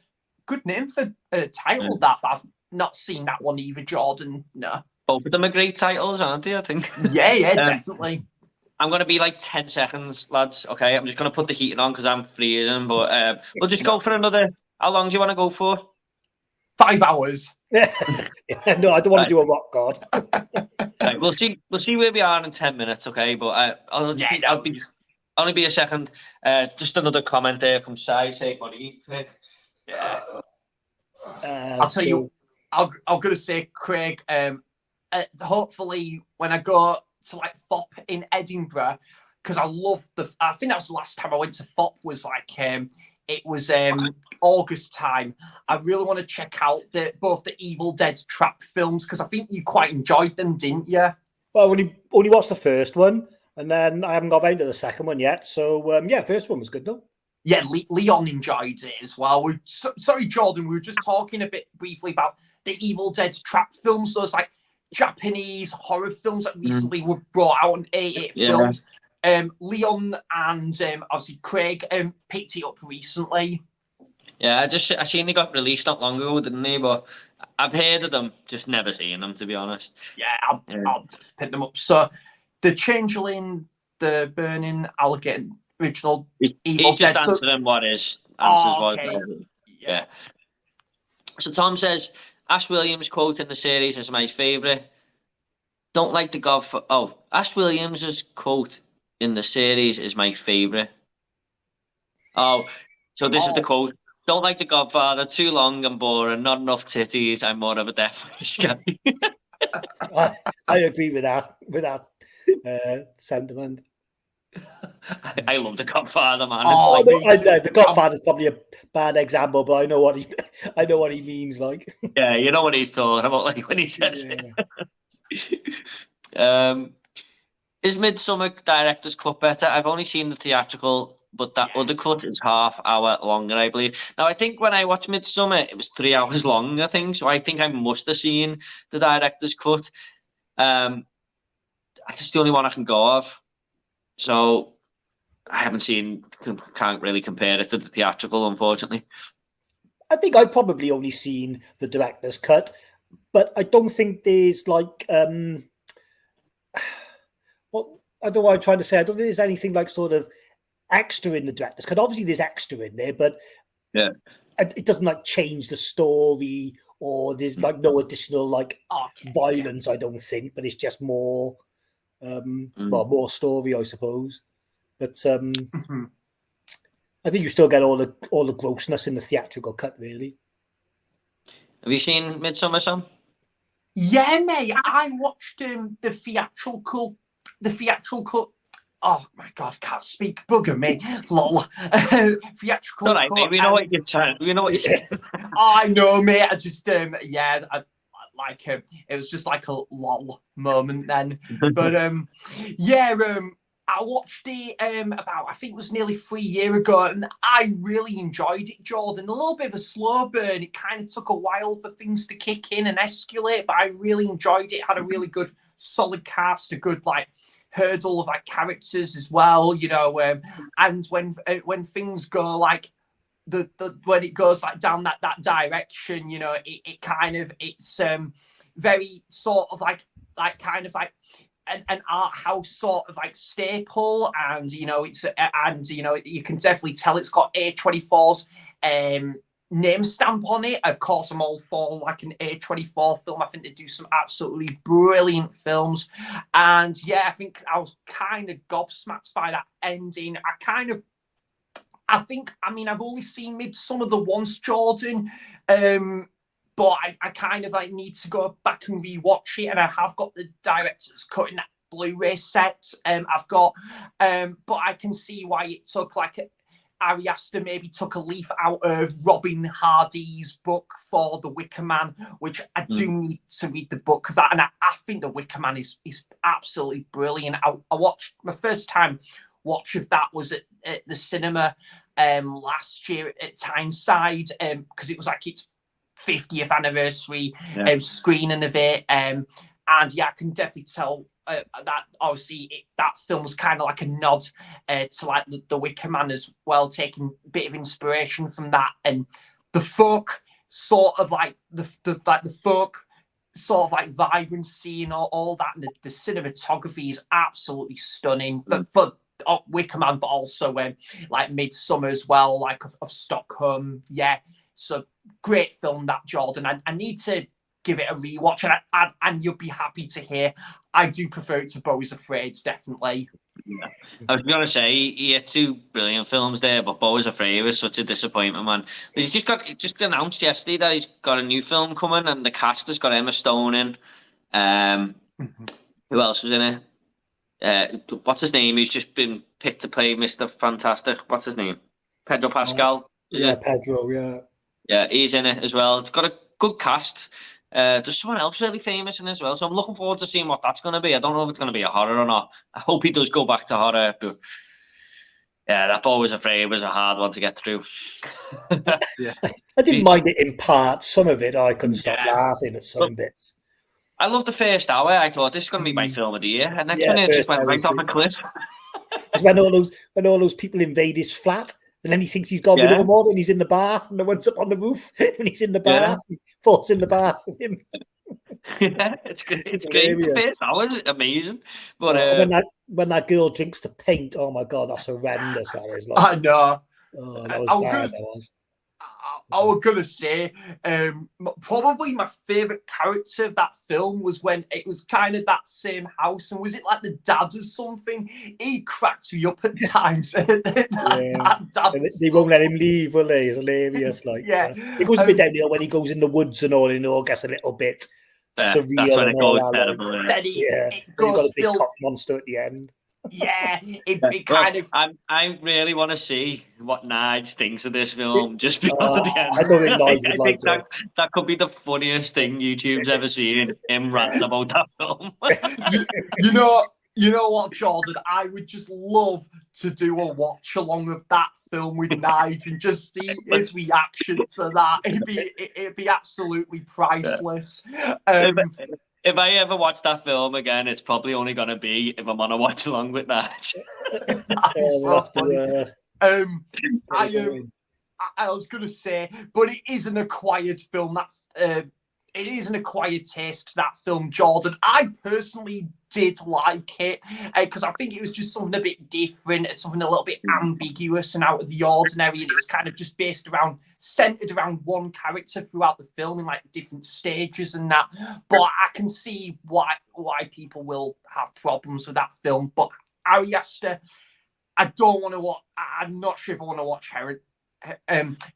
good name for a title that, but I've not seen that one either, Jordan. No. Both of them are great titles, aren't they? I think. Yeah, definitely. I'm going to be like 10 seconds, lads. Okay, I'm just going to put the heating on because I'm freezing. But we'll just go for another. How long do you want to go for? 5 hours. No, I don't want to do a rock god. Right, we'll see where we are in 10 minutes. Okay, but I'll only be a second. Just another comment there from Sai. Say, what do you think? I'll tell you. I'm going to say, Craig. Hopefully, when I go to like FOP in Edinburgh, because I think that was the last time I went to FOP, was like it was August time. I really want to check out both the Evil Dead Trap films, because I think you quite enjoyed them, didn't you? Well, only watched the first one, and then I haven't got around to the second one yet. So yeah, first one was good though. Yeah, Leon enjoyed it as well. Sorry, Jordan, we were just talking a bit briefly about the Evil Dead Trap films. So it's like Japanese horror films that recently were brought out on A8 films. Leon and obviously Craig picked it up recently. Yeah, I seen they got released not long ago, didn't they? But I've heard of them, just never seen them, to be honest. Yeah, I'll just pick them up. So the Changeling, the Burning Alligator, original Evil He's just Dead. answering what is. Okay. Yeah. So Tom says, Ash Williams' quote in the series is my favourite. Don't like the Godfather. Oh, Ash Williams' quote in the series is my favourite. Oh, so this is the quote. Don't like the Godfather, too long and boring, not enough titties, I'm more of a deathwish guy. I agree with that sentiment. I love the Godfather, man. I know the Godfather's probably a bad example, but I know what he means. Like, yeah, you know what he's talking about, like when he says it. Is Midsummer Director's Cut better? I've only seen the theatrical but that other cut is half-hour longer, I believe. Now, I think when I watched Midsummer, it was 3 hours long, I think. So I think I must have seen the director's cut. That's the only one I can go of. So I haven't seen, can't really compare it to the theatrical, unfortunately. I think I've probably only seen the director's cut, but I don't think there's like well, I don't know what I'm trying to say. I don't think there's anything like sort of extra in the director's cut. Obviously, there's extra in there, but yeah, it doesn't like change the story, or there's like no additional like violence. I don't think, but it's just more, well, more story, I suppose. But I think you still get all the grossness in the theatrical cut, really. Have you seen Midsummer, Sam? Yeah, mate. I watched the theatrical. Oh my God, can't speak. Bugger me, lol. Theatrical. All right, mate. We know what you're trying. We know what you're saying. I know, mate. I just it was just like a lol moment then. But I watched it about, I think it was nearly 3 years ago, and I really enjoyed it, Jordan. A little bit of a slow burn. It kind of took a while for things to kick in and escalate, but I really enjoyed it. It had a really good, solid cast, a good like hurdle of like characters as well, you know. And when things go like when it goes like down that direction, you know, it's very sort of like kind of like an art house sort of like staple, and you know you can definitely tell it's got A24's name stamp on it. Of course, I'm all for like an A24 film. I think they do some absolutely brilliant films, and yeah, I think I was kind of gobsmacked by that ending. I mean, I've only seen Midsummer the once, Jordan, but I kind of like need to go back and rewatch it, and I have got the director's cut in that Blu-ray set. I've got, but I can see why it took like Ari Aster maybe took a leaf out of Robin Hardy's book for The Wicker Man, which I do need to read the book of that, and I think The Wicker Man is absolutely brilliant. I watched my first time watch of that was at the cinema last year at Tyneside, because it was like its 50th anniversary screening of it, and yeah, I can definitely tell that obviously that film was kind of like a nod to like the Wicker Man as well, taking a bit of inspiration from that, and the folk sort of like the folk sort of like vibrancy and all that, and the cinematography is absolutely stunning for Wicker Man, but also like Midsummer as well, like of Stockholm. Yeah, so great film that, Jordan. I need to give it a rewatch, and you'll be happy to hear I do prefer it to Beau is Afraid, definitely. Yeah. I was going to say he had 2 brilliant films there, but Beau is Afraid was such a disappointment, man. But he's just announced yesterday that he's got a new film coming, and the cast has got Emma Stone in. Who else was in it? What's his name? He's just been picked to play Mr. Fantastic. What's his name? Pedro Pascal. Pedro. Yeah, he's in it as well. It's got a good cast. There's someone else really famous in it as well, so I'm looking forward to seeing what that's going to be. I don't know if it's going to be a horror or not. I hope he does go back to horror, but yeah, that Beau is Afraid was a hard one to get through. I didn't mind it in parts. Some of it I couldn't stop laughing at some bits. I loved the first hour. I thought this is going to be my film of the year, and next one it just went right off a cliff. It's when all those people invade his flat, and then he thinks he's got rid of them all, and he's in the bath, and the one's up on the roof, and he's in the bath. He falls in the bath with him. Yeah, it's great. It's great. The first hour is amazing. But when that girl drinks the paint, oh my God, that's horrendous. That is. Like, I know. Oh, that was bad. That was. I was gonna say, probably my favorite character of that film was when it was kind of that same house, and was it like the dad or something? He cracked me up at times. They won't let him leave, will they? It's hilarious. Like, it goes a bit downhill when he goes in the woods and all, and it all gets a little bit surreal. That's when it goes terrible. It goes got a big cock monster at the end. Yeah, it kind of. I really want to see what Nige thinks of this film, just because of the end. I don't think Nige would like it. That could be the funniest thing YouTube's ever seen. Him ranting about that film. you know, You know what, Jordan? I would just love to do a watch along of that film with Nige and just see his reaction to that. It'd be absolutely priceless. If I ever watch that film again, it's probably only going to be if I'm on a watch along with that. That is so funny. I was going to say, but it is an acquired film. That it is an acquired taste, that film, Jordan. I personally did like it because I think it was just something a bit different, something a little bit ambiguous and out of the ordinary, and it's kind of just centered around one character throughout the film in like different stages and that. But I can see why people will have problems with that film. But Ari Aster, I don't want to watch. I'm not sure if I want to watch Herod.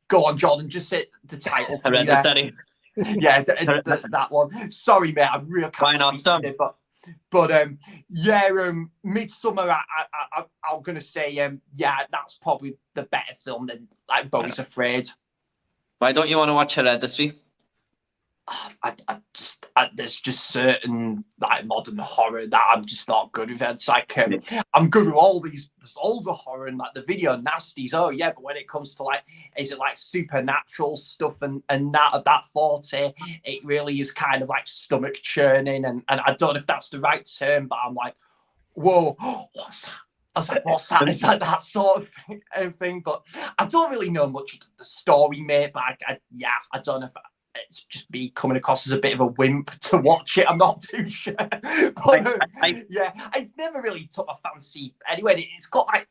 Go on, Jordan. Just say the title. Hereditary. Yeah, that one. Sorry, mate. I'm real. Why not, Sam? But Midsummer. I'm gonna say yeah, that's probably the better film than like Beau's Afraid. Why don't you want to watch Hereditary? There's just certain like modern horror that I'm just not good with. It's like I'm good with all these older horror and like the video nasties. Oh yeah, but when it comes to like, is it like supernatural stuff and that of that forte, it really is kind of like stomach churning and I don't know if that's the right term, but I'm like, whoa, what's that? I was like, what's that? It's like that sort of thing. But I don't really know much of the story, mate. But I don't know if it's just me coming across as a bit of a wimp to watch it. I'm not too sure. But yeah, it's never really took my fancy. Anyway, it's got like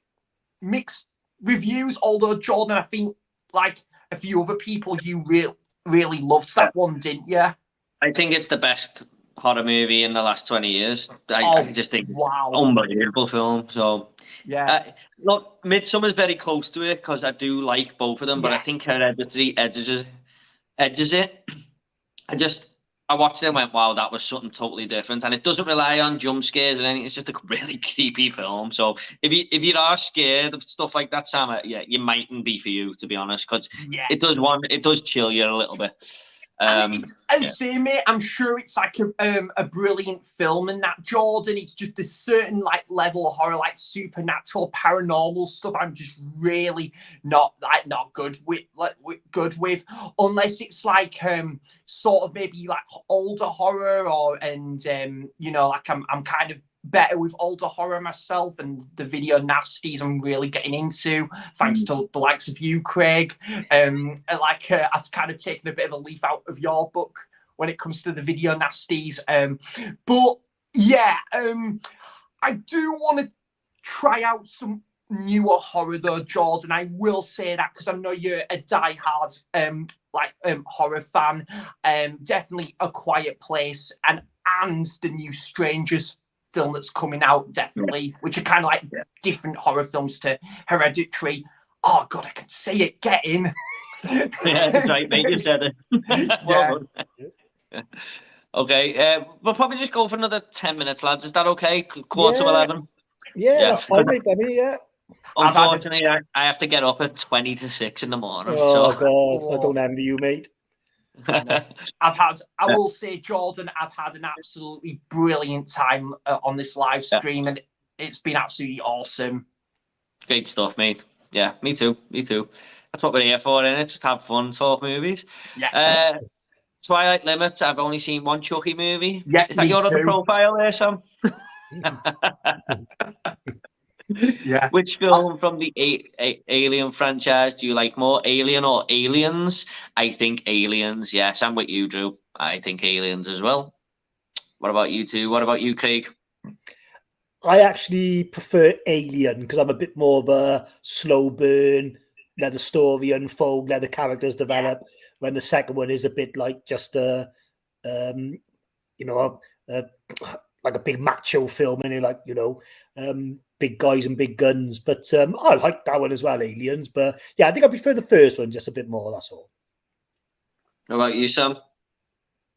mixed reviews. Although Jordan, I think like a few other people, you really loved that one, didn't you? I think it's the best horror movie in the last 20 years. I just think wow, unbelievable film. So yeah, look, Midsummer's very close to it because I do like both of them, but I think Hereditary edges it. I watched it and went, wow, that was something totally different. And it doesn't rely on jump scares or anything. It's just a really creepy film. So if you are scared of stuff like that, Sam, yeah, you mightn't be for you, to be honest, because it does chill you a little bit. Same, mate. I'm sure it's like a brilliant film, and that Jordan, it's just a certain like level of horror, like supernatural, paranormal stuff. I'm just really not good with, unless it's like sort of maybe like older horror you know, like I'm kind of better with older horror myself, and the video nasties I'm really getting into thanks to the likes of you, Craig. I've kind of taken a bit of a leaf out of your book when it comes to the video nasties. But yeah, I do want to try out some newer horror though, Jordan. I will say that because I know you're a diehard horror fan. Definitely A Quiet Place and the new Strangers film that's coming out, definitely, which are kind of like different horror films to Hereditary. Oh god, I can say it. Get in. Yeah, that's right, mate. You said it. Well done. Okay, we'll probably just go for another 10 minutes, lads. Is that okay? Quarter to 11. Yeah, that's fine, mate. Yeah. Unfortunately, I have to get up at 20 to 6 in the morning. Oh god, I don't envy you, mate. I will say, Jordan, I've had an absolutely brilliant time on this live stream, and it's been absolutely awesome. Great stuff, mate. Yeah, me too. That's what we're here for, innit? Just have fun, talk movies. Yeah. Twilight Limits, I've only seen one Chucky movie. Yeah, is that your other profile there, Sam? Yeah. Which film from the Alien franchise do you like more, Alien or Aliens? I think Aliens. Yes, I'm with you, Drew. I think Aliens as well. What about you two? What about you, Craig? I actually prefer Alien because I'm a bit more of a slow burn, let the story unfold, let the characters develop. When the second one is a bit like just like a big macho film, and like, you know, big guys and big guns. But I like that one as well, Aliens. But yeah, I think I prefer the first one just a bit more. That's all. What about you, Sam?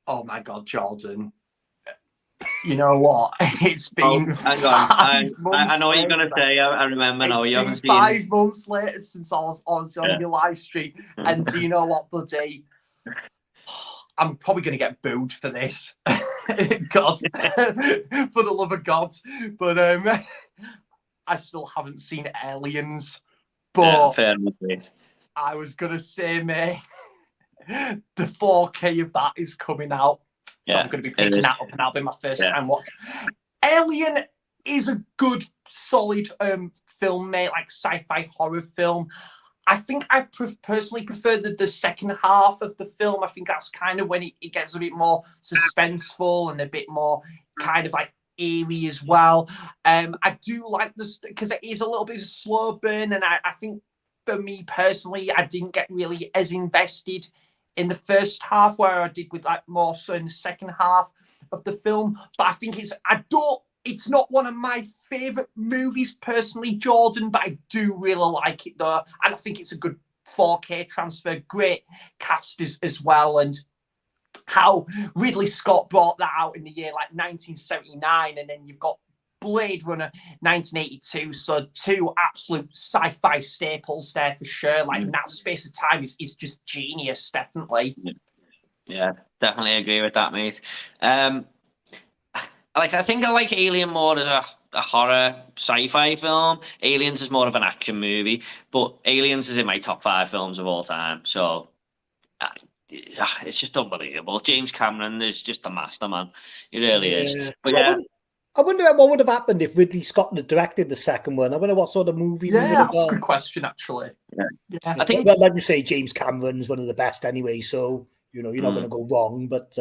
Oh my God, Jordan. You know what? It's been hang on. I know what you're going to say. I remember now. You haven't seen 5 months later since I was on your live stream. And do you know what, buddy? I'm probably going to get booed for this. God, for the love of God. But I still haven't seen Aliens. But fair enough, mate. I was gonna say, mate, the 4K of that is coming out, so I'm gonna be picking that up, and that'll be my first time watch. Alien is a good, solid film, mate, like sci-fi horror film. I think I personally prefer the second half of the film. I think that's kind of when it gets a bit more suspenseful and a bit more kind of like eerie as well. I do like this because it is a little bit of a slow burn, and I think for me personally, I didn't get really as invested in the first half where I did with like more so in the second half of the film. But I think it's not one of my favourite movies personally, Jordan, but I do really like it though. And I think it's a good 4K transfer, great cast as well. And how Ridley Scott brought that out in the year like 1979, and then you've got Blade Runner 1982. So two absolute sci-fi staples there for sure. Like in that space of time is just genius, definitely. Yeah, definitely agree with that, mate. I think I like Alien more as a horror sci-fi film. Aliens is more of an action movie, but Aliens is in my top 5 films of all time. So it's just unbelievable. James Cameron is just a master, man. He really is. But I wonder what would have happened if Ridley Scott had directed the second one. I wonder what sort of movie. Yeah, that's a good question, actually. Yeah. I think, well, like you say, James Cameron's one of the best anyway. So you're not going to go wrong. But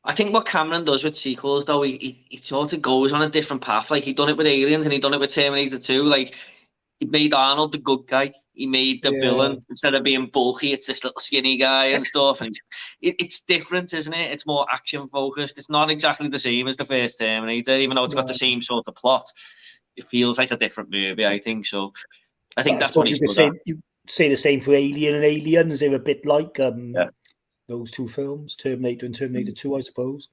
I think what Cameron does with sequels, though, he sort of goes on a different path. Like, he done it with Aliens and he done it with Terminator 2. Like, he made Arnold the good guy. He made the villain. Instead of being bulky, it's this little skinny guy and stuff. And it's different, isn't it? It's more action-focused. It's not exactly the same as the first Terminator, even though it's got the same sort of plot. It feels like a different movie, I think. So, I think that's what he's good at. You say the same for Alien and Aliens. They're a bit like... those two films, Terminator and Terminator 2, I suppose.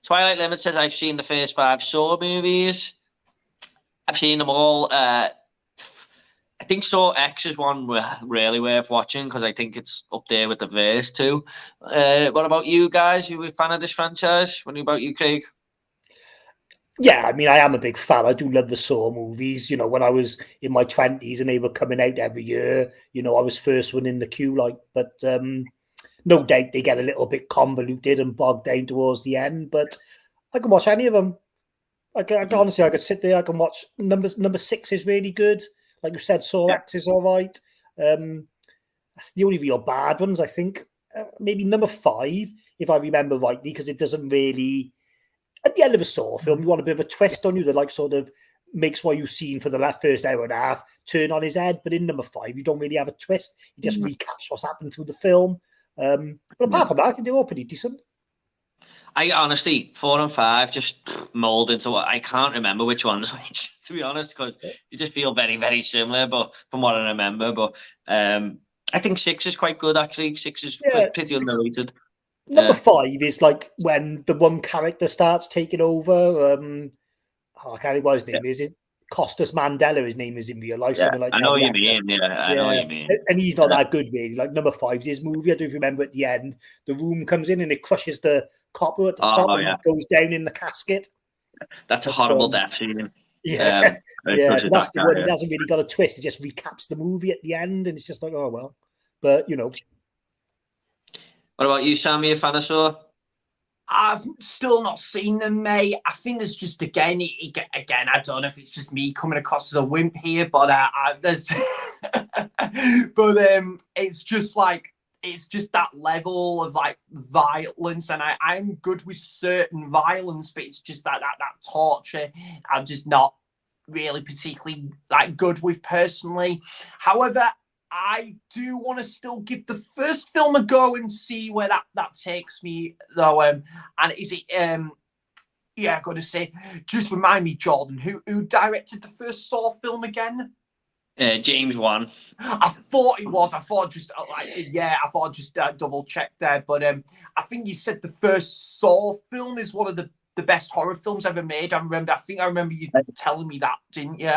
Twilight Limit says, I've seen the first 5 Saw movies. I've seen them all. I think Saw X is one really worth watching because I think it's up there with the verse too. What about you guys? You a fan of this franchise? What about you, Craig? Yeah, I mean, I am a big fan. I do love the Saw movies. You know, when I was in my 20s and they were coming out every year, you know, I was first one in the queue, but no doubt they get a little bit convoluted and bogged down towards the end, but I can watch any of them. Honestly, I could sit there, I can watch number 6 is really good. Like you said, Saw X is all right. That's the only real bad ones, I think. Maybe number 5, if I remember rightly, because it doesn't really... At the end of a Saw film, you want a bit of a twist on you that like sort of makes what you've seen for the first hour and a half turn on his head. But in number 5, you don't really have a twist. He just recaps what's happened through the film. But apart from that, I think they're all pretty decent. I honestly, 4 and 5 just mold into what I can't remember which one's which, to be honest, because you just feel very, very similar. But from what I remember, but I think 6 is quite good actually. 6 is pretty underrated. Number 5 is like when the one character starts taking over. I can't remember what his name is. Costas Mandela, his name is in real life. Something like I know what you mean. I know what you mean. And he's not that good, really. Like number 5's his movie. I don't remember at the end. The room comes in and it crushes the copper at the top and it goes down in the casket. That's a horrible death scene. That's the one. It hasn't really got a twist. It just recaps the movie at the end, and it's just like, oh well. But you know. What about you, Sam? Are you a fan of Saw? I've still not seen them, mate. I think there's just again, I don't know if it's just me coming across as a wimp here, but it's just like it's just that level of like violence, and I'm good with certain violence, but it's just that torture I'm just not really particularly like good with personally. However, I do want to still give the first film a go and see where that takes me, though. And is it? I got to say, just remind me, Jordan, who directed the first Saw film again? James Wan. I thought it was. I thought just double check there. But I think you said the first Saw film is one of the best horror films ever made. I think I remember you telling me that, didn't you?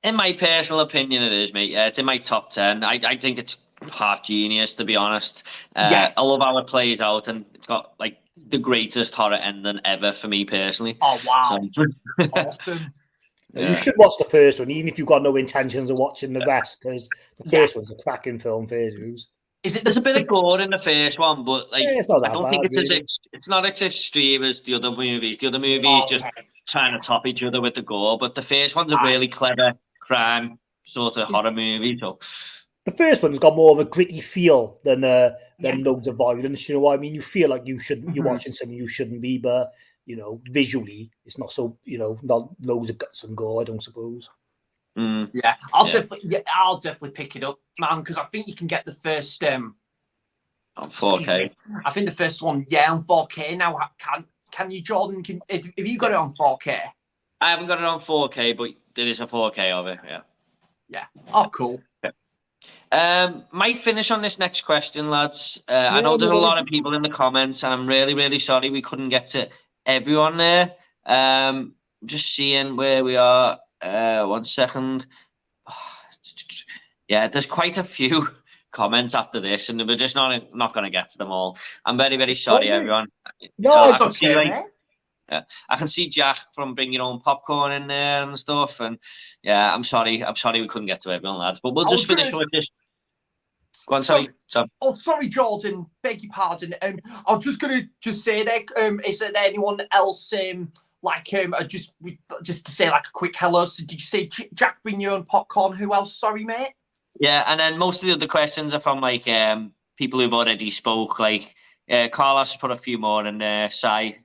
In my personal opinion, it is, mate. Yeah, it's in my top 10. I think it's half genius, to be honest. Yeah. I love how it plays out, and it's got like the greatest horror ending ever for me personally. Oh wow, So, awesome. You should watch the first one, even if you've got no intentions of watching the rest, because the first one's a cracking film, fair dues. Is it there's a bit of gore in the first one, but like it's not I that don't bad, think it's really. it's not as extreme as the other movies. The other movies just trying to top each other with the gore, but the first one's a really clever crime sort of horror movie. So the first one's got more of a gritty feel than loads of violence. You know what I mean? You feel like you're watching something you shouldn't be, but you know, visually, it's not so, you know, not loads of guts and gore, I don't suppose. Yeah, I'll definitely pick it up, man, because I think you can get the first on 4K. I think the first one, on 4K now. Can you, Jordan? Have you got it on 4K? I haven't got it on 4K, but there is a 4K of it. Yeah. Yeah. Oh, cool. Might finish on this next question, lads. I know there's a lot of people in the comments, and I'm really, really sorry we couldn't get to everyone there. Just seeing where we are. 1 second. Yeah, there's quite a few comments after this, and we're just not going to get to them all. I'm very, very sorry, everyone. No, I can see I can see Jack from Bring Your Own Popcorn in there and stuff, and yeah, I'm sorry we couldn't get to everyone, lads. But we'll just finish with this. Go on, sorry. Oh, sorry, Jordan. Beg your pardon. I was just gonna say that. Is there anyone else? Just to say like a quick hello. So did you say Jack Bring Your Own Popcorn? Who else? Sorry, mate. Yeah, and then most of the other questions are from like people who've already spoke. Like Carlos put a few more in there. Sai,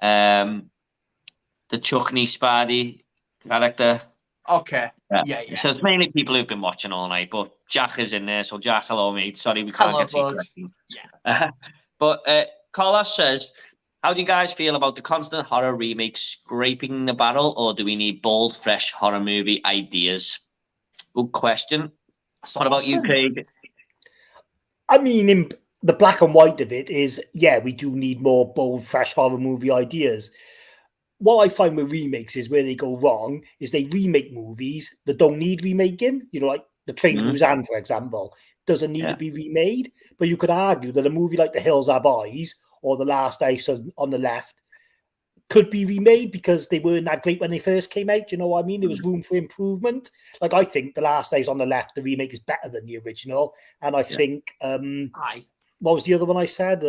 the Chuckney Spaddy character. Okay. Yeah. So it's mainly people who've been watching all night, but Jack is in there. So Jack, hello, mate. Sorry we can't get to your questions. Yeah. But Carlos says, how do you guys feel about the constant horror remakes scraping the barrel, or do we need bold, fresh horror movie ideas? Good question. What about you, Craig? I mean, in the black and white of it is, we do need more bold, fresh horror movie ideas. What I find with remakes is where they go wrong is they remake movies that don't need remaking. You know, like The Train to Busan, for example, doesn't need to be remade. But you could argue that a movie like The Hills Have Eyes or The Last House on the Left could be remade because they weren't that great when they first came out. You know what I mean? There was room for improvement. Like, I think The Last House on the Left, the remake is better than the original. And I think, what was the other one I said?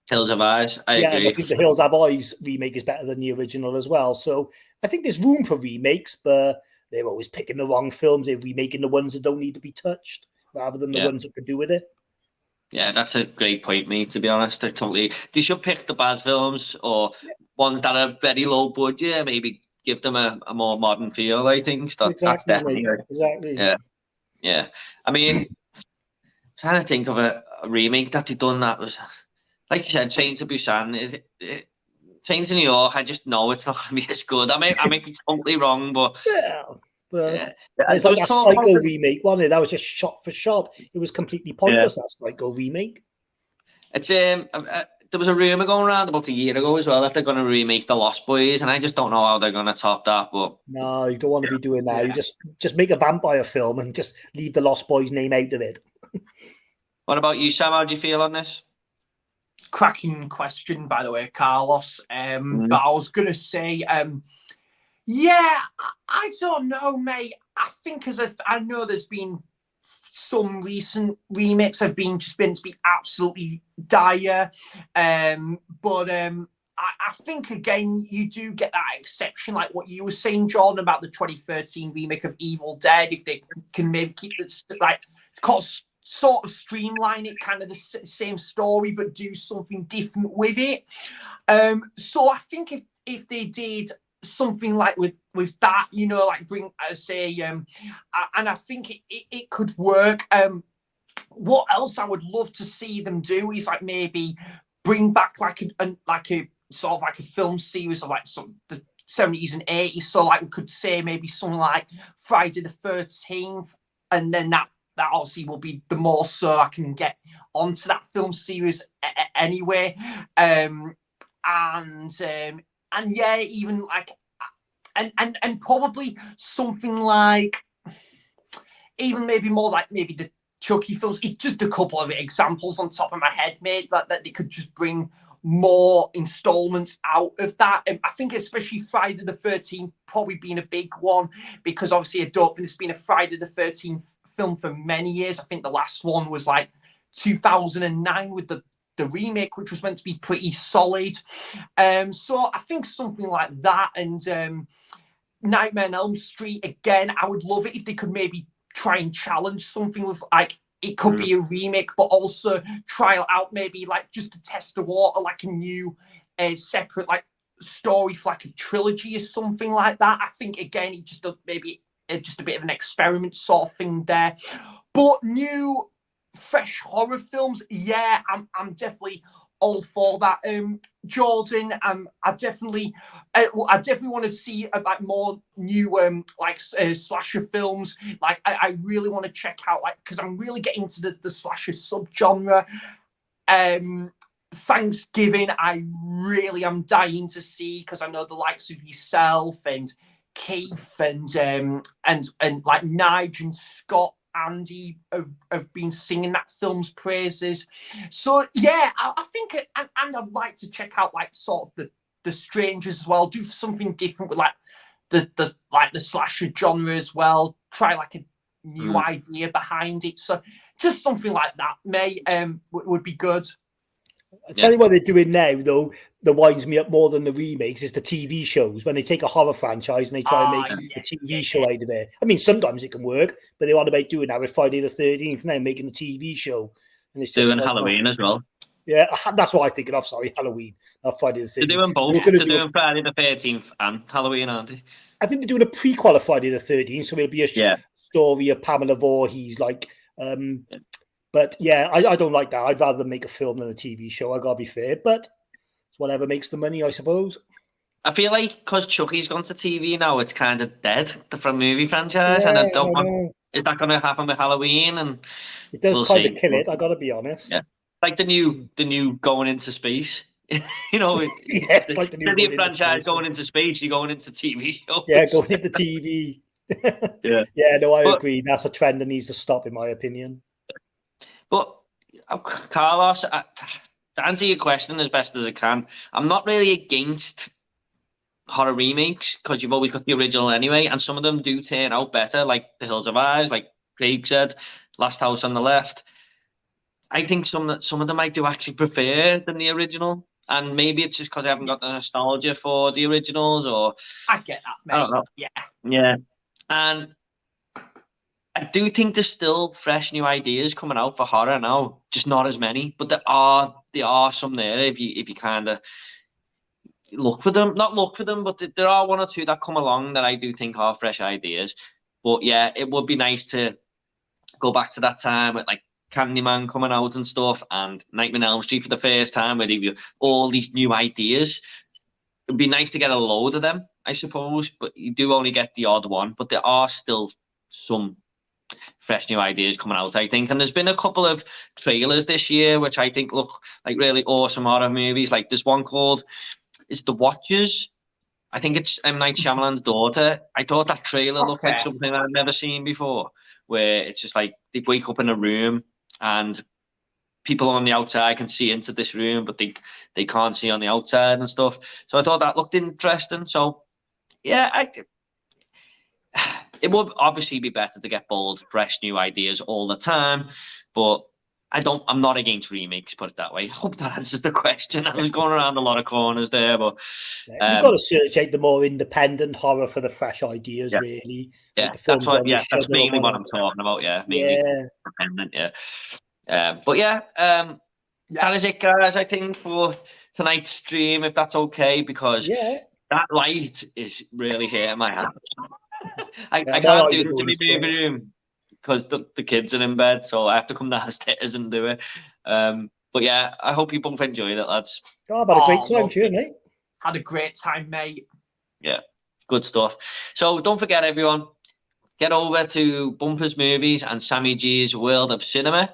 Hills Have Eyes. I agree. I think The Hills Have Eyes remake is better than the original as well. So I think there's room for remakes, but they're always picking the wrong films. They're remaking the ones that don't need to be touched rather than the ones that could do with it. Yeah, that's a great point, mate, to be honest. They should pick the bad films or ones that are very low budget, maybe give them a more modern feel, I think. That's definitely exactly. Yeah. I mean, trying to think of a remake that they done that was, like you said, Train to Busan. Train to New York, I just know it's not going to be as good. I might be totally wrong, but... It's like a Psycho remake, wasn't it? That was just shot for shot. It was completely pointless, that Psycho remake. It's there was a rumour going around about a year ago as well that they're going to remake The Lost Boys, and I just don't know how they're going to top that. But no, you don't want to be doing that. You just make a vampire film and just leave The Lost Boys name out of it. What about you, Sam? How do you feel on this? Cracking question, by the way, Carlos. But I was going to say... I don't know, mate. I think I know there's been some recent remakes have been to be absolutely dire. But I think, again, you do get that exception, like what you were saying, Jordan, about the 2013 remake of Evil Dead. If they can maybe keep it, like, sort of streamline it, kind of the same story, but do something different with it. So I think if they did something like with that, you know, like bring, and I think it could work. What else I would love to see them do is like maybe bring back like a sort of like a film series of like some the 70s and 80s. So like we could say maybe something like Friday the 13th, and then that obviously will be the more so I can get onto that film series anyway. And yeah, even like, and probably something like, even maybe more like maybe the Chucky films. It's just a couple of examples on top of my head, mate, that they could just bring more installments out of that. And I think especially Friday the 13th probably being a big one, because obviously I don't think there's been a Friday the 13th film for many years. I think the last one was like 2009 with the remake, which was meant to be pretty solid. So I think something like that, and Nightmare on Elm Street, again, I would love it if they could maybe try and challenge something with, like, it could be a remake, but also trial out maybe like just to test the water, like a new separate like story for like a trilogy or something like that. I think again, it just maybe just a bit of an experiment sort of thing there. But new fresh horror films, yeah, I'm definitely all for that. Jordan, I definitely want to see like more new slasher films. Like I really want to check out, like, because I'm really getting into the slasher subgenre. Thanksgiving, I really am dying to see, because I know the likes of yourself and Keith and like Nige and Scott, Andy have been singing that film's praises. So yeah, I think, and I'd like to check out like sort of the Strangers as well. Do something different with like the slasher genre as well. Try like a new idea behind it. So just something like that, would be good. I tell you what they're doing now, though, that winds me up more than the remakes, is the TV shows. When they take a horror franchise and they try and make a TV show out of it. I mean, sometimes it can work, but they're on about doing that with Friday the 13th now, making the TV show. And it's just doing like, Halloween as well. Yeah, that's what I'm thinking of. Sorry, Halloween, not Friday the 13th. They're doing both. They're doing Friday the 13th and Halloween, aren't they? I think they're doing a prequel of Friday the 13th, so it'll be a story of Pamela Voorhees, like... But yeah, I don't like that. I'd rather make a film than a TV show. I gotta be fair, but it's whatever makes the money, I suppose. I feel like because Chucky's gone to TV now, it's kind of dead, the movie franchise, and I don't want. Is that going to happen with Halloween? And it does kind of kill it. I gotta be honest. Yeah, like the new going into space. You know, it's like the new franchise going into space. You're going into TV shows. Yeah, going into TV. Yeah. No, I agree. That's a trend that needs to stop, in my opinion. But Carlos, to answer your question as best as I can, I'm not really against horror remakes, because you've always got the original anyway, and some of them do turn out better, like The Hills of Eyes, like Craig said, Last House on the Left. I think some of them I do actually prefer than the original, and maybe it's just because I haven't got the nostalgia for the originals, or I get that, mate. I don't know. Yeah, and I do think there's still fresh new ideas coming out for horror now, just not as many. But there are some there if you kind of look for them. Not look for them, but there are one or two that come along that I do think are fresh ideas. But yeah, it would be nice to go back to that time with like Candyman coming out and stuff, and Nightmare on Elm Street for the first time, where they've all these new ideas. It'd be nice to get a load of them, I suppose, but you do only get the odd one. But there are still some fresh new ideas coming out, I think, and there's been a couple of trailers this year which I think look like really awesome horror movies. Like there's one called The Watchers. I think it's M. Night Shyamalan's daughter. I thought that trailer looked like something I'd never seen before, where it's just like they wake up in a room and people on the outside can see into this room, but they can't see on the outside and stuff. So I thought that looked interesting. So yeah, it would obviously be better to get bold, fresh, new ideas all the time, but I'm not against remakes, put it that way. Hope that answers the question. I was going around a lot of corners there, but you've got to search out the more independent horror for the fresh ideas, really. Yeah, like that's mainly what I'm talking about. Yeah, mainly independent. Yeah, but that is it, guys. I think for tonight's stream, if that's okay, because that light is really hitting my hand. I can't do it to my movie room because the kids are in bed, so I have to come downstairs and do it. But yeah, I hope you both enjoyed it, lads. I've had a great time too, mate. Had a great time, mate. Yeah, good stuff. So don't forget, everyone, get over to Bumpers Movies and Sammy G's World of Cinema.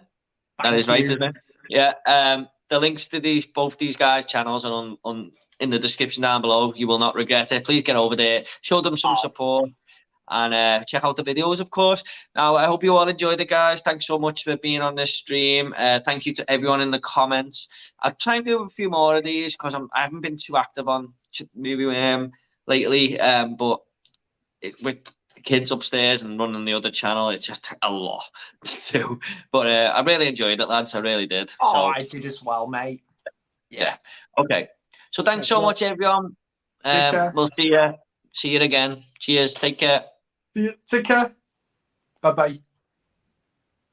That is right, isn't it? Yeah. The links to both these guys' channels are on in the description down below. You will not regret it. Please get over there, show them some support, and check out the videos, of course. Now, I hope you all enjoyed it, guys. Thanks so much for being on this stream. Thank you to everyone in the comments. I'll try and do a few more of these because I haven't been too active on maybe lately, but with the kids upstairs and running the other channel, it's just a lot to do. But I really enjoyed it, lads. I really did. Oh, so, I did as well, mate. Yeah. Okay. So thanks so much, everyone. We'll see you again. Cheers. Take care. Take care. Bye-bye.